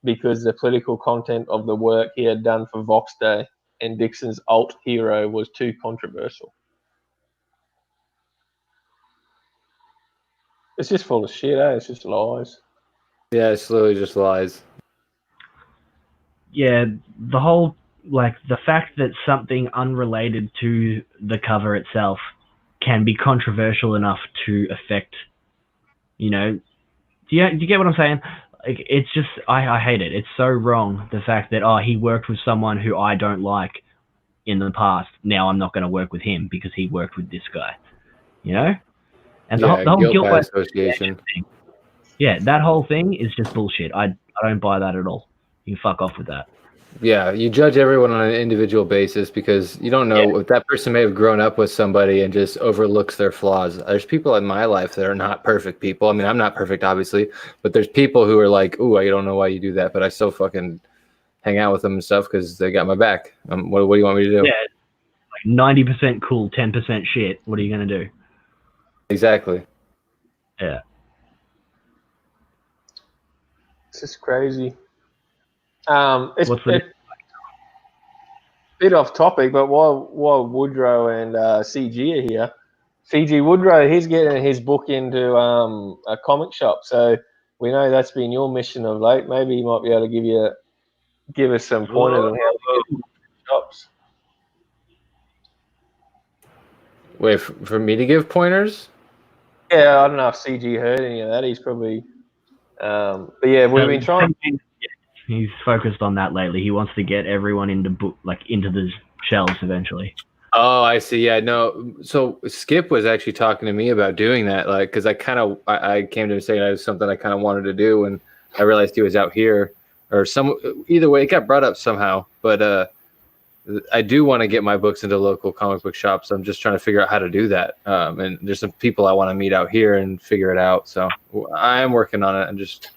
because the political content of the work he had done for Vox Day and Dixon's alt hero was too controversial. It's just full of shit, eh? It's just lies. Yeah, it's literally just lies. Yeah, the whole, the fact that something unrelated to the cover itself can be controversial enough to affect, do you get what I'm saying? Like, it's just, I hate it. It's so wrong, the fact that, he worked with someone who I don't like in the past. Now I'm not going to work with him because he worked with this guy, And the whole guilt by association. Yeah, that whole thing is just bullshit. I don't buy that at all. You can fuck off with that. Yeah, you judge everyone on an individual basis because you don't know if that person may have grown up with somebody and just overlooks their flaws. There's people in my life that are not perfect people. I mean, I'm not perfect, obviously, but there's people who are like, ooh, I don't know why you do that, but I still fucking hang out with them and stuff because they got my back. What do you want me to do? Yeah, like 90% cool, 10% shit. What are you going to do? Exactly. Yeah. It's just crazy. It's a bit off topic, but while Woodrow and CG are here, CG Woodrow, he's getting his book into a comic shop. So we know that's been your mission of late. Maybe he might be able to give us some pointers on how to get shops. Wait, for me to give pointers? Yeah, I don't know if CG heard any of that. He's probably, but yeah, we've been trying. He's focused on that lately. He wants to get everyone into the shelves eventually. Oh, I see. Yeah, no. So Skip was actually talking to me about doing that, because I came to him saying it was something I kind of wanted to do, and I realized he was out here or either way, it got brought up somehow. But I do want to get my books into local comic book shops. I'm just trying to figure out how to do that. And there's some people I want to meet out here and figure it out. So I am working on it and just.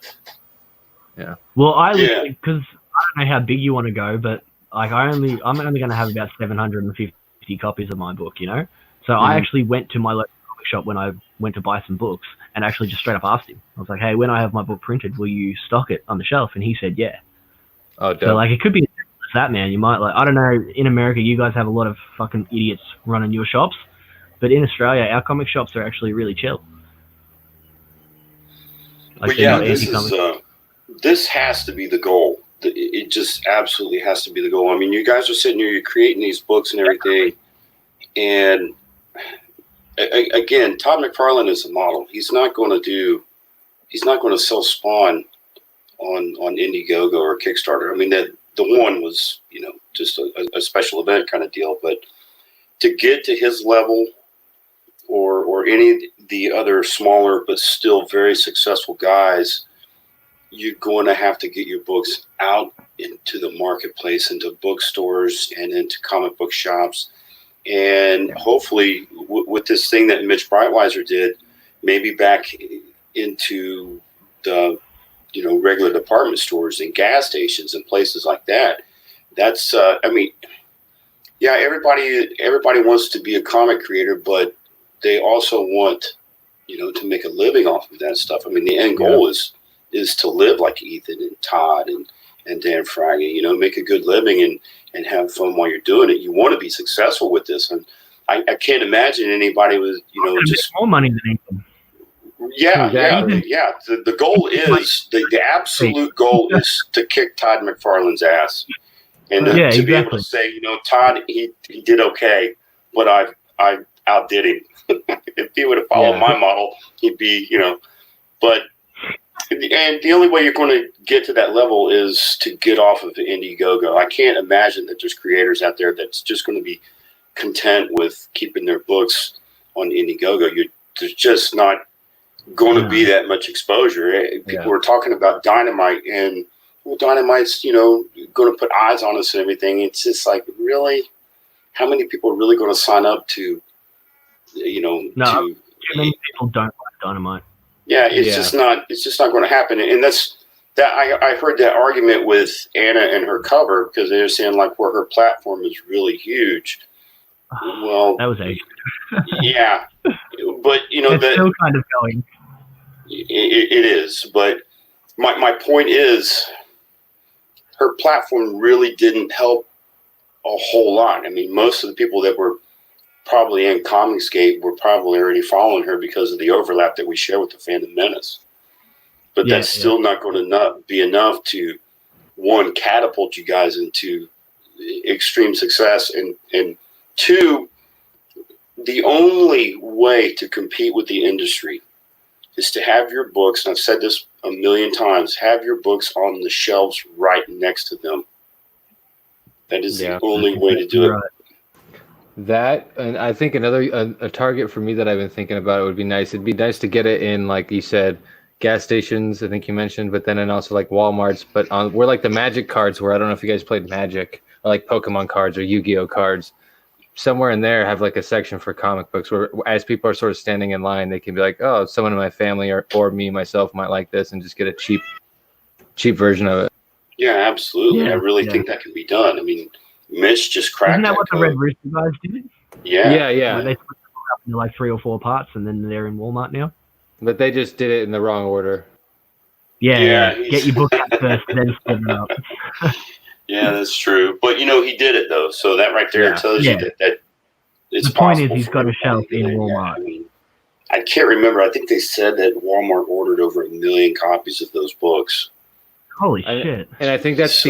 Yeah. Well, because I don't know how big you want to go, but I'm only going to have about 750 copies of my book, So I actually went to my local comic shop when I went to buy some books and actually just straight up asked him. I was like, "Hey, when I have my book printed, will you stock it on the shelf?" And he said, "Yeah." Oh, dope. So it could be as simple as that, man. You might I don't know. In America, you guys have a lot of fucking idiots running your shops, but in Australia, our comic shops are actually really chill. This has to be the goal. It just absolutely has to be the goal. I mean, you guys are sitting here, you're creating these books and everything. And again, Todd McFarlane is a model. He's not going to sell Spawn on Indiegogo or Kickstarter. I mean, the one was, just a special event kind of deal. But to get to his level or any of the other smaller but still very successful guys, you're going to have to get your books out into the marketplace, into bookstores and into comic book shops. And hopefully with this thing that Mitch Breitweiser did, maybe back into the, regular department stores and gas stations and places like that. That's, everybody wants to be a comic creator, but they also want, to make a living off of that stuff. I mean, the end goal is is to live like Ethan and Todd and Dan Fraggy, you know, make a good living and have fun while you're doing it. You want to be successful with this. And I can't imagine anybody with, you know, just more money than Ethan. Yeah, Exactly. yeah. The goal is the absolute goal is to kick Todd McFarlane's ass, and to be able to say, you know, Todd, he did okay, but I outdid him. If he would have followed my model, he'd be, you know. But and the only way you're going to get to that level is to get off of Indiegogo. I can't imagine that there's creators out there that's just going to be content with keeping their books on Indiegogo. There's just not going to be that much exposure. People were talking about Dynamite, and well, Dynamite's, you know, going to put eyes on us and everything. It's just like, really, how many people are really going to sign up to, you know? Too many people don't like Dynamite. Yeah, it's just not going to happen. And that's that. I heard that argument with Anna and her cover, because they're saying like where her platform is really huge. Well, that was ages. Yeah, but you know, it's still kind of going. It is, but my point is, her platform really didn't help a whole lot. I mean, most of the people that were probably in ComicsGate were probably already following her because of the overlap that we share with the Phantom Menace. But that's still not going to be enough to, one, catapult you guys into extreme success, and two, the only way to compete with the industry is to have your books, and I've said this a million times, have your books on the shelves right next to them. That is the only way to do it. That, and I think another a target for me that I've been thinking about, it would be nice. It'd be nice to get it in, like you said, gas stations, I think you mentioned, but then and also like Walmarts, but on where like the Magic cards were. I don't know if you guys played Magic, or like Pokemon cards or Yu-Gi-Oh cards. Somewhere in there have like a section for comic books where as people are sort of standing in line, they can be like, oh, someone in my family or me myself might like this, and just get a cheap version of it. Yeah, absolutely. I really think that can be done. I mean, Mitch just cracked. Isn't that what the Red Rooster guys did? Yeah. Like they split them up into like 3 or 4 parts, and then they're in Walmart now. But they just did it in the wrong order. Yeah. Get your book out first, then split it up. Yeah, that's true. But you know, he did it though, so that right there tells you that it's the point is possible he's got a shelf in Walmart. I mean, I can't remember. I think they said that Walmart ordered over 1 million copies of those books. Holy shit! And I think that's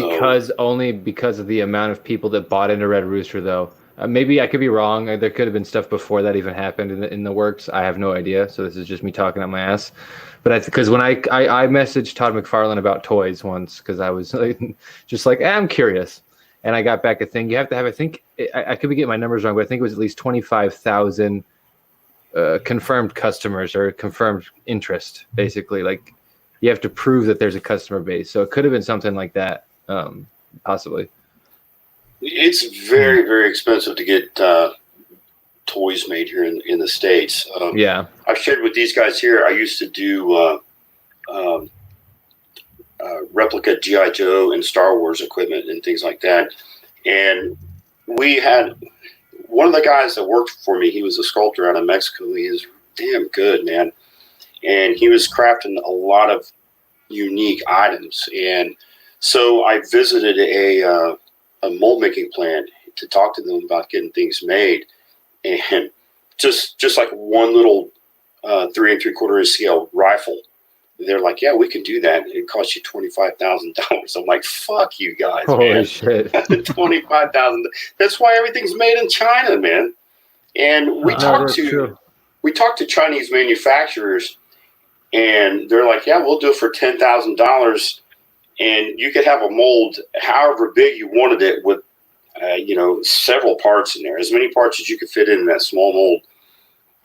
only because of the amount of people that bought into Red Rooster, though. Maybe I could be wrong. There could have been stuff before that even happened in the works. I have no idea. So this is just me talking out my ass. But because when I messaged Todd McFarlane about toys once, because I was like, just like, I'm curious, and I got back a thing. You have to have, I think, I could be getting my numbers wrong, but I think it was at least 25,000 confirmed customers or confirmed interest, basically. Like, you have to prove that there's a customer base. So it could have been something like that, possibly. It's very, very expensive to get toys made here in the States. I've shared with these guys here, I used to do replica G.I. Joe and Star Wars equipment and things like that. And we had one of the guys that worked for me, he was a sculptor out of Mexico. He is damn good, man. And he was crafting a lot of unique items. And so I visited a mold making plant to talk to them about getting things made. And just like one little 3 3/4 inch scale rifle, they're like, yeah, we can do that. It costs you $25,000. I'm like, fuck you guys, Holy man. shit. $25,000. That's why everything's made in China, man. And we talked to Chinese manufacturers, and they're like, yeah, we'll do it for $10,000, and you could have a mold however big you wanted it with, several parts in there, as many parts as you could fit in that small mold.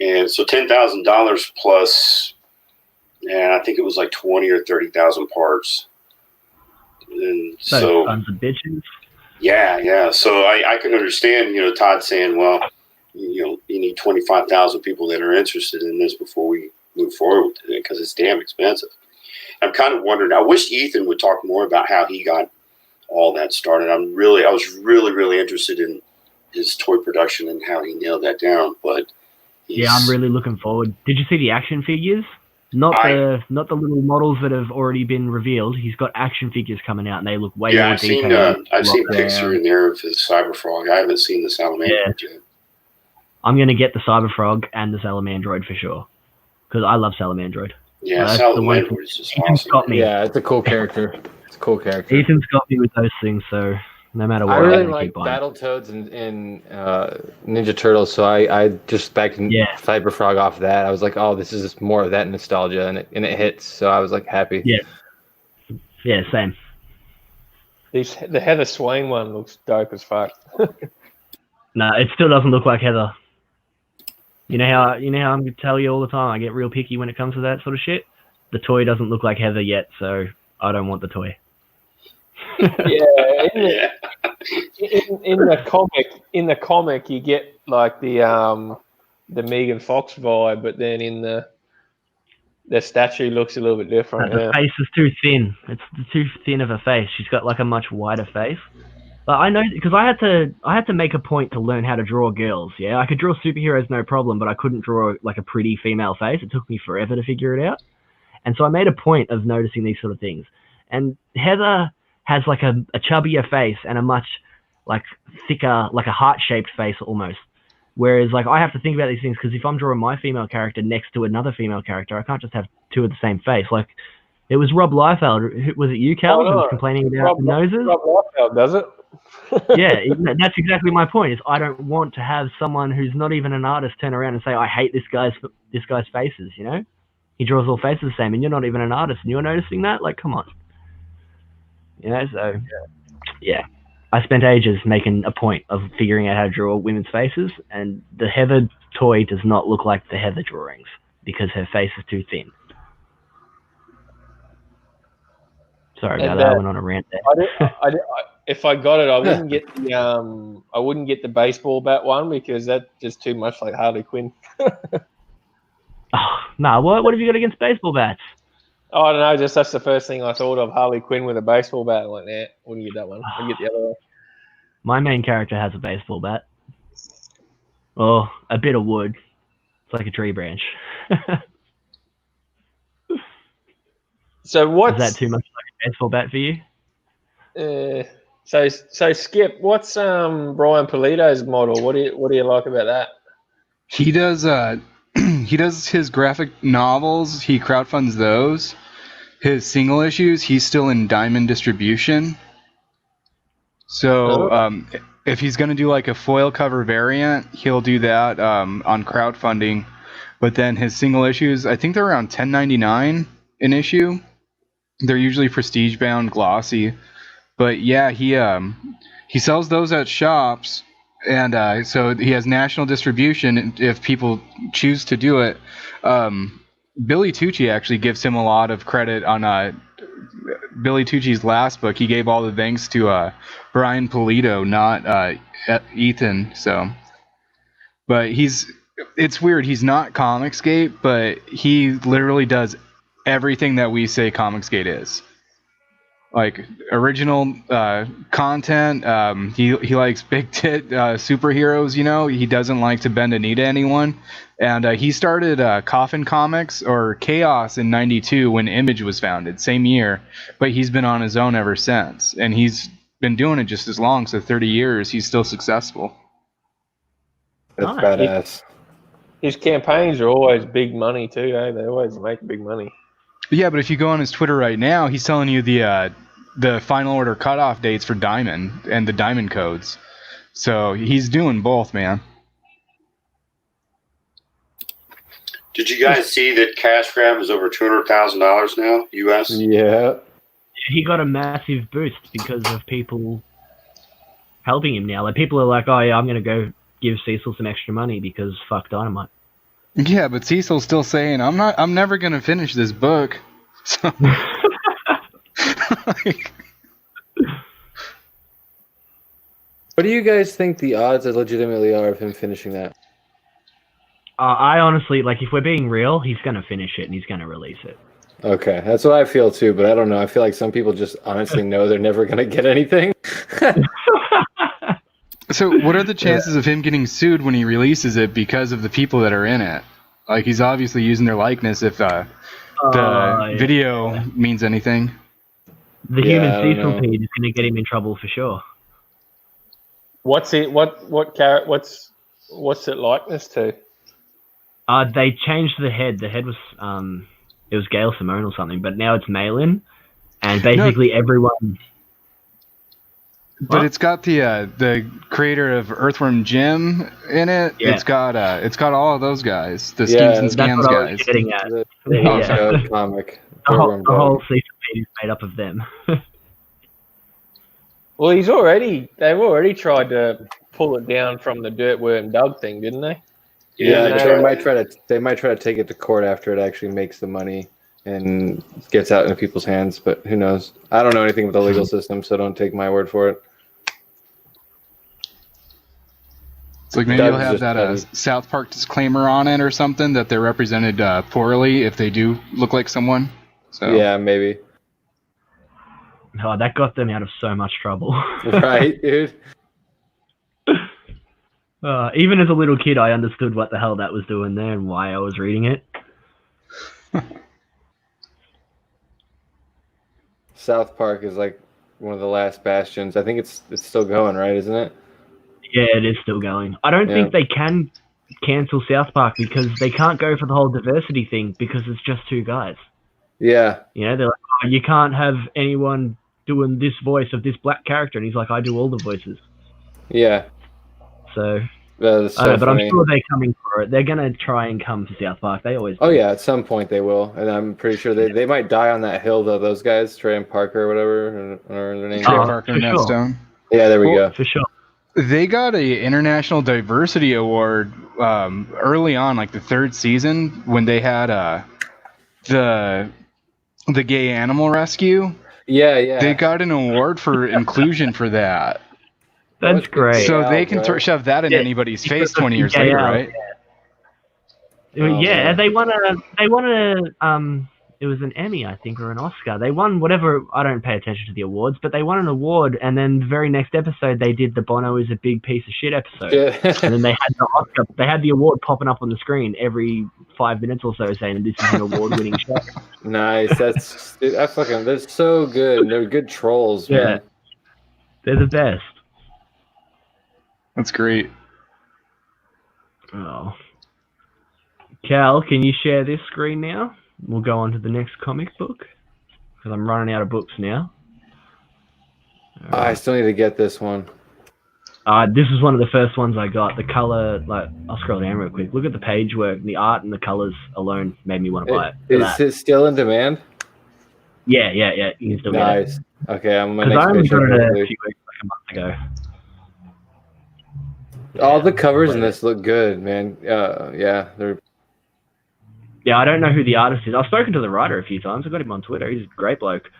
And so $10,000 plus, and I think it was like 20 or 30,000 parts. And so tons of bitches. Yeah. So I can understand, Todd saying, well, you need 25,000 people that are interested in this before we move forward with it, because it's damn expensive. I'm kind of wondering, I wish Ethan would talk more about how he got all that started. I was really interested in his toy production and how he nailed that down. But I'm really looking forward. Did you see the action figures? Not the little models that have already been revealed. He's got action figures coming out, and they look way Yeah, more I've seen detailed. I've seen pics here and there of his Cyberfrog. I haven't seen the Salamandroid yet. I'm gonna get the Cyberfrog and the Salamandroid for sure, because I love Salamandroid. Yeah, Salamandroid is just Ethan's awesome. got me. Yeah, it's a cool character. It's a cool character. Ethan's got me with those things, so no matter what, I really I'm gonna like keep buying. Battletoads in Ninja Turtles, so I just backed Cyberfrog off that. I was like, oh, this is just more of that nostalgia, and it hits. So I was like happy. Yeah, same. The Heather Swain one looks dope as fuck. No, it still doesn't look like Heather. You know how I'm gonna tell you all the time. I get real picky when it comes to that sort of shit. The toy doesn't look like Heather yet, so I don't want the toy. Yeah, in the comic, you get like the Megan Fox vibe, but then in the statue looks a little bit different. The face is too thin. It's too thin of a face. She's got like a much wider face. But I know because I had to make a point to learn how to draw girls. Yeah, I could draw superheroes no problem, but I couldn't draw like a pretty female face. It took me forever to figure it out. And so I made a point of noticing these sort of things. And Heather has like a chubbier face and a much like thicker, like a heart-shaped face almost. Whereas like I have to think about these things because if I'm drawing my female character next to another female character, I can't just have two of the same face. Like it was Rob Liefeld. Was it you, Cal, who was complaining about the noses? Rob Liefeld does it. Yeah, that's exactly my point. Is I don't want to have someone who's not even an artist turn around and say I hate this guy's faces. You know, he draws all faces the same, and you're not even an artist, and you're noticing that. Like, come on. You know, so yeah, I spent ages making a point of figuring out how to draw women's faces, and the Heather toy does not look like the Heather drawings because her face is too thin. Sorry about that. I went on a rant there. If I got it, I wouldn't get the baseball bat one because that's just too much like Harley Quinn. Nah, what have you got against baseball bats? Oh, I don't know. Just that's the first thing I thought of. Harley Quinn with a baseball bat. I went, wouldn't get that one. I'd get the other one. My main character has a baseball bat. Oh, a bit of wood. It's like a tree branch. So what's... Is that too much like a baseball bat for you? So Skip, what's Brian Pulido's model? What do you like about that? He does he does his graphic novels. He crowdfunds those. His single issues, he's still in Diamond distribution. So if he's going to do like a foil cover variant, he'll do that on crowdfunding. But then his single issues, I think they're around $10.99 an issue. They're usually prestige bound, glossy. But yeah, he sells those at shops, and so he has national distribution if people choose to do it. Billy Tucci actually gives him a lot of credit on Billy Tucci's last book. He gave all the thanks to Brian Pulido, not Ethan. So, but it's weird. He's not ComicsGate, but he literally does everything that we say ComicsGate is. Like original content. He likes big tit superheroes. You know, he doesn't like to bend a knee to anyone. And he started Coffin Comics or Chaos in '92 when Image was founded, same year. But he's been on his own ever since, and he's been doing it just as long. So 30 years, he's still successful. That's badass. His campaigns are always big money too. They always make big money. Yeah, but if you go on his Twitter right now, he's telling you the final order cutoff dates for Diamond and the Diamond codes. So he's doing both, man. Did you guys see that cash grab is over $200,000 now, US? Yeah. He got a massive boost because of people helping him now. Like people are like, oh yeah, I'm going to go give Cecil some extra money because fuck Dynamite. Yeah, but Cecil's still saying, I'm never going to finish this book. So what do you guys think the odds legitimately are of him finishing that? I honestly, like, if we're being real, he's going to finish it and he's going to release it. Okay, that's what I feel too, but I don't know. I feel like some people just honestly know they're never going to get anything. So what are the chances of him getting sued when he releases it because of the people that are in it? Like, he's obviously using their likeness if the video means anything. The human Cecil Pete is going to get him in trouble for sure. What's it? What's it likeness to? They changed the head. The head was it was Gail Simone or something, but now it's Malin, and basically everyone. But it's got the creator of Earthworm Jim in it. Yeah. It's got all of those guys, the schemes and scams that's what I was guys. getting at. The comic. The whole Cecil Pete is made up of them. Well, they've already tried to pull it down from the Dirtworm Doug thing, didn't they? Yeah, they might try to take it to court after it actually makes the money and gets out into people's hands, but who knows? I don't know anything about the legal system, so don't take my word for it. It's like maybe you'll have that South Park disclaimer on it or something that they're represented poorly if they do look like someone. So yeah, maybe. Oh, that got them out of so much trouble. Right, dude. Even as a little kid, I understood what the hell that was doing there and why I was reading it. South Park is like one of the last bastions. I think it's still going, right? Isn't it? Yeah, it is still going. I don't think they can cancel South Park because they can't go for the whole diversity thing because it's just two guys. Yeah. You know, they're like, oh, you can't have anyone doing this voice of this black character, and he's like, I do all the voices. Yeah. So, that is so I don't know, but funny. I'm sure they're coming for it. They're gonna try and come to South Park. They always. Oh yeah, at some point they will, and I'm pretty sure they might die on that hill though. Those guys, Trey and Parker or whatever, or their name. Trey Parker and Matt Stone. Yeah, there we go. For sure. They got a International Diversity Award early on, like the third season, when they had the gay animal rescue. Yeah. They got an award for inclusion for that. That's great. So they can shove that in anybody's face 20 years later, right? Yeah, they won a it was an Emmy, I think, or an Oscar. They won whatever. I don't pay attention to the awards, but they won an award, and then the very next episode they did the Bono is a big piece of shit episode. And then they had the Oscar. They had the award popping up on the screen every 5 minutes or so, saying this is an award-winning show. Nice. They're so good. They're good trolls. Yeah, man. They're the best. That's great. Oh, Cal, can you share this screen now? We'll go on to the next comic book because I'm running out of books now. I still need to get this one. This is one of the first ones I got. The color, I'll scroll down real quick. Look at the page work. The art and the colors alone made me want to buy it. Is it still in demand? Yeah. You can still get it. Nice. Okay, I'm Because I only got it a few weeks, like a month ago. All the covers in this look good, man. They're. Yeah, I don't know who the artist is. I've spoken to the writer a few times. I got him on Twitter. He's a great bloke.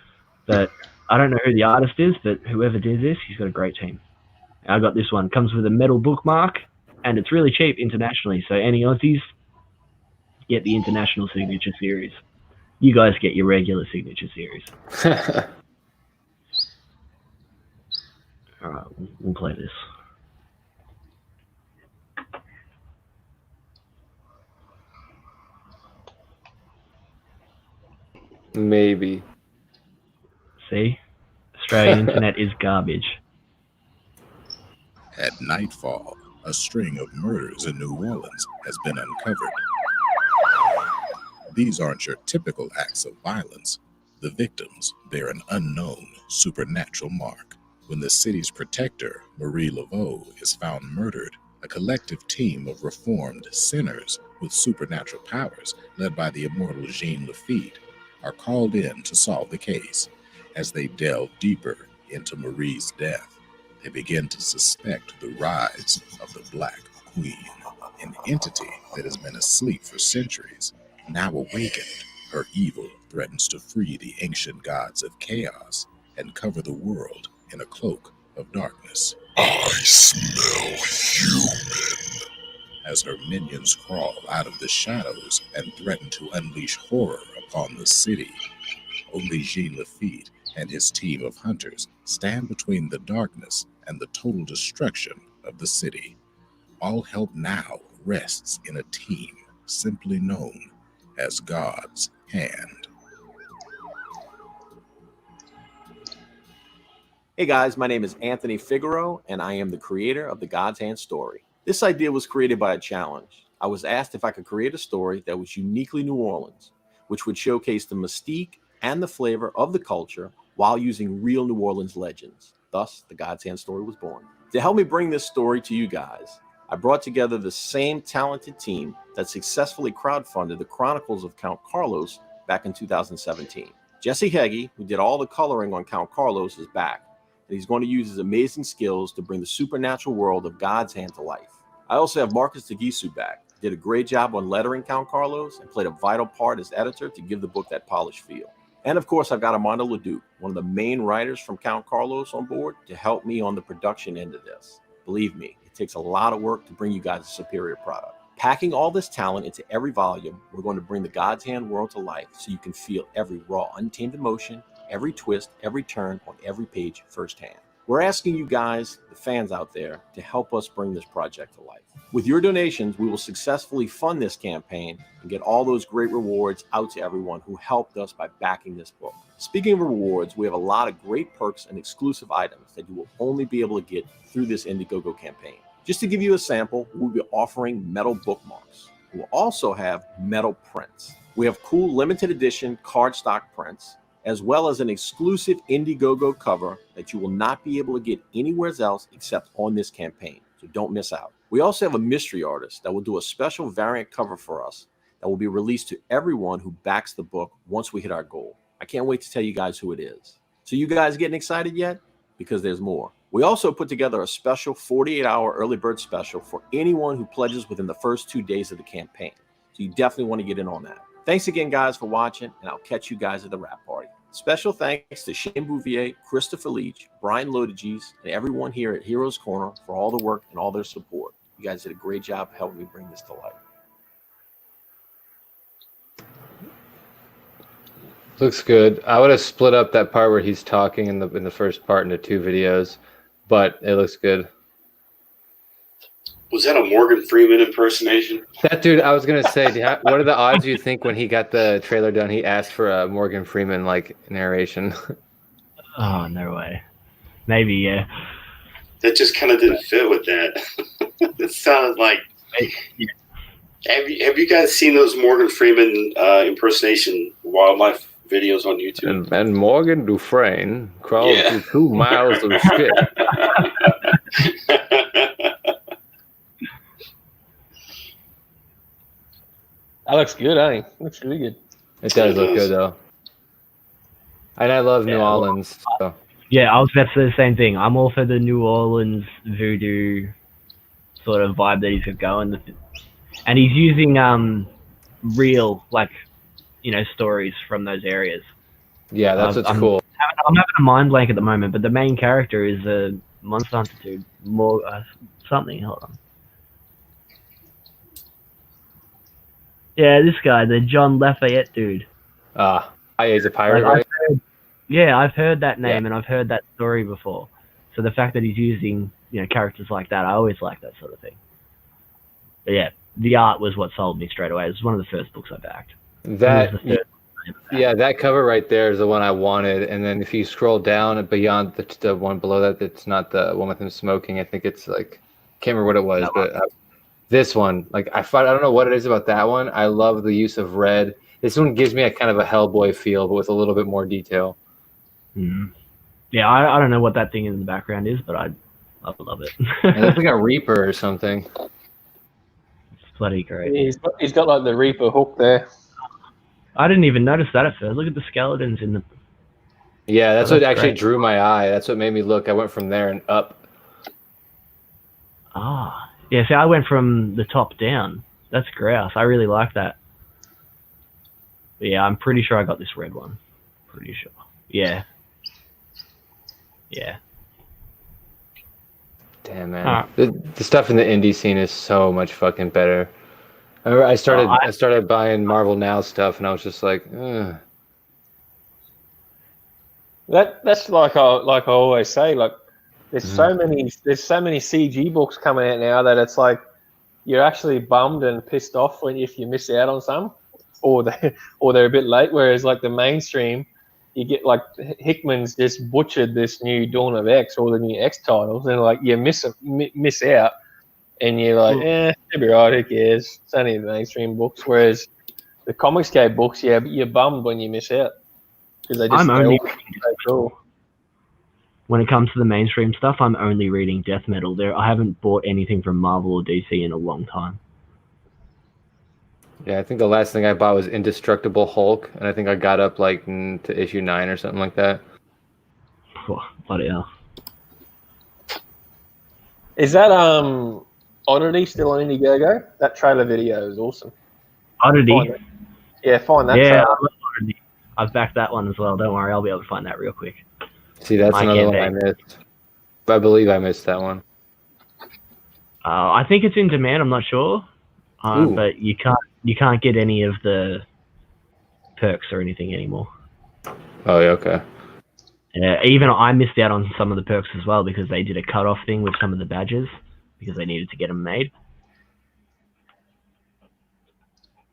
But I don't know who the artist is, but whoever did this, he's got a great team. I got this one. Comes with a metal bookmark, and it's really cheap internationally. So any Aussies, get the International Signature Series. You guys get your regular Signature Series. All right, we'll play this. Maybe. See? Australian internet is garbage. At nightfall, a string of murders in New Orleans has been uncovered. These aren't your typical acts of violence. The victims bear an unknown supernatural mark. When the city's protector, Marie Laveau, is found murdered, a collective team of reformed sinners with supernatural powers, led by the immortal Jean Lafitte, are called in to solve the case. As they delve deeper into Marie's death, they begin to suspect the rise of the Black Queen, an entity that has been asleep for centuries. Now awakened, her evil threatens to free the ancient gods of chaos and cover the world in a cloak of darkness. I smell human. As her minions crawl out of the shadows and threaten to unleash horror upon the city, only Jean Lafitte and his team of hunters stand between the darkness and the total destruction of the city. All help now rests in a team simply known as God's Hand. Hey guys, my name is Anthony Figueroa, and I am the creator of the God's Hand story. This idea was created by a challenge. I was asked if I could create a story that was uniquely New Orleans, which would showcase the mystique and the flavor of the culture while using real New Orleans legends. Thus, the God's Hand story was born. To help me bring this story to you guys, I brought together the same talented team that successfully crowdfunded the Chronicles of Count Carlos back in 2017. Jesse Heggie, who did all the coloring on Count Carlos, is back, and he's going to use his amazing skills to bring the supernatural world of God's Hand to life. I also have Marcus Tagisu back. He did a great job on lettering Count Carlos and played a vital part as editor to give the book that polished feel. And of course, I've got Armando Leduc, one of the main writers from Count Carlos, on board to help me on the production end of this. Believe me, it takes a lot of work to bring you guys a superior product. Packing all this talent into every volume, we're going to bring the God's Hand world to life so you can feel every raw, untamed emotion, every twist, every turn on every page firsthand. We're asking you guys, the fans out there, to help us bring this project to life. With your donations, we will successfully fund this campaign and get all those great rewards out to everyone who helped us by backing this book. Speaking of rewards, we have a lot of great perks and exclusive items that you will only be able to get through this Indiegogo campaign. Just to give you a sample, we'll be offering metal bookmarks. We'll also have metal prints. We have cool limited edition cardstock prints, as well as an exclusive Indiegogo cover that you will not be able to get anywhere else except on this campaign. So don't miss out. We also have a mystery artist that will do a special variant cover for us that will be released to everyone who backs the book once we hit our goal. I can't wait to tell you guys who it is. So you guys getting excited yet? Because there's more. We also put together a special 48-hour early bird special for anyone who pledges within the first 2 days of the campaign. So you definitely want to get in on that. Thanks again, guys, for watching, and I'll catch you guys at the wrap party. Special thanks to Shane Bouvier, Christopher Leach, Brian Lodages, and everyone here at Heroes Corner for all the work and all their support. You guys did a great job helping me bring this to life. Looks good. I would have split up that part where he's talking in the first part into 2 videos, but it looks good. Was that a Morgan Freeman impersonation? That dude, I was gonna say, what are the odds you think when he got the trailer done, he asked for a Morgan Freeman like narration? Oh, no way. Maybe, yeah. That just kind of didn't fit with that. It sounded like. Yeah. Have you guys seen those Morgan Freeman impersonation wildlife videos on YouTube? And Morgan Dufresne crawled through 2 miles of shit. That looks good, eh? Looks really good. It does look good, though. And I love New Orleans. So. Yeah, I was about to say the same thing. I'm all for the New Orleans voodoo sort of vibe that he's got going. And he's using real, like, stories from those areas. Yeah, that's what's cool. I'm having a mind blank at the moment, but the main character is a Monster Hunter dude. Something, hold on. Yeah, this guy, the John Lafayette dude. He's a pirate, right? I've heard that name and I've heard that story before. So the fact that he's using, characters like that, I always like that sort of thing. But yeah, the art was what sold me straight away. It was one of the first books I backed. That cover right there is the one I wanted. And then if you scroll down and beyond the one below that, it's not the one with him smoking. I think it's like, can't remember what it was, but this one, like I don't know what it is about that one. I love the use of red. This one gives me a kind of a Hellboy feel, but with a little bit more detail. Mm-hmm. Yeah, I don't know what that thing in the background is, but I love it. It looks like a Reaper or something. It's bloody great. Yeah, he's got like the Reaper hook there. I didn't even notice that at first. Look at the skeletons in the. Yeah, that's what actually drew my eye. That's what made me look. I went from there and up. Ah, yeah. See, I went from the top down. That's grouse. I really like that. But yeah, I'm pretty sure I got this red one. Pretty sure. Yeah. Yeah. Damn, man. The stuff in the indie scene is so much fucking better. I started buying Marvel Now stuff, and I was just like, ugh. That's like I always say, like there's so many CG books coming out now that it's like you're actually bummed and pissed off if you miss out on some, or they're a bit late. Whereas like the mainstream, you get like Hickman's just butchered this new Dawn of X, all the new X titles, and like you miss out, and you're like, it'll be right, who cares? It's only the mainstream books. Whereas the ComicsMATE books, you're bummed when you miss out because they're all so cool. When it comes to the mainstream stuff, I'm only reading Death Metal. I haven't bought anything from Marvel or DC in a long time. Yeah, I think the last thing I bought was Indestructible Hulk, and I think I got up like to issue 9 or something like that. Oh, bloody hell. Is that Oddity still on Indiegogo? That trailer video is awesome. Oddity? Find that Yeah, trailer. I love Oddity. I've backed that one as well. Don't worry, I'll be able to find that real quick. See, that's another one I missed. I believe I missed that one. I think it's in demand. I'm not sure, but you can't get any of the perks or anything anymore. Oh yeah, okay. Even I missed out on some of the perks as well because they did a cutoff thing with some of the badges because they needed to get them made.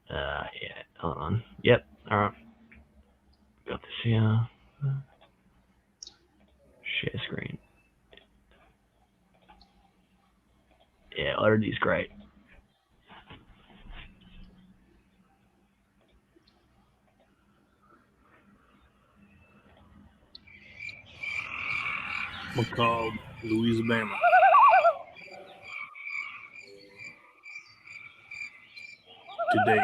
Yeah, hold on. Yep. All right. Got this here. Share screen. Yeah, Oddity's great. McCall, Louisiana. Today.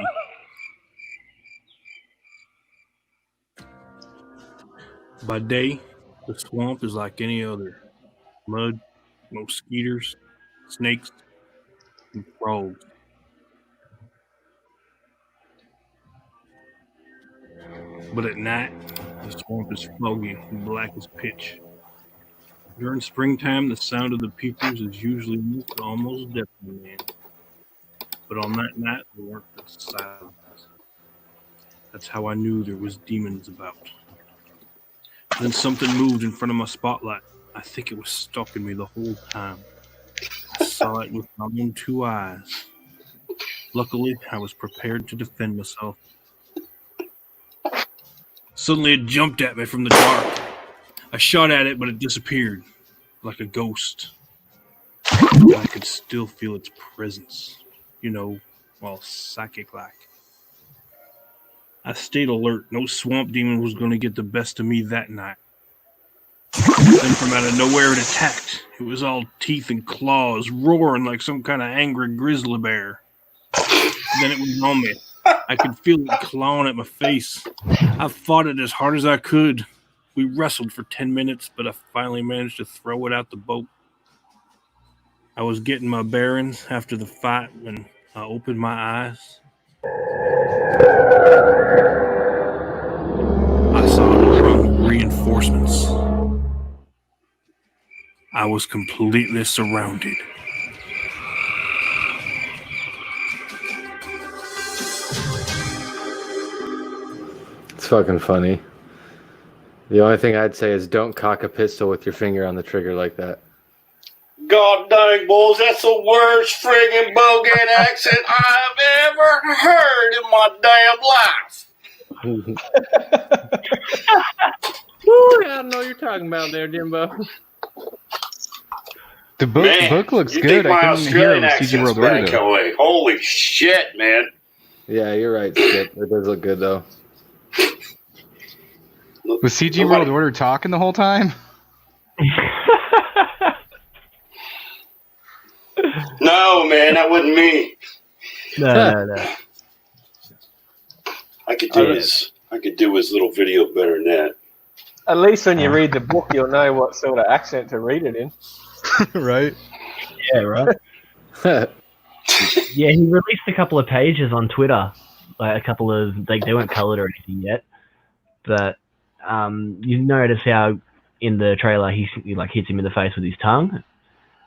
By day, the swamp is like any other. Mud, mosquitoes, snakes, and frogs. But at night, the swamp is foggy and black as pitch. During springtime, the sound of the peepers is usually almost deafening. But on that night, there weren't the silence. That's how I knew there was demons about. Then something moved in front of my spotlight. I think it was stalking me the whole time. I saw it with my own 2 eyes. Luckily, I was prepared to defend myself. Suddenly, it jumped at me from the dark. I shot at it, but it disappeared, like a ghost. But I could still feel its presence, all psychic-like. I stayed alert. No swamp demon was going to get the best of me that night. Then from out of nowhere, it attacked. It was all teeth and claws, roaring like some kind of angry grizzly bear. Then it was on me. I could feel it clawing at my face. I fought it as hard as I could. We wrestled for 10 minutes, but I finally managed to throw it out the boat. I was getting my bearings after the fight when I opened my eyes. I saw it from reinforcements. I was completely surrounded. It's fucking funny. The only thing I'd say is don't cock a pistol with your finger on the trigger like that. God dang, boys, that's the worst friggin' bogey accent I've ever heard in my damn life. Ooh, I don't know what you're talking about there, Jimbo. The book looks you good. Think my I couldn't hear Australian it with CG accent's World Order back, though. Kelly. Holy shit, man. Yeah, you're right, Skip. It does look good, though. Was CG World Order talking the whole time? No, man, that wasn't me. No. I could do his little video better than that. At least when you read the book, you'll know what sort of accent to read it in. Right? Yeah, right. Yeah, he released a couple of pages on Twitter, like a couple of they weren't colored or anything yet, but you notice how in the trailer he hits him in the face with his tongue,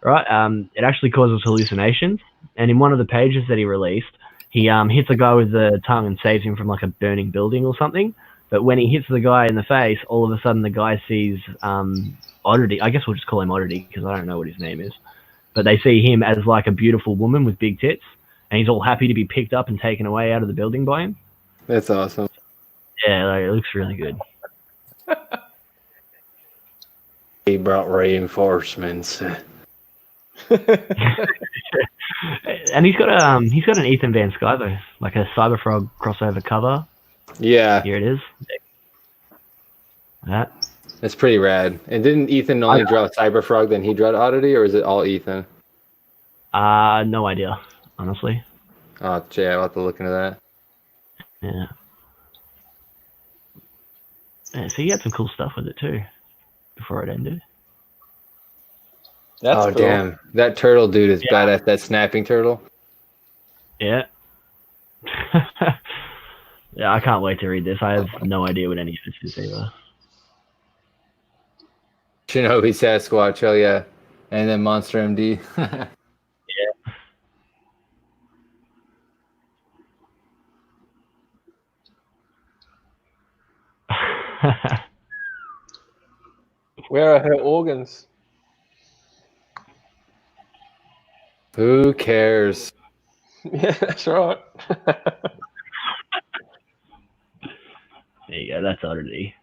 right? It actually causes hallucinations, and in one of the pages that he released, he hits a guy with the tongue and saves him from like a burning building or something. But when he hits the guy in the face, all of a sudden the guy sees Oddity. I guess we'll just call him Oddity because I don't know what his name is. but they see him as like a beautiful woman with big tits, and he's all happy to be picked up and taken away out of the building by him. That's awesome. Yeah, like, it looks really good. He brought reinforcements. And he's got an Ethan Van Sciver though, like a Cyberfrog crossover cover. Yeah. Here it is. That. That's pretty rad. And didn't Ethan only draw Cyberfrog, then he drew Oddity, or is it all Ethan? No idea, honestly. Oh, yeah, I'll have to look into that. Yeah. Yeah, so he had some cool stuff with it too, before it ended. That's cool. Damn. That turtle dude is badass, that snapping turtle. Yeah. Yeah, I can't wait to read this. I have no idea what any of this is either. Shinobi Sasquatch, oh yeah. And then Monster MD. Yeah. Where are her organs? Who cares? Yeah, that's right. There you go, that's Oddity.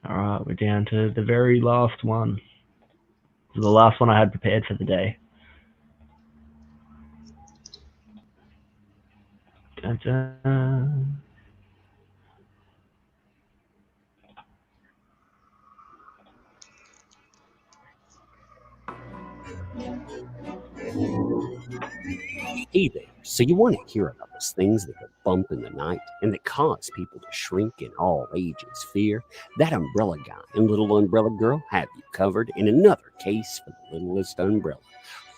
Alright, we're down to the very last one. This is the last one I had prepared for the day. Dun-dun. Hey there, so you want to hear about those things that go bump in the night and that cause people to shrink in all ages fear? That umbrella guy and little umbrella girl have you covered in another case for the littlest umbrella.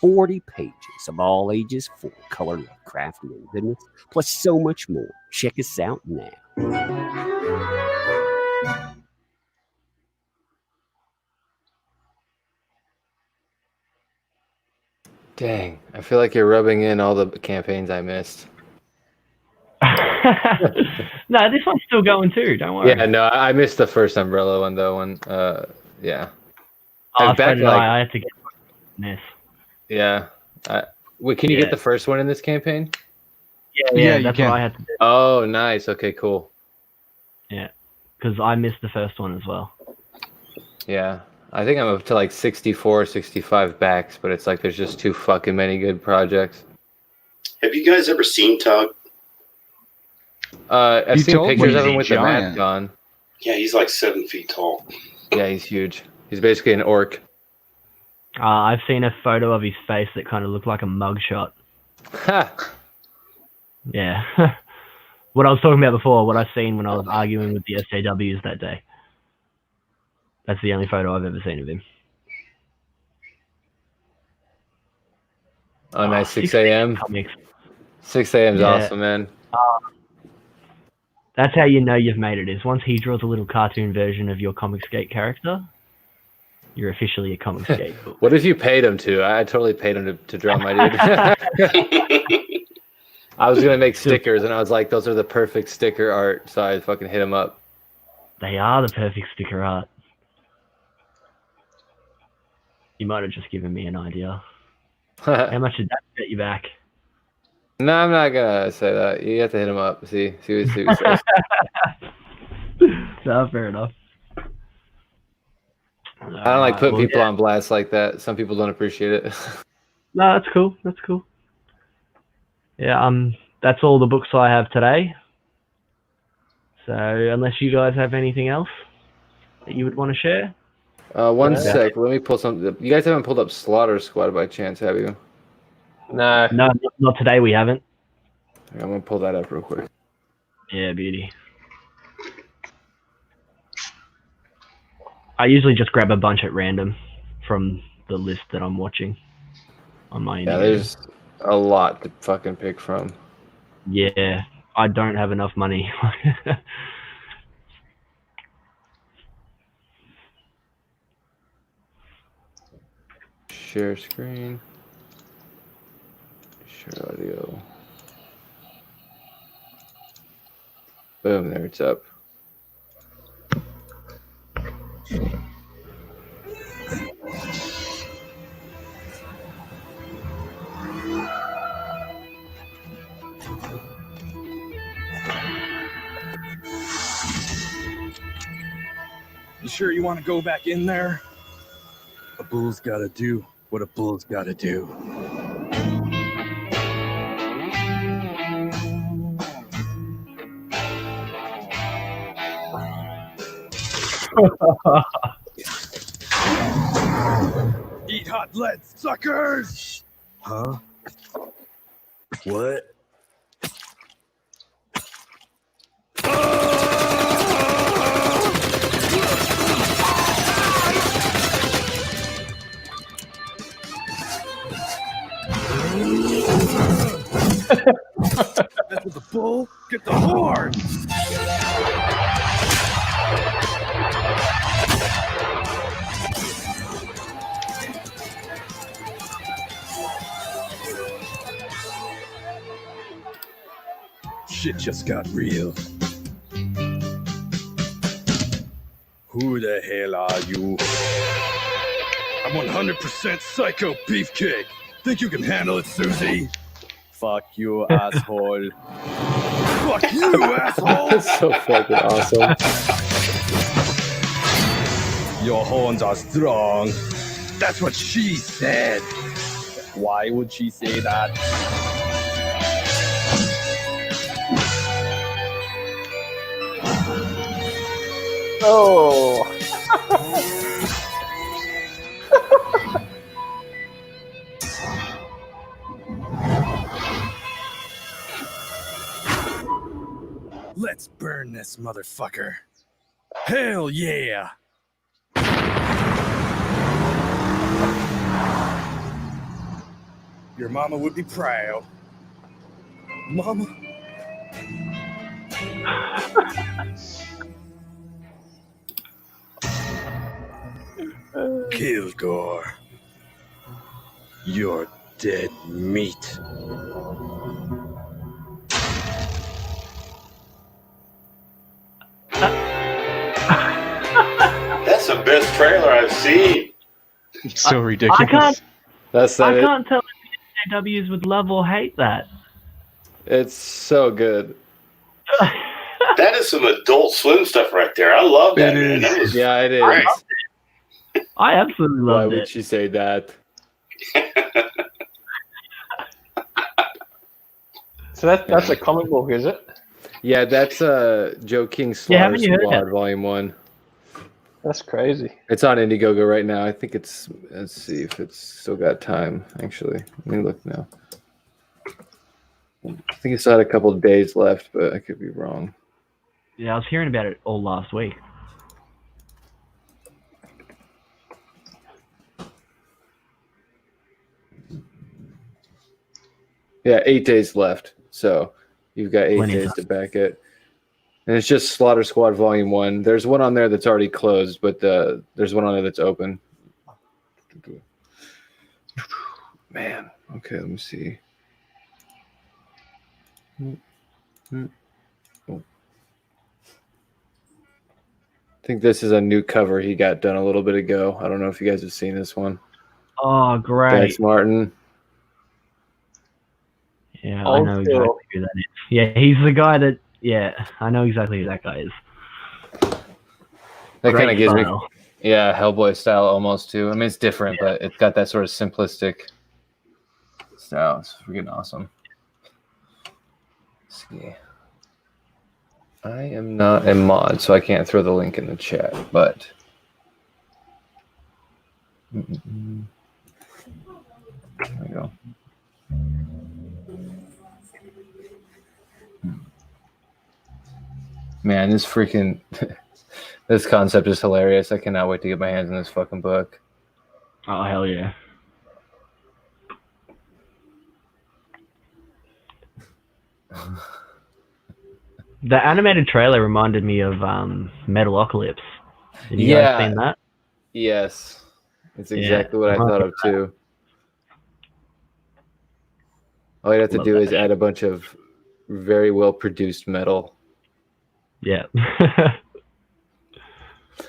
40 pages of all ages, full color Lovecraftian and goodness, plus so much more. Check us out now. Dang, I feel like you're rubbing in all the campaigns I missed. No, this one's still going too, don't worry. Yeah, no, I missed the first Umbrella one though. Yeah. Oh, so did I had to get this. Yeah. Wait, can you get the first one in this campaign? Yeah, that's what I had to do. Oh, nice. Okay, cool. Yeah, because I missed the first one as well. Yeah. I think I'm up to like 64, 65 backs, but it's like there's just too fucking many good projects. Have you guys ever seen Tug? I've seen pictures of him with the mask on. Yeah, he's like 7 feet tall. Yeah, he's huge. He's basically an orc. I've seen a photo of his face that kind of looked like a mugshot. Yeah. What I was talking about before, what I seen when I was arguing with the SJWs that day. That's the only photo I've ever seen of him. Oh, nice. 6 a.m. 6 a.m. is awesome, man. That's how you know you've made it, is once he draws a little cartoon version of your ComicsGate character, you're officially a ComicsGate book. What if you paid him to? I totally paid him to draw my dude. I was going to make stickers, and I was like, those are the perfect sticker art, so I fucking hit him up. They are the perfect sticker art. You might have just given me an idea. How much did that set you back? No, I'm not gonna say that. You have to hit him up. See what he says. No, fair enough. I don't like putting people on blast like that. Some people don't appreciate it. No, that's cool. That's cool. Yeah, that's all the books I have today. So unless you guys have anything else that you would want to share. One sec. Let me pull something. You guys haven't pulled up Slaughter Squad by chance, have you? No. No, not today. We haven't. I'm gonna pull that up real quick. Yeah, beauty. I usually just grab a bunch at random from the list that I'm watching on my Yeah, there's a lot to fucking pick from. Yeah, I don't have enough money. Share screen. Share audio. Boom, there it's up. sure you want to go back in there? A bull's gotta do what a bull's gotta do. Eat hot lead, suckers! Huh? What? That's with the bull. Get the horn. Shit just got real. Who the hell are you? I'm 100% Psycho Beefcake. Think you can handle it, Susie? Fuck you, asshole. Fuck you, asshole! That's so fucking awesome. Your horns are strong. That's what she said. Why would she say that? Oh. Let's burn this motherfucker. Hell yeah! Your mama would be proud. Mama? Kilgore. You're dead meat. That's the best trailer I've seen. It's so ridiculous. I can't That tell if JWs would love or hate that. It's so good. That is some Adult Swim stuff right there. I love that, It man. is. That was Yeah, it is. great. I absolutely Why loved would it. she say that? So that's a comic book, is it? Yeah, that's Joe King's Yeah, Slaughter haven't you heard Squad that? Volume 1. That's crazy. It's on Indiegogo right now. I think it's. Let's see if it's still got time. Actually, let me look now. I think it's had a couple of days left, but I could be wrong. Yeah, I was hearing about it all last week. Yeah, 8 days left. So you've got 8 Plenty of days to back it. And it's just Slaughter Squad Volume 1. There's one on there that's already closed, but there's one on there that's open. Man, okay, let me see. Oh. I think this is a new cover he got done a little bit ago. I don't know if you guys have seen this one. Oh, great. Thanks, Martin. Yeah, I know exactly who that is. Yeah, he's the guy that. Yeah, I know exactly who that guy is. That kind of gives style. me, yeah, Hellboy style almost too. I mean, it's different, but it's got that sort of simplistic style. It's freaking awesome. Let's see. I am not a mod, so I can't throw the link in the chat, but. There we go. Man, this freaking this concept is hilarious. I cannot wait to get my hands on this fucking book. Oh, hell yeah. The animated trailer reminded me of Metalocalypse. Have you guys seen that? Yes. It's exactly what I thought of too. All you have to do is add a bunch of very well produced metal. Yeah.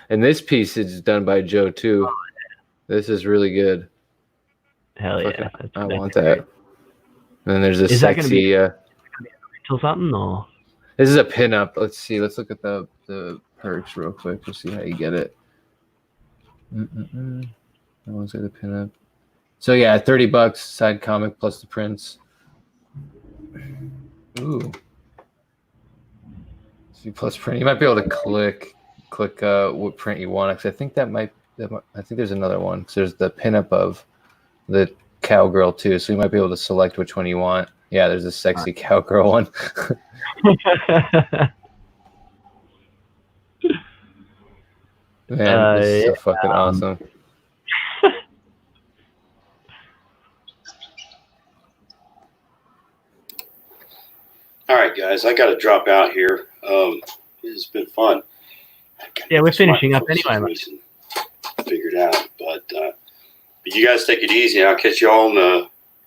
And this piece is done by Joe too. This is really good. Hell yeah. I want that. And then there's this Is that gonna sexy be or something, or? this is a pinup. Let's see. Let's look at the perks real quick to see how you get it. I want to say the pinup. So yeah, $30 side comic plus the prints. Ooh. C plus print. You might be able to click what print you want. Because I think I think there's another one. Because there's the pinup of the cowgirl too. So you might be able to select which one you want. Yeah, there's a sexy cowgirl one. Man, this is so fucking awesome. All right, guys, I got to drop out here. This has been fun. Yeah, we're finishing up anyway. Figured out, but you guys take it easy. I'll catch you all in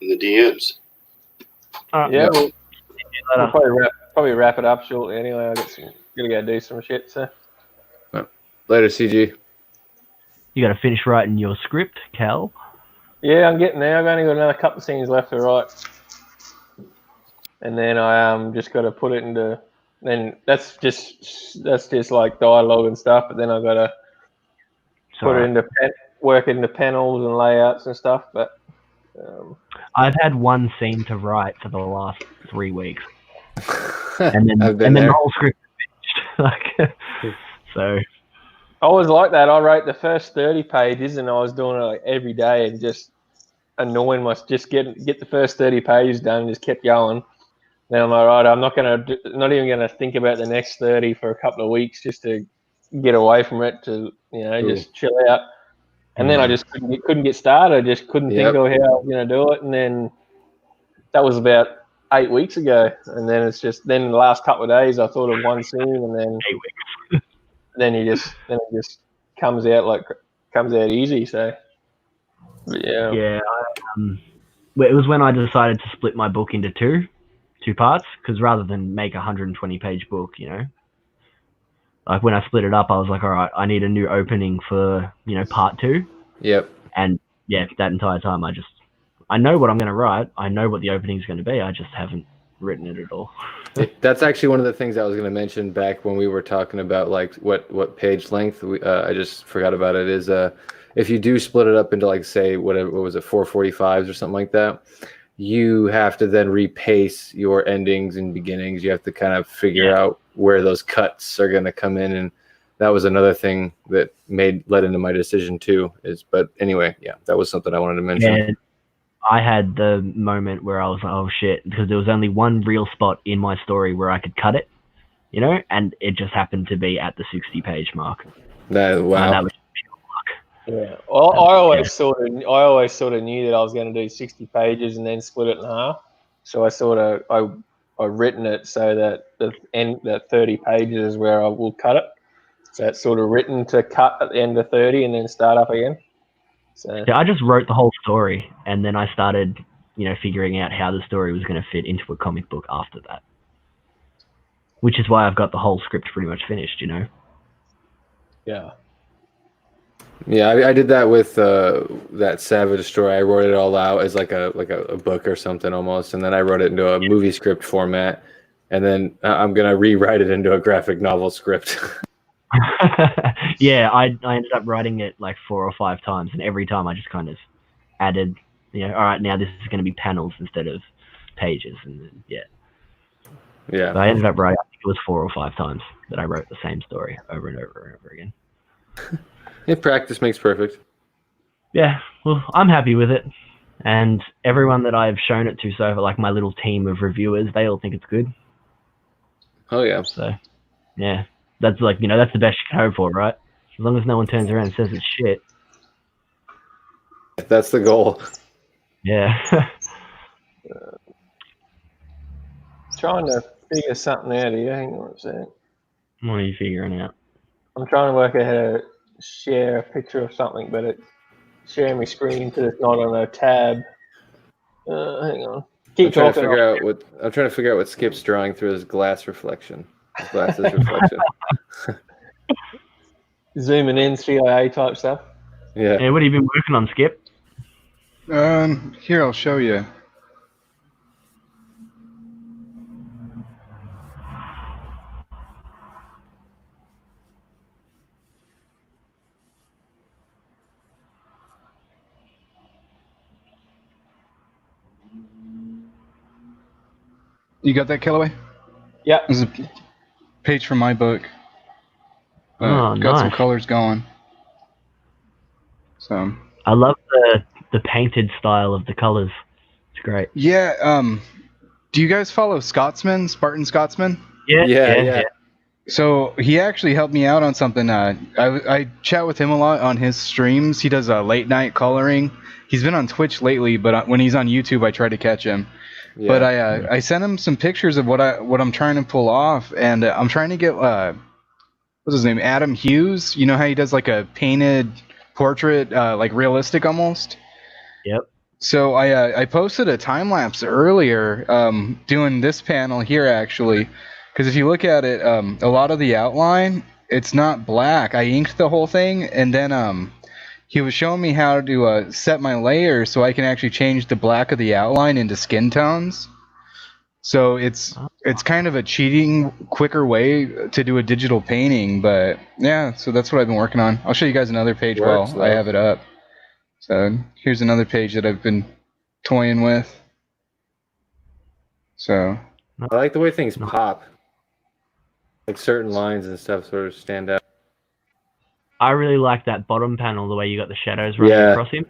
the DMs. Yeah, we'll probably wrap it up shortly. Anyway, gotta go do some shit. So later, CG. You got to finish writing your script, Cal. Yeah, I'm getting there. I've only got another couple of scenes left to write. And then I just got to put it into. Then that's just like dialogue and stuff. But then I got to put it into work into panels and layouts and stuff. But I've had one scene to write for the last 3 weeks, and then the whole script is finished. So I was like that. I wrote the first 30 pages, and I was doing it like every day, and just annoying myself. Just get the first 30 pages done, and just kept going. Then I'm like, right, I'm not even gonna think about the next 30 for a couple of weeks, just to get away from it, to just chill out. And then I just couldn't get started. I just couldn't think of how I was gonna do it. And then that was about 8 weeks ago. And then then the last couple of days I thought of one scene, and then 8 weeks. then it just comes out easy. So yeah, it was when I decided to split my book into two parts, because rather than make a 120-page book, like when I split it up, I was like, all right, I need a new opening for part 2. Yep. And yeah, that entire time I know what I'm going to write. I know what the opening is going to be. I just haven't written it at all. That's actually one of the things I was going to mention back when we were talking about like what page length. I just forgot about it. Is if you do split it up into like say what was it 445s or something like that, you have to then repace your endings and beginnings. You have to kind of figure out where those cuts are going to come in, and that was another thing that led into my decision too. But anyway, yeah, that was something I wanted to mention. Yeah, I had the moment where I was like, oh shit, because there was only one real spot in my story where I could cut it, and it just happened to be at the 60-page mark. That was yeah. I always sort of knew that I was going to do 60 pages and then split it in half. So I written it so that that 30 pages is where I will cut it. So it's sort of written to cut at the end of 30 and then start up again. So yeah, I just wrote the whole story, and then I started, figuring out how the story was going to fit into a comic book after that. Which is why I've got the whole script pretty much finished, Yeah. Yeah, I did that with that Savage story. I wrote it all out as like a book or something almost, and then I wrote it into a movie script format, and then I'm gonna rewrite it into a graphic novel script. Yeah, I ended up writing it like 4 or 5 times, and every time I just kind of added, all right, now this is going to be panels instead of pages, and then, yeah. So I ended up writing, I think it was 4 or 5 times that I wrote the same story over and over and over again. Practice makes perfect. Yeah, well, I'm happy with it, and everyone that I've shown it to so far, like my little team of reviewers, they all think it's good. Oh yeah. So, yeah, that's like that's the best you can hope for, right? As long as no one turns around and says it's shit. That's the goal. Yeah. Trying to figure something out here. Hang on a second. What are you figuring out? I'm trying to work out how to share a picture of something, but it's sharing my screen because it's not on a tab. Hang on. I'm trying to figure out what Skip's drawing through his glass reflection. His glasses reflection. Zooming in, CIA type stuff. Yeah. Hey, what have you been working on, Skip? Here, I'll show you. You got that, Callaway? Yeah. This is a page from my book. Oh, got some nice. colors going. So I love the painted style of the colors. It's great. yeah. Do you guys follow Scotsman, Spartan Scotsman? Yeah. So he actually helped me out on something. I chat with him a lot on his streams. He does late night coloring. He's been on Twitch lately, but when he's on YouTube, I try to catch him. Yeah. But I sent him some pictures of what I'm trying to pull off, and I'm trying to get what's his name, Adam Hughes. You know how he does like a painted portrait, like realistic almost. Yep. So I posted a time lapse earlier, doing this panel here actually, because if you look at it, a lot of the outline, it's not black. I inked the whole thing, and then he was showing me how to set my layers so I can actually change the black of the outline into skin tones. So it's kind of a cheating, quicker way to do a digital painting, but yeah. So that's what I've been working on. I'll show you guys another page while I have it up. So here's another page that I've been toying with. So I like the way things pop. Like certain lines and stuff sort of stand out. I really like that bottom panel, the way you got the shadows running across him.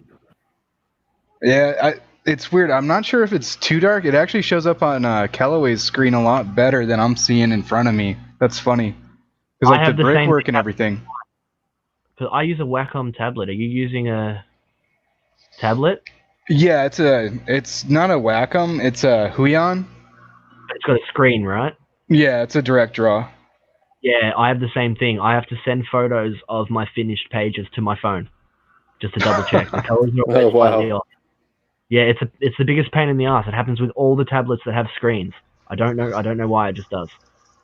Yeah, it's weird. I'm not sure if it's too dark. It actually shows up on Callaway's screen a lot better than I'm seeing in front of me. That's funny. Because like the brickwork and everything. Because I use a Wacom tablet. Are you using a tablet? Yeah, it's not a Wacom. It's a Huion. It's got a screen, right? Yeah, it's a direct draw. Yeah, I have the same thing. I have to send photos of my finished pages to my phone just to double check. The colors are always slightly off. Yeah, it's the biggest pain in the ass. It happens with all the tablets that have screens. I don't know why it just does.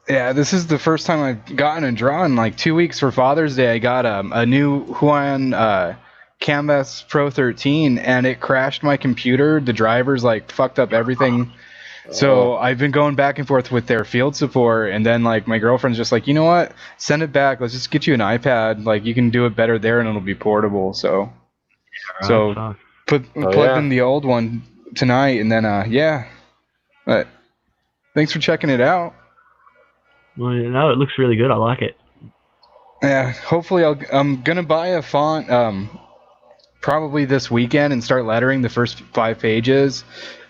Yeah, this is the first time I've gotten a draw in like 2 weeks for Father's Day. I got a new Huion Canvas Pro 13, and it crashed my computer. The drivers like fucked up everything. So I've been going back and forth with their field support, and then like my girlfriend's just like, you know what? Send it back. Let's just get you an iPad. Like you can do it better there, and it'll be portable. So, plug in the old one tonight, and then yeah. But thanks for checking it out. Well, no, it looks really good. I like it. Yeah, hopefully I'm gonna buy a font probably this weekend and start lettering the first 5 pages.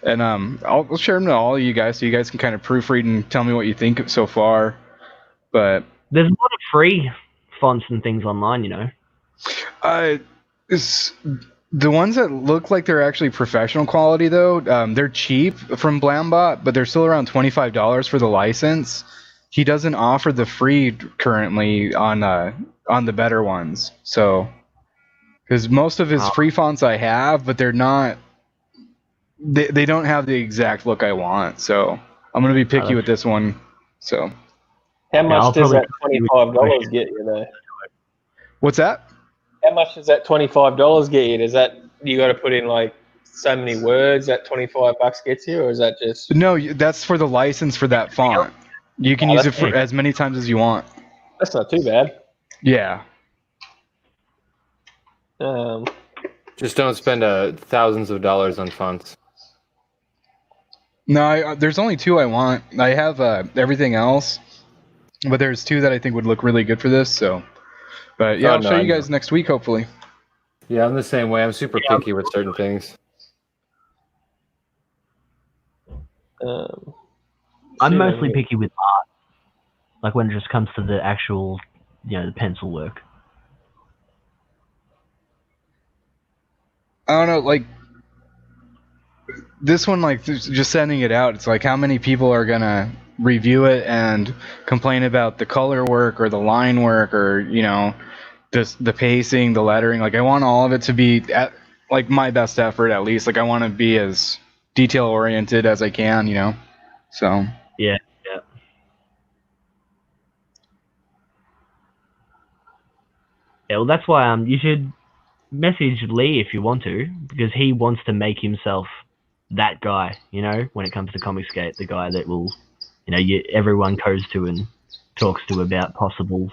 And I'll share them to all of you guys so you guys can kind of proofread and tell me what you think so far. But there's a lot of free fonts and things online, you know. The ones that look like they're actually professional quality though, they're cheap from Blambot, but they're still around $25 for the license. He doesn't offer the free currently on the better ones. So, because most of his free fonts I have, but they're not. They don't have the exact look I want, so I'm gonna be picky with this one. So, how much does that $25 get you though? What's that? How much does that $25 get you? Does that you got to put in like so many words that $25 gets you, or is that just? No, that's for the license for that font. You can use it for as many times as you want. That's not too bad. Yeah. Just don't spend thousands of dollars on fonts. No, there's only 2 I want. I have everything else, but there's 2 that I think would look really good for this. So, but yeah, I'll show you guys next week, hopefully. Yeah, I'm the same way. I'm super picky with certain things. I'm mostly picky with art, like when it just comes to the actual, the pencil work. I don't know, like this one, like just sending it out, it's like how many people are gonna review it and complain about the color work or the line work or the pacing, the lettering. Like I want all of it to be at like my best effort at least. Like I want to be as detail oriented as I can, So yeah. Yeah, well, that's why you should message Lee if you want to, because he wants to make himself that guy, when it comes to ComicsGate, the guy that will, everyone goes to and talks to about possible,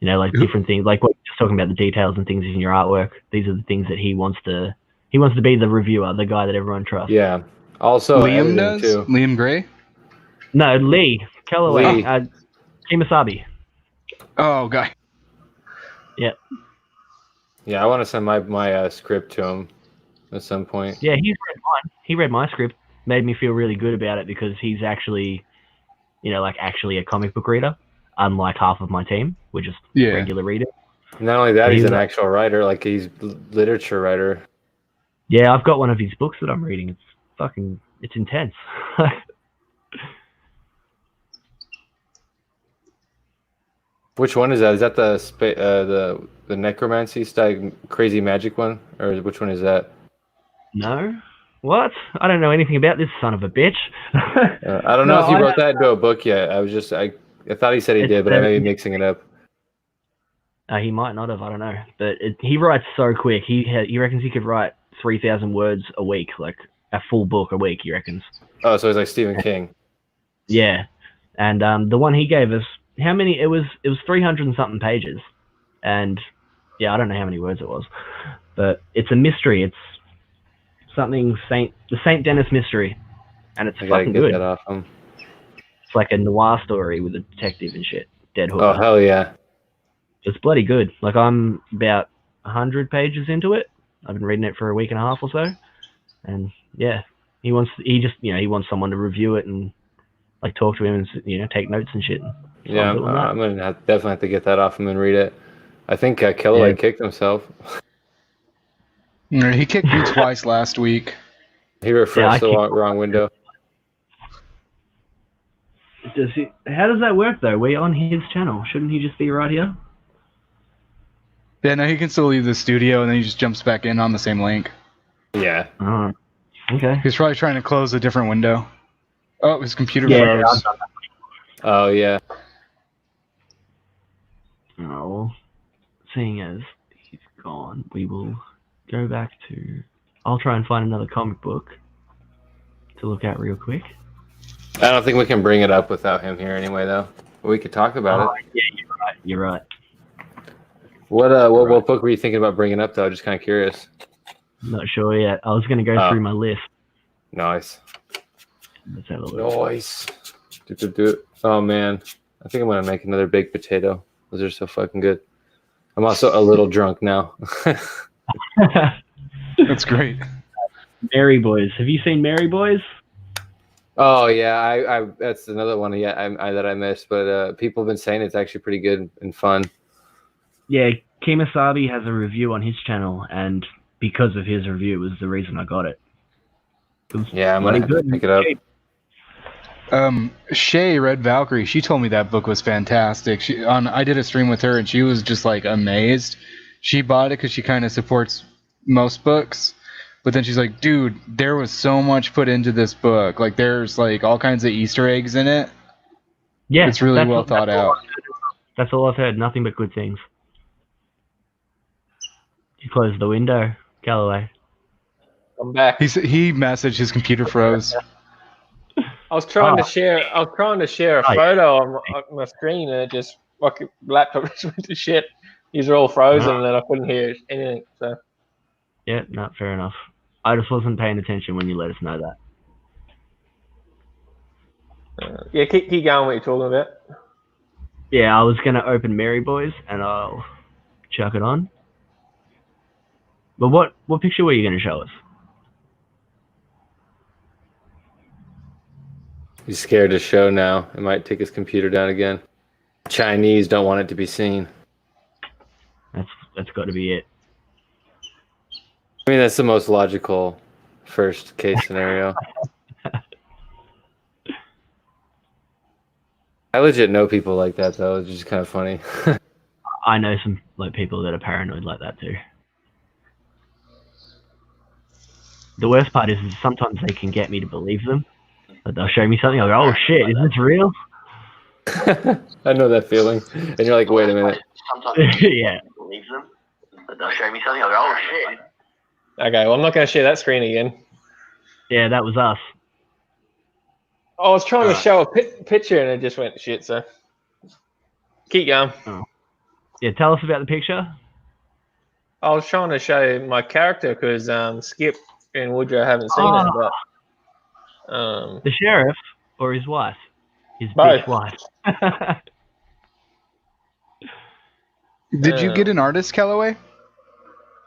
like different things, like what you're just talking about, the details and things in your artwork. These are the things that he wants to be the reviewer, the guy that everyone trusts. Yeah. Also, Liam does? Liam Gray? No, Lee Calloway, Lee. Kimasabi. Oh, guy. Yeah. Yeah, I want to send my script to him at some point. Yeah, he's read mine. He read my script, made me feel really good about it because he's actually, actually a comic book reader, unlike half of my team, we're just regular readers. Not only that, But he's he's an a- actual writer. Like he's literature writer. Yeah, I've got one of his books that I'm reading. It's intense. Which one is that? Is that the necromancy style crazy magic one, or which one is that? No? What? I don't know anything about this son of a bitch. I don't know if he wrote that into a book yet. I thought he said he did, but I may be mixing it up. He might not have. I don't know. But he writes so quick. He reckons he could write 3,000 words a week, like a full book a week. He reckons. Oh, so it's like Stephen King. Yeah, and the one he gave us, how many? It was 300 and something pages, and yeah, I don't know how many words it was, but it's a mystery. It's something the Saint Denis mystery, and it's fucking good. That off him. It's like a noir story with a detective and shit. Dead hooker. Oh hell yeah! It's bloody good. Like I'm about 100 pages into it. I've been reading it for a week and a half or so, and yeah, he wants someone to review it and like talk to him and take notes and shit. So Yeah, I'm gonna definitely have to get that off him and read it. I think Calloway kicked himself. He kicked me twice last week. He refreshed the wrong window. How does that work though? We're on his channel. Shouldn't he just be right here? Yeah, no, he can still leave the studio and then he just jumps back in on the same link. Yeah. Okay. He's probably trying to close a different window. Oh, his computer froze. Oh yeah. Oh, seeing as he's gone, we will go back to. I'll try and find another comic book to look at real quick. I don't think we can bring it up without him here anyway, though. We could talk about it. Yeah, you're right. What book were you thinking about bringing up, though? Just kind of curious. Not sure yet. I was going to go through my list. Nice. Let's have a look. Nice. Do. Oh man, I think I'm gonna make another baked potato. Those are so fucking good. I'm also a little drunk now. That's great. Mary Boys. Have you seen Mary Boys? Oh yeah, I that's another one that I missed, but people have been saying it's actually pretty good and fun. Yeah, Kimasabi has a review on his channel, and because of his review was the reason I got it. Yeah, I'm gonna have to pick it up. Shay Red Valkyrie, she told me that book was fantastic. I did a stream with her and she was just like amazed. She bought it because she kind of supports most books, but then she's like, dude, there was so much put into this book. Like there's like all kinds of Easter eggs in it. Yeah, it's really well thought out. That's all I've heard. Nothing but good things. You closed the window, Calloway. I'm back. He messaged his computer froze. I was trying to share a photo on my screen, and it just fucking laptop just went to shit. These are all frozen, and then I couldn't hear anything. So yeah, no, fair enough. I just wasn't paying attention when you let us know that. Yeah, keep going. What you're talking about? Yeah, I was gonna open Mary Boys, and I'll chuck it on. But what picture were you gonna show us? He's scared to show now. It might take his computer down again. Chinese don't want it to be seen. That's got to be it. I mean, that's the most logical first case scenario. I legit know people like that, though. It's just kind of funny. I know some people that are paranoid like that too. The worst part is sometimes they can get me to believe them. But they'll show me something, I'll go, oh shit, is this real? I know that feeling. And you're like, wait a minute. Yeah. Believe them. But they'll show me something, I'll go, oh shit. Okay, well, I'm not going to share that screen again. Yeah, that was us. I was trying to show a picture and it just went to shit, so keep going. Oh. Yeah, tell us about the picture. I was trying to show my character because Skip and Woodrow haven't seen it, but the sheriff or his wife? his Both. bitch wife. Did you get an artist, Calloway?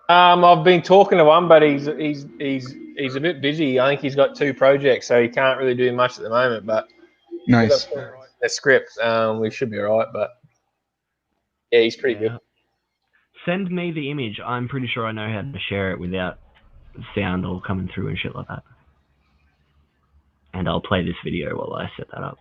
I've been talking to one, but he's a bit busy. I think he's got 2 projects, so he can't really do much at the moment. But nice. The script, we should be all right. But yeah, he's pretty good. Send me the image. I'm pretty sure I know how to share it without sound all coming through and shit like that. And I'll play this video while I set that up.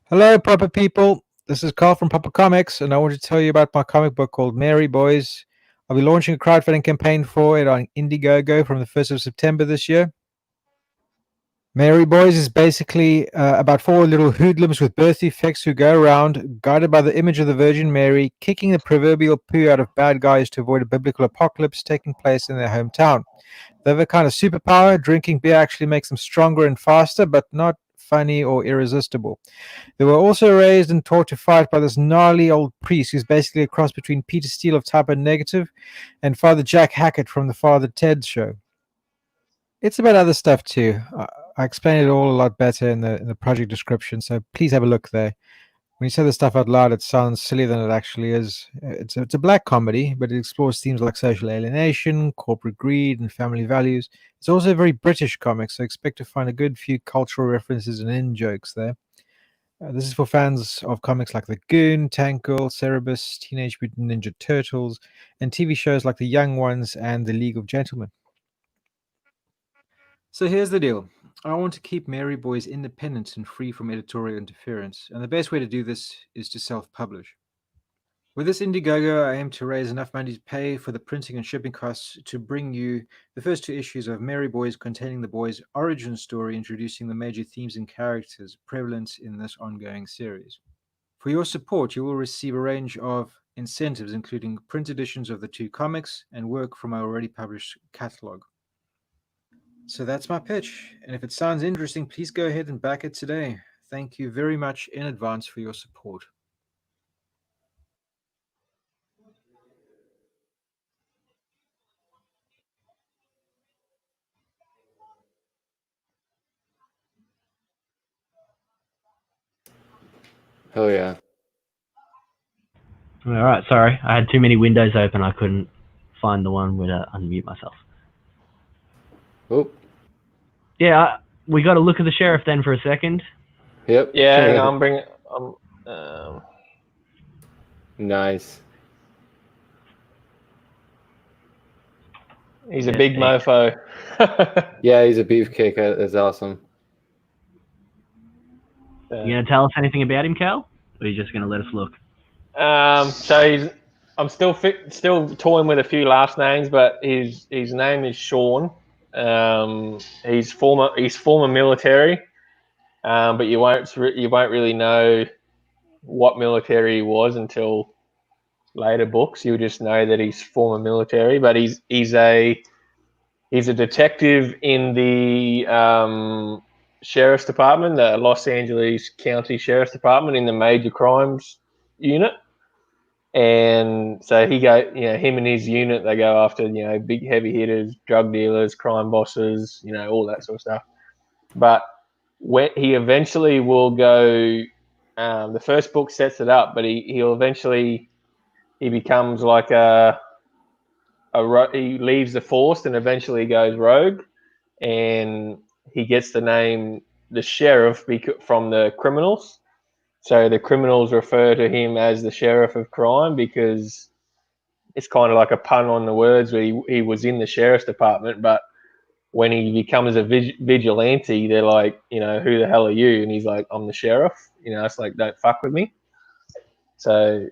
Hello, Proper People. This is Carl from Proper Comics, and I want to tell you about my comic book called Mary Boys. I'll be launching a crowdfunding campaign for it on Indiegogo from the 1st of September this year. Mary Boys is basically about 4 little hoodlums with birth defects who go around, guided by the image of the Virgin Mary, kicking the proverbial poo out of bad guys to avoid a biblical apocalypse taking place in their hometown. They have a kind of superpower. Drinking beer actually makes them stronger and faster, but not funny or irresistible. They were also raised and taught to fight by this gnarly old priest who's basically a cross between Peter Steele of Type O Negative and Father Jack Hackett from the Father Ted Show. It's about other stuff too. I explain it all a lot better in the project description, so please have a look there. When you say the stuff out loud, it sounds sillier than it actually is. It's a black comedy, but it explores themes like social alienation, corporate greed, and family values. It's also a very British comic, so expect to find a good few cultural references and in-jokes there. This is for fans of comics like The Goon, Tank Girl, Cerebus, Teenage Mutant Ninja Turtles, and TV shows like The Young Ones and The League of Gentlemen. So here's the deal. I want to keep Mary Boys independent and free from editorial interference, and the best way to do this is to self-publish. With this Indiegogo, I aim to raise enough money to pay for the printing and shipping costs to bring you the first 2 issues of Mary Boys, containing the boys' origin story, introducing the major themes and characters prevalent in this ongoing series. For your support, you will receive a range of incentives, including print editions of the 2 comics and work from our already published catalog. So that's my pitch, and if it sounds interesting, please go ahead and back it today. Thank you very much in advance for your support. Oh yeah. All right, sorry. I had too many windows open. I couldn't find the one where to unmute myself. Oh. Yeah, we got to look at the sheriff then for a second. Yep. Yeah, I'm bringing. Nice. He's a big mofo. Yeah, he's a beefcake. That's awesome. You gonna tell us anything about him, Cal? Or are you just gonna let us look? So I'm still toying with a few last names, but his name is Sean. He's former military, but you won't really know what military he was until later books. You'll just know that he's former military, but he's a detective in the sheriff's department, the Los Angeles County Sheriff's Department, in the major crimes unit. And so him and his unit, they go after, big heavy hitters, drug dealers, crime bosses, all that sort of stuff. But he eventually will go, the first book sets it up, but he becomes like he leaves the force and eventually goes rogue, and he gets the name the sheriff from the criminals. So the criminals refer to him as the sheriff of crime because it's kind of like a pun on the words where he was in the sheriff's department, but when he becomes a vigilante, they're like, who the hell are you? And he's like, I'm the sheriff. It's like, don't fuck with me. So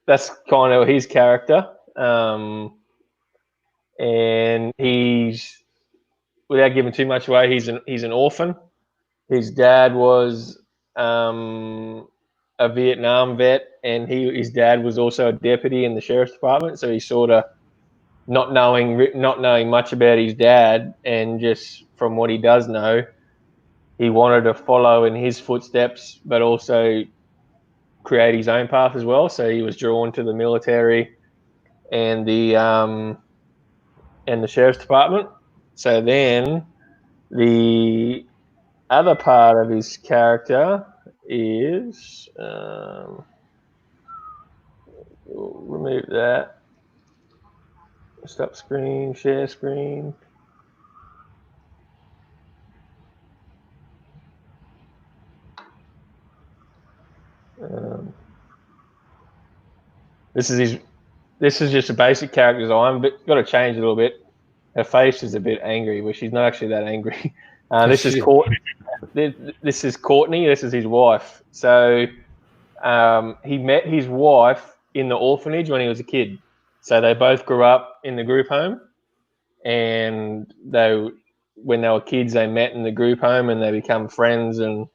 that's kind of his character. And he's, without giving too much away, he's an orphan. His dad was a Vietnam vet, and his dad was also a deputy in the sheriff's department. So he's sort of not knowing much about his dad, and just from what he does know, he wanted to follow in his footsteps, but also create his own path as well. So he was drawn to the military, and the sheriff's department. So then the other part of his character is we'll remove that. Stop screen, share screen. This is just a basic character design, but got to change a little bit. Her face is a bit angry, but she's not actually that angry. This is This is Courtney. This is his wife. So he met his wife in the orphanage when he was a kid. So they both grew up in the group home, and when they were kids, they met in the group home and they become friends and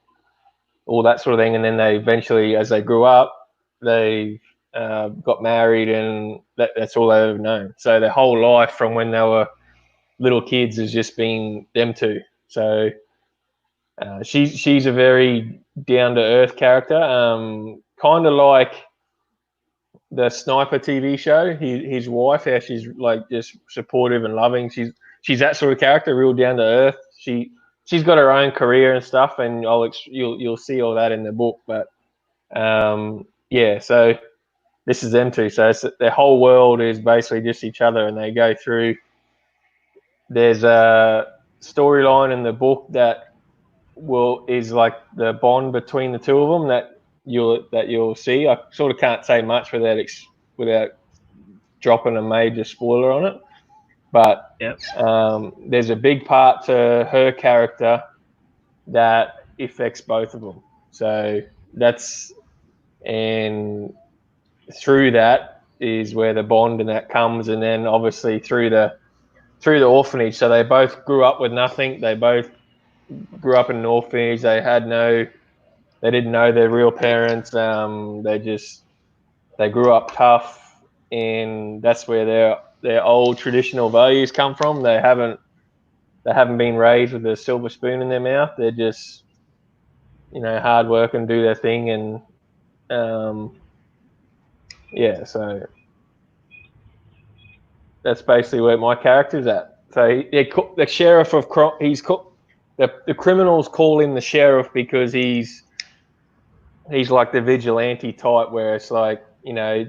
all that sort of thing. And then they eventually, as they grew up, they got married, and that's all they've ever known. So their whole life from when they were little kids has just been them two. So she's a very down to earth character, kind of like the Sniper TV show. His wife, how she's like just supportive and loving. She's that sort of character, real down to earth. She's got her own career and stuff, and you'll see all that in the book. But yeah, so this is them two. So their whole world is basically just each other, and they go through. There's a storyline in the book that is like the bond between the two of them that you'll see. I sort of can't say much without dropping a major spoiler on it. But there's a big part to her character that affects both of them. So and through that is where the bond and that comes, and then obviously through the orphanage. So they both grew up with nothing. They both grew up in an orphanage. They didn't know their real parents. They grew up tough, and that's where their old traditional values come from. They haven't been raised with a silver spoon in their mouth. They're just hard work and do their thing, and yeah. So that's basically where my character's at. So the sheriff of the criminals call him the sheriff because he's like the vigilante type, where it's like they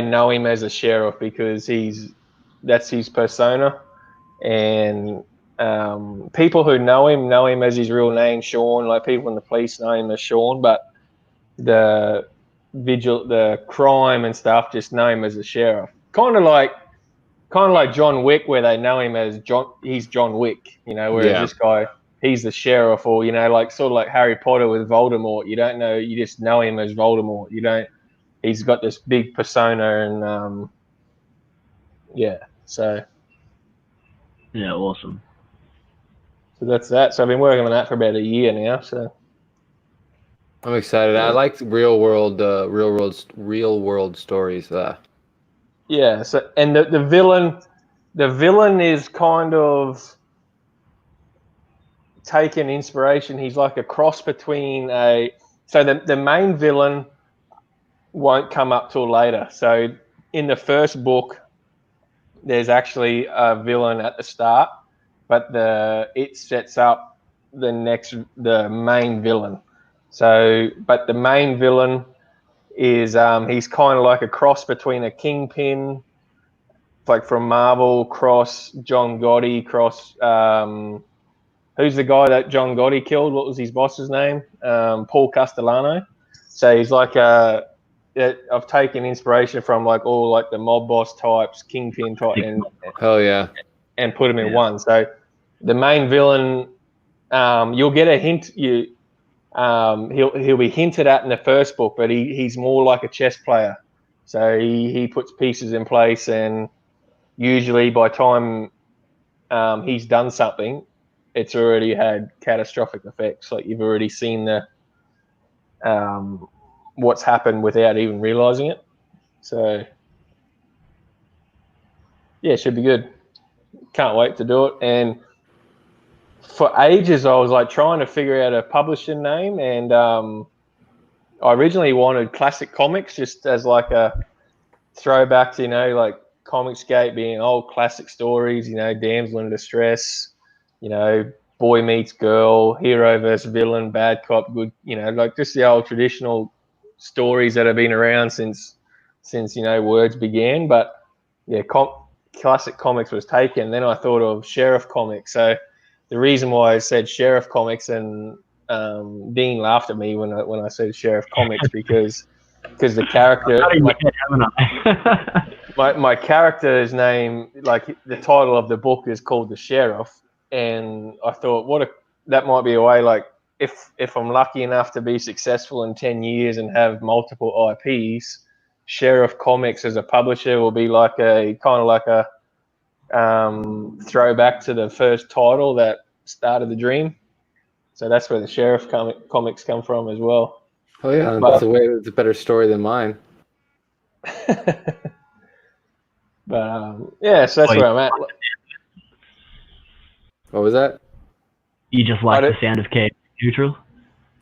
know him as a sheriff because that's his persona, and people who know him as his real name, Sean. Like people in the police know him as Sean, but the crime and stuff just know him as a sheriff. Kind of like John Wick, where they know him as he's John Wick, whereas this guy, he's the sheriff, or like sort of like Harry Potter with Voldemort. You don't know, you just know him as Voldemort. He's got this big persona, and so yeah, awesome. So that's that. So I've been working on that for about a year now. So I'm excited. I like real world stories. Yeah. So and the villain is kind of taken inspiration. He's like a cross between so the main villain won't come up till later. So in the first book, there's actually a villain at the start, but it sets up the main villain. So, but the main villain is he's kind of like a cross between a Kingpin, like from Marvel, cross John Gotti, cross who's the guy that John Gotti killed? What was his boss's name? Paul Castellano. So he's like I've taken inspiration from like all like the mob boss types, Kingpin type, and and put them in one. So the main villain, you'll get a hint. He'll be hinted at in the first book, but he's more like a chess player. So he puts pieces in place, and usually by time he's done something, it's already had catastrophic effects. Like you've already seen what's happened without even realizing it. So yeah, it should be good. Can't wait to do it. And for ages, I was like trying to figure out a publishing name, and I originally wanted Classic Comics just as like throwback to, like ComicsGate being old classic stories, damsel in distress, boy meets girl, hero versus villain, bad cop, good, like just the old traditional stories that have been around since words began. But yeah, classic comics was taken. Then I thought of Sheriff Comics. So the reason why I said Sheriff Comics, and Dean laughed at me when I said Sheriff Comics because the character, my character's name, like the title of the book is called The Sheriff, and I thought that might be a way, like if I'm lucky enough to be successful in 10 years and have multiple IPs, Sheriff Comics as a publisher will be like a kind of like a throwback to the first title that started the dream. So that's where the Sheriff comics come from as well. Oh yeah, it's a better story than mine. But yeah, so that's where I'm at. What was that? You just like the sound of chaotic neutral?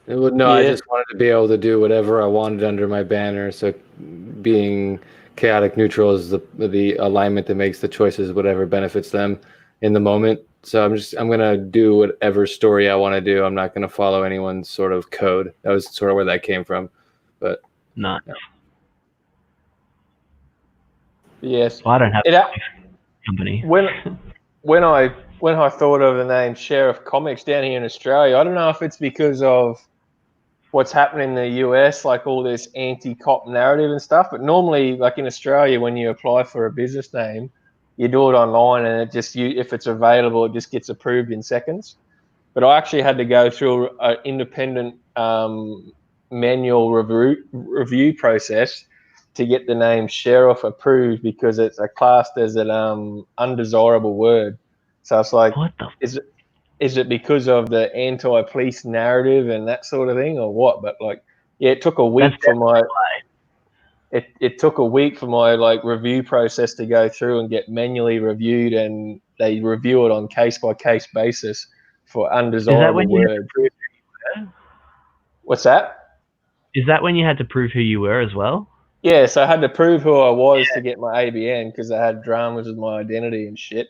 I just wanted to be able to do whatever I wanted under my banner. So being chaotic neutral is the alignment that makes the choices whatever benefits them in the moment. So I'm gonna do whatever story I want to do. I'm not gonna follow anyone's sort of code. That was sort of where that came from. But nice. Yes, well, I don't have a company. When I thought of the name Sheriff Comics down here in Australia, I don't know if it's because of what's happening in the US, like all this anti-cop narrative and stuff. But normally, like in Australia, when you apply for a business name, you do it online, and if it's available, it just gets approved in seconds. But I actually had to go through an independent manual review process to get the name Sheriff approved because it's classed as an undesirable word. So it's like, is it because of the anti-police narrative and that sort of thing, or what? But like, yeah, it took a week for my it took a week for my like review process to go through and get manually reviewed, and they review it on case by case basis for undesirable words. What's that? Is that when you had to prove who you were as well? Yeah, so I had to prove who I was to get my ABN because I had dramas with my identity and shit.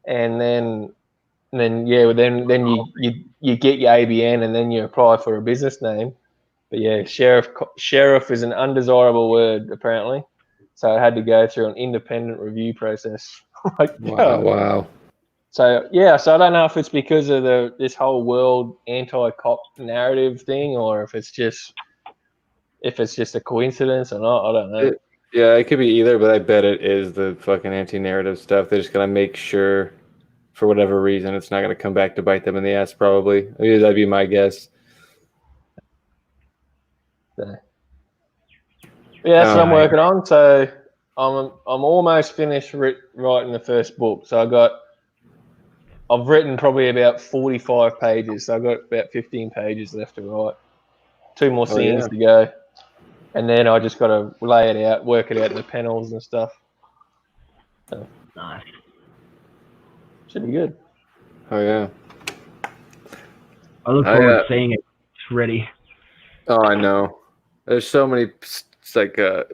And then you get your ABN and then you apply for a business name. But yeah, sheriff is an undesirable word apparently. So I had to go through an independent review process. Wow. So yeah, so I don't know if it's because of this whole world anti-cop narrative thing, or if it's just a coincidence or not. I don't know. Yeah, it could be either, but I bet it is the fucking anti-narrative stuff. They're just gonna make sure, for whatever reason, it's not gonna come back to bite them in the ass. Probably. I mean, that'd be my guess. So, yeah, that's what I'm working on. So I'm almost finished writing the first book. So I've written probably about 45 pages. So I've got about 15 pages left to write. 2 more scenes to go. And then I just got to lay it out, work it out in the panels and stuff. So, nice. Should be good. Oh, yeah. I look forward to seeing it. It's ready. Oh, I know. There's so many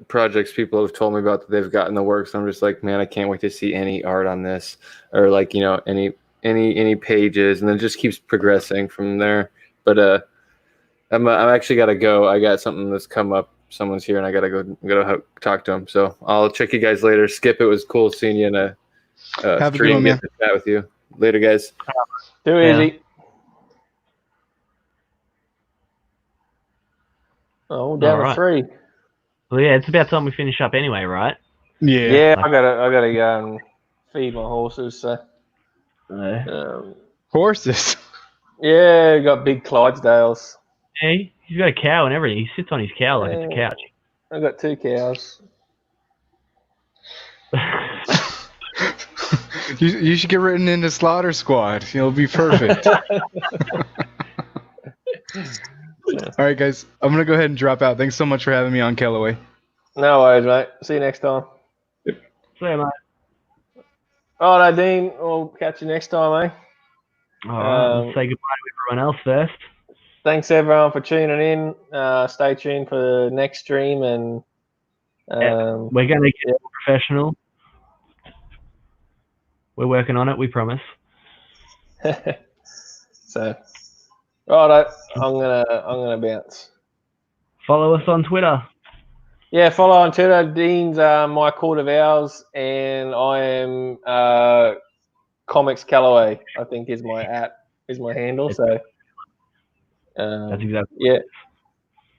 projects people have told me about that they've got in the works. I'm just like, man, I can't wait to see any art on this, or like, any pages, and then it just keeps progressing from there. But I'm actually got to go. I got something that's come up. Someone's here, and I gotta go talk to him. So I'll check you guys later. Skip, it was cool seeing you in a stream. Get to chat with you later, guys. Too easy. Oh, down to 3. Well, yeah, it's about time we finish up anyway, right? Yeah. I gotta go and feed my horses. So. Horses. Yeah, got big Clydesdales. Hey, he's got a cow and everything. He sits on his cow like it's a couch. I got 2 cows. You should get written into Slaughter Squad. You'll be perfect. All right, guys. I'm going to go ahead and drop out. Thanks so much for having me on, Callaway. No worries, mate. See you next time. See you, mate. All right, Dean. We'll catch you next time, eh? All right. Let's say goodbye to everyone else first. Thanks, everyone, for tuning in. Stay tuned for the next stream, and We're going to get more professional. We're working on it. We promise. So, right, I'm gonna bounce. Follow us on Twitter. Yeah, follow on Twitter. Dean's my Court of Owls, and I am Comics Callaway. I think is my handle. So that's exactly. Yeah,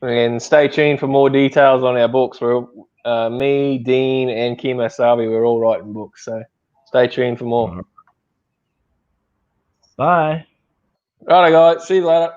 and stay tuned for more details on our books. We're me, Dean, and Kim Asabi. We're all writing books. So stay tuned for more. Bye. Righto, guys. See you later.